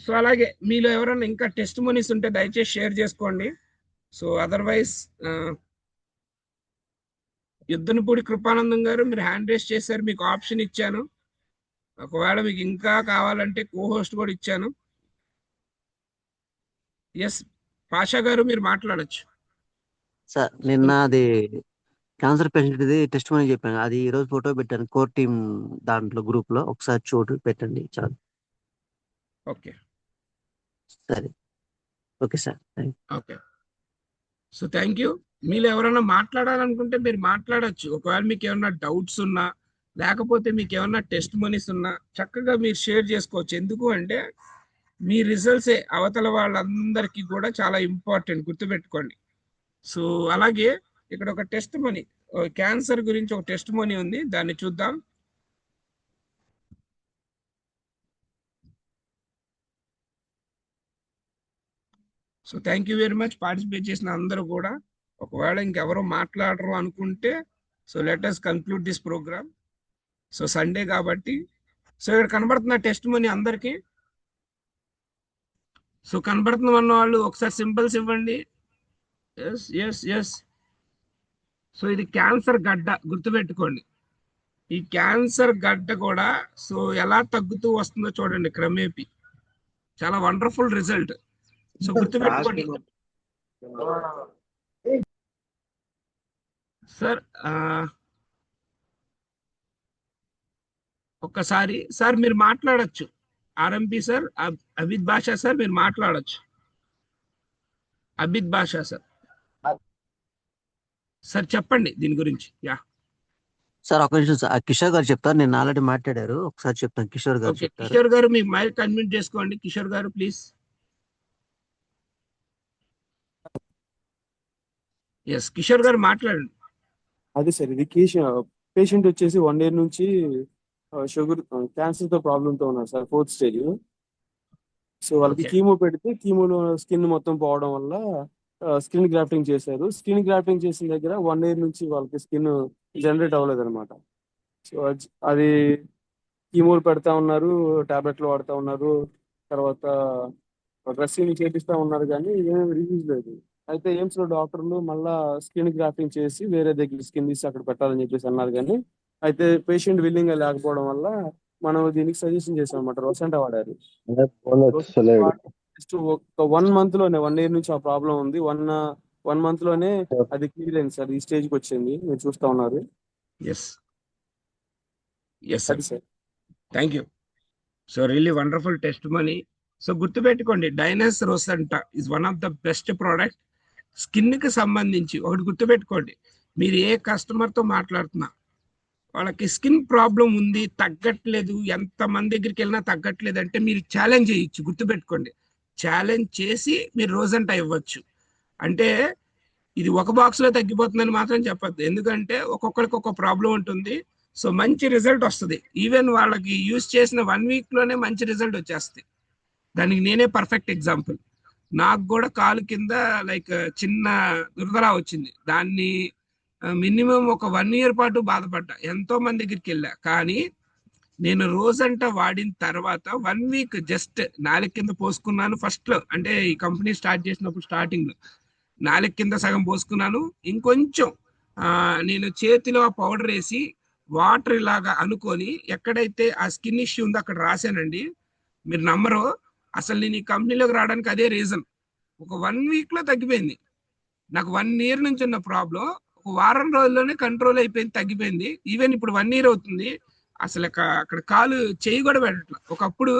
సో అలాగే మీలో ఎవరైనా ఇంకా టెస్ట్ మనీస్ ఉంటే దయచేసి షేర్ చేసుకోండి. సో అదర్వైజ్ యుద్ధనపూడి కృపానందం గారు మీరు హ్యాండ్ రైజ్ చేశారు, మీకు ఆప్షన్ ఇచ్చాను. ఒకవేళ మీకు ఇంకా కావాలంటే కో హోస్ట్ కూడా ఇచ్చాను. ఎస్, పాషా గారు మీరు మాట్లాడచ్చు. సార్ నిన్న అది క్యాన్సర్ పేషెంట్ది టెస్ట్ మనీ చెప్పాను, అది ఈ రోజు ఫోటో పెట్టాను కోర్ టీమ్ దాంట్లో గ్రూప్ లో, ఒకసారి చూడు పెట్టండి చాలు. ఓకే సరే, okay sir, thank you. Okay, so thank you. మీరు ఎవరైనా మాట్లాడాలనుకుంటే మీరు మాట్లాడచ్చు. ఒకవేళ మీకు ఏమైనా డౌట్స్ ఉన్నా లేకపోతే మీకు ఏమైనా టెస్ట్ మనీస్ ఉన్నా చక్కగా మీరు షేర్ చేసుకోవచ్చు. ఎందుకు అంటే మీ రిజల్ట్సే అవతల వాళ్ళందరికీ కూడా చాలా ఇంపార్టెంట్, గుర్తుపెట్టుకోండి. సో అలాగే ఇక్కడ ఒక టెస్ట్ మనీ, క్యాన్సర్ గురించి ఒక టెస్ట్ మనీ ఉంది, దాన్ని చూద్దాం. So thank you very much participate చేసిన అందరూ కూడా. ఒకవేళ ఇంకెవరో మాట్లాడరు అనుకుంటే so let us conclude this program. So Sunday కాబట్టి సో ఇక్కడ కనబడుతున్న టెస్ట్ మనీ అందరికీ. సో కనబడుతున్న వాళ్ళు ఒకసారి సింబల్స్ ఇవ్వండి. Yes yes yes. సో ఇది క్యాన్సర్ గడ్డ, గుర్తుపెట్టుకోండి. ఈ క్యాన్సర్ గడ్డ కూడా సో ఎలా తగ్గుతూ వస్తుందో చూడండి క్రమేపీ. చాలా వండర్ఫుల్ రిజల్ట్. సో గుర్తుపెట్టుకోండి సార్. ఒక్కసారి సార్ మీరు మాట్లాడచ్చు. ఆర్ఎంపీ సార్, అబిద్ బాషా సార్ మీరు మాట్లాడచ్చు. అబిద్ బాషా సార్, సార్ చెప్పండి దీని గురించి. యా సార్ ఒక నిమిషం సార్, కిషోర్ గారు చెప్తారు, నేను ఆల్రెడీ మాట్లాడారు, ఒకసారి చెప్తాను. కిషోర్ గారు ఓకే, చెప్తారు. కిషోర్ గారు మీ మైక్ అన్మ్యూట్ చేసుకోండి. కిషోర్ గారు ప్లీజ్. ఎస్, కిషోర్ గారు మాట్లాడండి. అదే సార్, ఇది పేషెంట్ వచ్చేసి 1 year నుంచి షుగర్ క్యాన్సర్ తో ప్రాబ్లమ్ తో ఉన్నారు సార్, 4th stage. సో వాళ్ళకి Okay. కీమో పెడితే కీమోలో స్కిన్ మొత్తం పోవడం వల్ల స్కిన్ గ్రాఫ్టింగ్ చేశారు. స్కిన్ గ్రాఫ్టింగ్ చేసిన దగ్గర 1 year నుంచి వాళ్ళకి స్కిన్ జనరేట్ అవ్వలేదు అనమాట. సో అది కీమోలు పెడతా ఉన్నారు, టాబ్లెట్లు వాడుతూ ఉన్నారు, తర్వాత డ్రెస్సింగ్ చేపిస్తా ఉన్నారు, కానీ ఏం రిలీజ్ లేదు. అయితే ఎయిమ్స్ లో డాక్టర్లు మళ్ళా స్కిన్ గ్రాఫ్టింగ్ చేసి వేరే దగ్గర స్కిన్ తీసి అక్కడ పెట్టాలని చెప్పేసి అన్నారు, కానీ అయితే పేషెంట్ విల్లింగ్ గా లేకపోవడం వల్ల మనం దీనికి సజెషన్ చేసాం అనమాట. రోసెంటా వాడారు. జస్ట్ ఒక 1 month లోనే 1 year నుంచి ఆ ప్రాబ్లం ఉంది. 1 month లోనే అది క్లియర్ అయింది సార్, ఈ స్టేజ్ కి వచ్చింది, మీరు చూస్తా ఉన్నారు. Yes yes sir, thank you. So really wonderful testimony. So గుర్తుపెట్టుకోండి, డైనస్ రోసెంటా is one of the best product skin కి సంబంధించి. ఒకటి గుర్తుపెట్టుకోండి, మీరు ఏ కస్టమర్ తో మాట్లాడుతున్నా వాళ్ళకి స్కిన్ ప్రాబ్లం ఉంది, తగ్గట్లేదు, ఎంత మంది దగ్గరికి వెళ్ళినా తగ్గట్లేదు అంటే మీరు ఛాలెంజ్ చేయొచ్చు. గుర్తుపెట్టుకోండి, ఛాలెంజ్ చేసి మీరు రోజంటా ఇవ్వచ్చు. అంటే ఇది ఒక బాక్స్ లో తగ్గిపోతుందని మాత్రం చెప్పొద్దు, ఎందుకంటే ఒక్కొక్కరికి ఒక్కొక్క ప్రాబ్లం ఉంటుంది. సో మంచి రిజల్ట్ వస్తుంది. ఈవెన్ వాళ్ళకి యూజ్ చేసిన 1 వీక్ లోనే మంచి రిజల్ట్ వచ్చేస్తుంది. దానికి నేనే పర్ఫెక్ట్ ఎగ్జాంపుల్. నాకు కూడా కాలు కింద లైక్ చిన్న దురదలా వచ్చింది. దాన్ని మినిమం ఒక 1 ఇయర్ పాటు బాధపడ్డా, ఎంతో మంది దగ్గరికి వెళ్ళా. కానీ నేను రోజంతా వాడిన తర్వాత 1 వీక్ జస్ట్ నాలుగు కింద పోసుకున్నాను. ఫస్ట్ లో అంటే ఈ కంపెనీ స్టార్ట్ చేసినప్పుడు స్టార్టింగ్ లో నాలుగు కింద సగం పోసుకున్నాను. ఇంకొంచెం నేను చేతిలో ఆ పౌడర్ వేసి వాటర్ ఇలాగా అనుకొని ఎక్కడైతే ఆ స్కిన్ ఇష్యూ ఉందో అక్కడ రాశానండి. మీరు నమ్మరు, అసలు నేను ఈ కంపెనీలోకి రావడానికి అదే రీజన్. ఒక 1 వీక్ లో తగ్గిపోయింది. నాకు 1 ఇయర్ నుంచి ఉన్న ప్రాబ్లం ఒక వారం రోజుల్లోనే కంట్రోల్ అయిపోయింది, తగ్గిపోయింది. ఈవెన్ ఇప్పుడు 1 ఇయర్ అవుతుంది. అసలు అక్కడ కాలు చేయి కూడా పెట్టట్లా. ఒకప్పుడు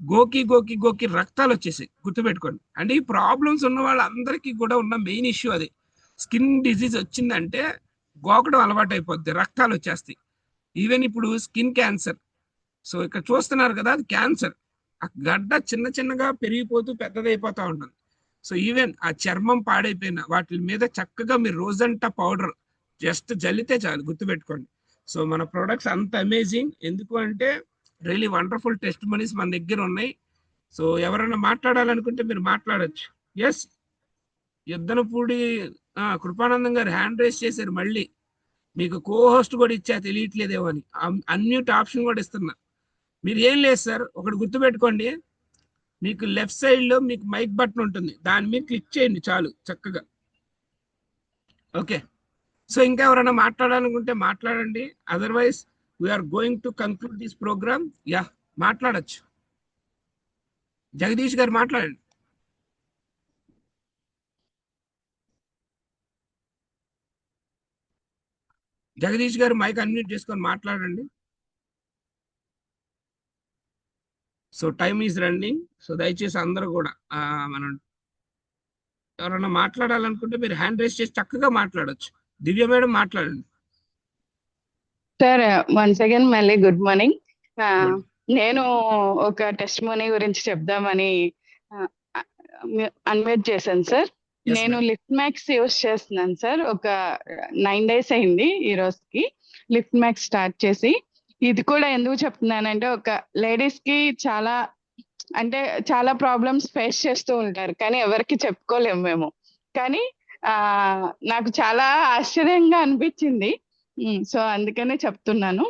గోకి గోకి గోకి రక్తాలు వచ్చేసాయి, గుర్తుపెట్టుకోండి. అంటే ఈ ప్రాబ్లమ్స్ ఉన్న వాళ్ళందరికీ కూడా ఉన్న మెయిన్ ఇష్యూ అది. స్కిన్ డిజీజ్ వచ్చిందంటే గోకడం అలవాటు అయిపోద్ది, రక్తాలు వచ్చేస్తాయి. ఈవెన్ ఇప్పుడు స్కిన్ క్యాన్సర్, సో ఇక్కడ చూస్తున్నారు కదా, అది క్యాన్సర్. ఆ గడ్డ చిన్న చిన్నగా పెరిగిపోతూ పెద్దదైపోతూ ఉంటుంది. సో ఈవెన్ ఆ చర్మం పాడైపోయిన వాటి మీద చక్కగా మీరు రోజంతా పౌడర్ జస్ట్ జల్లితే చాలు, గుర్తుపెట్టుకోండి. సో మన ప్రొడక్ట్స్ అంత అమేజింగ్. ఎందుకు అంటే రియలీ వండర్ఫుల్ టెస్ట్ మనీస్ మన దగ్గర ఉన్నాయి. సో ఎవరైనా మాట్లాడాలనుకుంటే మీరు మాట్లాడచ్చు. ఎస్, యుద్ధనపూడి కృపానందం గారు హ్యాండ్ రేస్ చేశారు. మళ్ళీ మీకు కో హోస్ట్ కూడా ఇచ్చా, తెలియట్లేదేమో అని అన్మ్యూట్ ఆప్షన్ కూడా ఇస్తున్నా. మీరు ఏం లేదు సార్, ఒకటి గుర్తుపెట్టుకోండి, మీకు లెఫ్ట్ సైడ్ లో మీకు మైక్ బటన్ ఉంటుంది, దాని మీద క్లిక్ చేయండి చాలు చక్కగా. ఓకే, సో ఇంకా ఎవరైనా మాట్లాడాలనుకుంటే మాట్లాడండి. Otherwise we're going to conclude this program. Yeah, మాట్లాడచ్చు. జగదీష్ గారు మాట్లాడండి. జగదీష్ గారు మైక్ అన్మ్యూట్ చేసుకొని మాట్లాడండి. So time is running. So దయచేసి అందరూ కూడా మనం ఎవరైనా మాట్లాడాలనుకుంటే మీరు హ్యాండ్ రేస్ చేసి చక్కగా మాట్లాడచ్చు. దివ్య మేడం మాట్లాడండి. సార్ వన్స్ అగైన్ మళ్ళీ గుడ్ మార్నింగ్. నేను ఒక టెస్ట్ మనీ గురించి చెప్దామని అన్మ్యూట్ చేశాను సార్. నేను లిఫ్ట్ మ్యాక్స్ యూస్ చేస్తున్నాను సార్. ఒక 9 days అయింది ఈ రోజుకి లిఫ్ట్ మ్యాక్స్ స్టార్ట్ చేసి. ఇది కూడా ఎందుకు చెప్తున్నానంటే, ఒక లేడీస్ కి చాలా ప్రాబ్లమ్స్ ఫేస్ చేస్తూ ఉంటారు, కానీ ఎవరికి చెప్పుకోలేము మేము. కానీ నాకు చాలా ఆశ్చర్యంగా అనిపించింది. సో అందుకనే చెప్తున్నాను.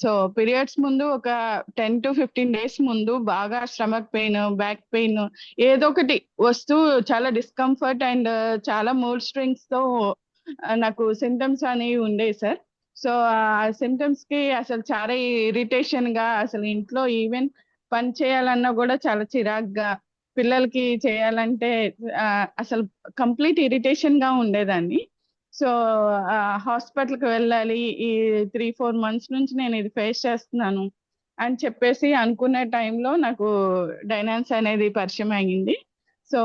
సో పీరియడ్స్ ముందు ఒక 10 to 15 days ముందు బాగా స్టమక్ పెయిన్, బ్యాక్ పెయిన్ ఏదో ఒకటి వస్తూ చాలా డిస్కంఫర్ట్ అండ్ చాలా మూడ్ స్వింగ్స్ తో నాకు సిమ్టమ్స్ అనేవి ఉండేవి సార్. సో ఆ సిమ్టమ్స్ కి అసలు చాలా ఇరిటేషన్ గా, అసలు ఇంట్లో ఈవెన్ పని చేయాలన్నా కూడా చాలా చిరాగ్గా, పిల్లలకి చేయాలంటే అసలు కంప్లీట్ ఇరిటేషన్ గా ఉండేదాన్ని. సో హాస్పిటల్కి వెళ్ళాలి, ఈ 3-4 months నుంచి నేను ఇది ఫేస్ చేస్తున్నాను అని చెప్పేసి అనుకునే టైంలో నాకు డైనాన్స్ అనేది పరిచయం అయ్యింది. సో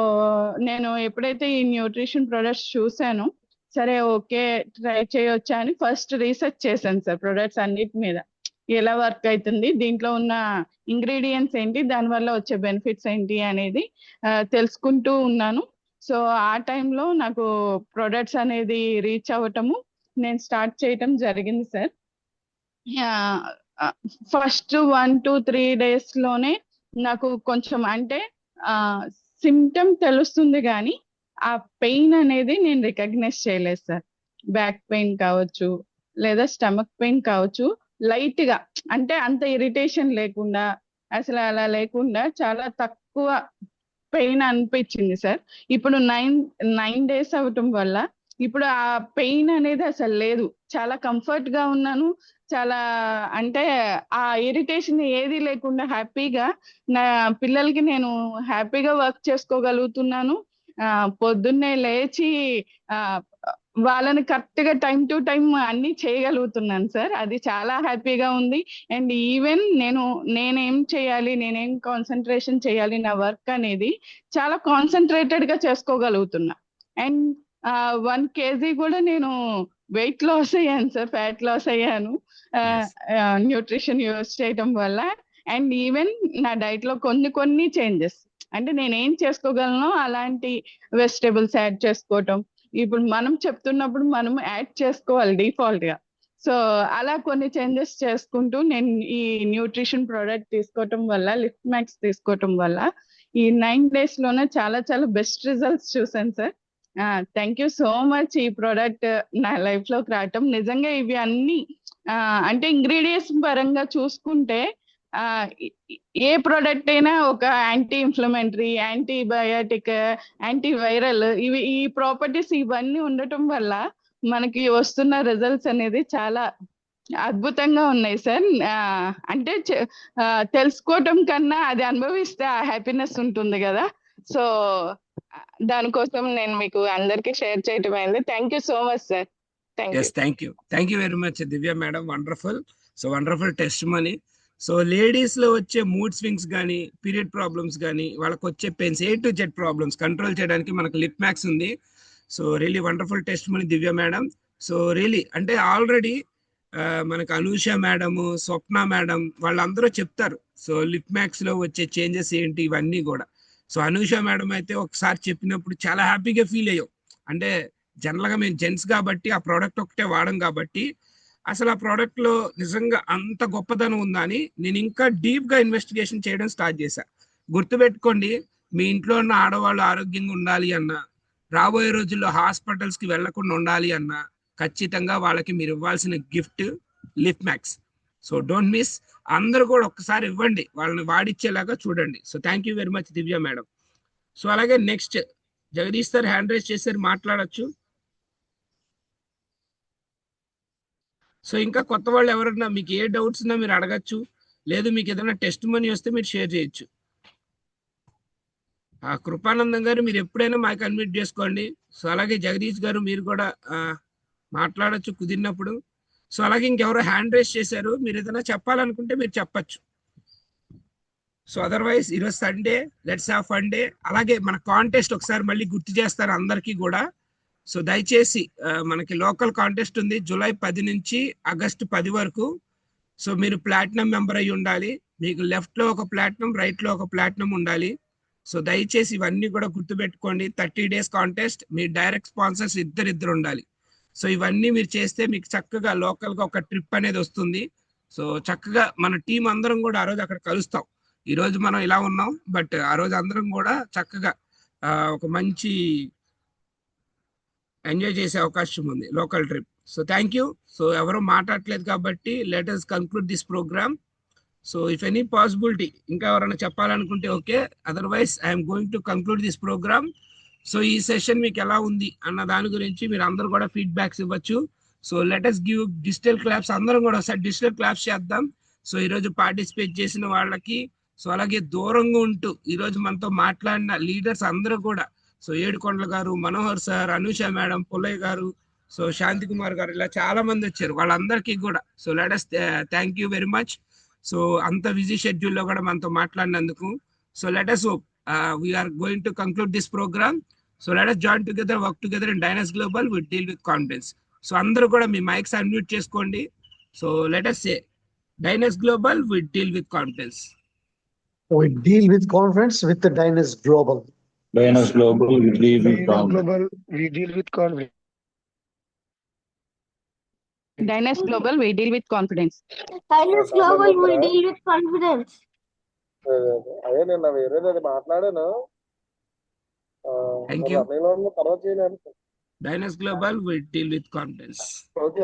నేను ఎప్పుడైతే ఈ న్యూట్రిషన్ ప్రొడక్ట్స్ చూసానో, సరే ఓకే ట్రై చేయొచ్చా అని ఫస్ట్ రీసెర్చ్ చేశాను సార్. ప్రొడక్ట్స్ అన్నిటి మీద ఎలా వర్క్ అవుతుంది, దీంట్లో ఉన్న ఇంగ్రీడియంట్స్ ఏంటి, దానివల్ల వచ్చే బెనిఫిట్స్ ఏంటి అనేది తెలుసుకుంటూ ఉన్నాను. సో ఆ టైంలో నాకు ప్రొడక్ట్స్ అనేది రీచ్ అవ్వటము, నేను స్టార్ట్ చేయటం జరిగింది సార్. ఫస్ట్ 1 to 3 days లోనే నాకు కొంచెం సిమ్టమ్ తెలుస్తుంది, కానీ ఆ పెయిన్ అనేది నేను రికగ్నైజ్ చేయలేదు సార్. బ్యాక్ పెయిన్ కావచ్చు లేదా స్టమక్ పెయిన్ కావచ్చు, లైట్ గా అంత ఇరిటేషన్ లేకుండా, అసలు అలా లేకుండా చాలా తక్కువ పెయిన్ అనిపించింది సార్. ఇప్పుడు 9 days అవటం వల్ల ఇప్పుడు ఆ పెయిన్ అనేది అసలు లేదు, చాలా కంఫర్ట్ గా ఉన్నాను. చాలా ఆ ఇరిటేషన్ ఏది లేకుండా హ్యాపీగా నా పిల్లలకి నేను హ్యాపీగా వర్క్ చేసుకోగలుగుతున్నాను. పొద్దున్నే లేచి వాళ్ళని కరెక్ట్ గా టైం టు టైం అన్ని చేయగలుగుతున్నాను సార్. అది చాలా హ్యాపీగా ఉంది. అండ్ ఈవెన్ నేనేం చేయాలి, నేనేం కాన్సన్ట్రేషన్ చేయాలి, నా వర్క్ అనేది చాలా కాన్సన్ట్రేటెడ్ గా చేసుకోగలుగుతున్నా. అండ్ 1 kg కూడా నేను వెయిట్ లాస్ అయ్యాను సార్, ఫ్యాట్ లాస్ అయ్యాను న్యూట్రిషన్ యూస్ చేయటం వల్ల. అండ్ ఈవెన్ నా డైట్ లో కొన్ని చేంజెస్, నేనేం చేసుకోగలను అలాంటి వెజిటేబుల్స్ యాడ్ చేసుకోవటం, ఇప్పుడు మనం చెప్తున్నప్పుడు మనం యాడ్ చేసుకోవాలి డిఫాల్ట్ గా. సో అలా కొన్ని చేంజెస్ చేసుకుంటూ నేను ఈ న్యూట్రిషన్ ప్రోడక్ట్ తీసుకోవటం వల్ల, లిఫ్ట్ మ్యాక్స్ తీసుకోవటం వల్ల ఈ 9 days లోనే చాలా చాలా బెస్ట్ రిజల్ట్స్ చూసాను sir. Thank you so much ఈ ప్రోడక్ట్ నా లైఫ్ లోకి రావటం. నిజంగా ఇవి అన్ని అంటే ఇంగ్రీడియంట్స్ పరంగా చూసుకుంటే ఏ ప్రోడక్ట్ అయినా ఒక యాంటీ ఇన్ఫ్లమేటరీ, యాంటీబయాటిక్, యాంటీవైరల్ ఈ ప్రాపర్టీస్ ఇవన్నీ ఉండటం వల్ల మనకి వస్తున్న రిజల్ట్స్ అనేది చాలా అద్భుతంగా ఉన్నాయి సార్. అంటే తెలుసుకోవటం కన్నా అది అనుభవిస్తే ఆ హ్యాపీనెస్ ఉంటుంది కదా. సో దానికోసం నేను మీకు అందరికీ షేర్ చేయటం అయింది. Thank you so much sir. Thank you very much Divya madam. Wonderful. So wonderful testimony. So ladies లో వచ్చే మూడ్ స్వింగ్స్ కానీ, పీరియడ్ ప్రాబ్లమ్స్ కానీ, వాళ్ళకి వచ్చే pains, A to Z problems control చేయడానికి మనకు లిప్ మ్యాక్స్ ఉంది. So really wonderful testimony Divya madam. So really అంటే ఆల్రెడీ మనకు అనూష మేడము, స్వప్న మేడం వాళ్ళందరూ చెప్తారు. సో లిప్ మ్యాక్స్ లో వచ్చే చేంజెస్ ఏంటి ఇవన్నీ కూడా. సో అనూష మేడం అయితే ఒకసారి చెప్పినప్పుడు చాలా హ్యాపీగా ఫీల్ అయ్యాం. అంటే జనరల్గా మేము జెంట్స్ కాబట్టి ఆ ప్రోడక్ట్ ఒకటే వాడడం కాబట్టి అసలు ఆ ప్రోడక్ట్ లో నిజంగా అంత గొప్పదనం ఉందా అని నేను ఇంకా డీప్ గా ఇన్వెస్టిగేషన్ చేయడం స్టార్ట్ చేశా. గుర్తుపెట్టుకోండి, మీ ఇంట్లో ఉన్న ఆడవాళ్ళు ఆరోగ్యంగా ఉండాలి అన్నా, రాబోయే రోజుల్లో హాస్పిటల్స్ కి వెళ్లకుండా ఉండాలి అన్నా ఖచ్చితంగా వాళ్ళకి మీరు ఇవ్వాల్సిన gift lip max. So don't miss. అందరూ కూడా ఒక్కసారి ఇవ్వండి, వాళ్ళని వాడిచ్చేలాగా చూడండి. So thank you very much Divya madam. So అలాగే next Jagadish sir hand raise చేశారు, మాట్లాడచ్చు. సో ఇంకా కొత్త వాళ్ళు ఎవరన్నా మీకు ఏ డౌట్స్ ఉన్నా మీరు అడగచ్చు, లేదు మీకు ఏదైనా టెస్ట్ మనీ వస్తే మీరు షేర్ చేయొచ్చు. కృపానందం గారు మీరు ఎప్పుడైనా మాకు అన్మ్యూట్ చేసుకోండి. సో అలాగే జగదీష్ గారు మీరు కూడా మాట్లాడచ్చు కుదిరినప్పుడు. సో అలాగే ఇంకెవరో హ్యాండ్ రైజ్ చేశారు, మీరు ఏదైనా చెప్పాలనుకుంటే మీరు చెప్పచ్చు. సో అదర్వైజ్ ఈరోజు Sunday, let's have fun day. అలాగే మన కాంటెస్ట్ ఒకసారి మళ్ళీ గుర్తు చేస్తారు అందరికీ కూడా. సో దయచేసి మనకి లోకల్ కాంటెస్ట్ ఉంది జూలై 10 నుంచి ఆగస్టు 10 వరకు. సో మీరు ప్లాటినం మెంబర్ అయి ఉండాలి. మీకు లెఫ్ట్ లో ఒక ప్లాటినం, రైట్ లో ఒక ప్లాటినం ఉండాలి. సో దయచేసి ఇవన్నీ కూడా గుర్తుపెట్టుకోండి. 30 days కాంటెస్ట్. మీ డైరెక్ట్ స్పాన్సర్స్ ఇద్దరు ఉండాలి. సో ఇవన్నీ మీరు చేస్తే మీకు చక్కగా లోకల్ గా ఒక ట్రిప్ అనేది వస్తుంది. సో చక్కగా మన టీం అందరం కూడా ఆ రోజు అక్కడ కలుస్తాం. ఈ రోజు మనం ఇలా ఉన్నాం, బట్ ఆ రోజు అందరం కూడా చక్కగా ఒక మంచి ఎంజాయ్ చేసే అవకాశం ఉంది, local trip. So thank you. So ఎవరు మాట్లాడలేదు కాబట్టి let us conclude this program. So if any possibility ఇంకా ఎవరైనా చెప్పాలనుకుంటే okay, otherwise I'm going to conclude this program. So ఈ సెషన్ మీకు ఎలా ఉంది అన్న దాని గురించి మీరు అందరూ కూడా ఫీడ్బ్యాక్స్ ఇవ్వచ్చు. So let us give digital claps. అందరం కూడా ఒకసారి డిజిటల్ క్లాప్స్ చేద్దాం. సో ఈరోజు పార్టిసిపేట్ చేసిన వాళ్ళకి, సో అలాగే దూరంగా ఉంటూ ఈరోజు మనతో మాట్లాడిన లీడర్స్ అందరూ కూడా, సో ఏడుకొండల గారు, మనోహర్ సార్, అనూష మేడం, పుల్లయ్య గారు, సో శాంతి కుమార్ గారు, ఇలా చాలా మంది వచ్చారు. వాళ్ళందరికీ కూడా so let us thank you very much. So అంత బిజీ షెడ్యూల్లో కూడా మనతో మాట్లాడినందుకు. So let us hope we are going to conclude this program. So let us join together, work together in Dynas Global. We deal with confidence. So అందరూ కూడా మీ mics unmute చేసుకోండి. So let us say Dynas Global, we deal with confidence. We deal with confidence with the Dynas Global. Dynas Global, we deal with Dynas confidence. Global, we deal with confidence. Dynas Global, we deal with confidence. Dynas Global, we deal with confidence. అదే నిన్న వేరేది అది మాట్లాడాను. Thank you. అన్నయ్యలో తర్వాత చేయలేదు. Dynas Global, we deal with confidence. Okay.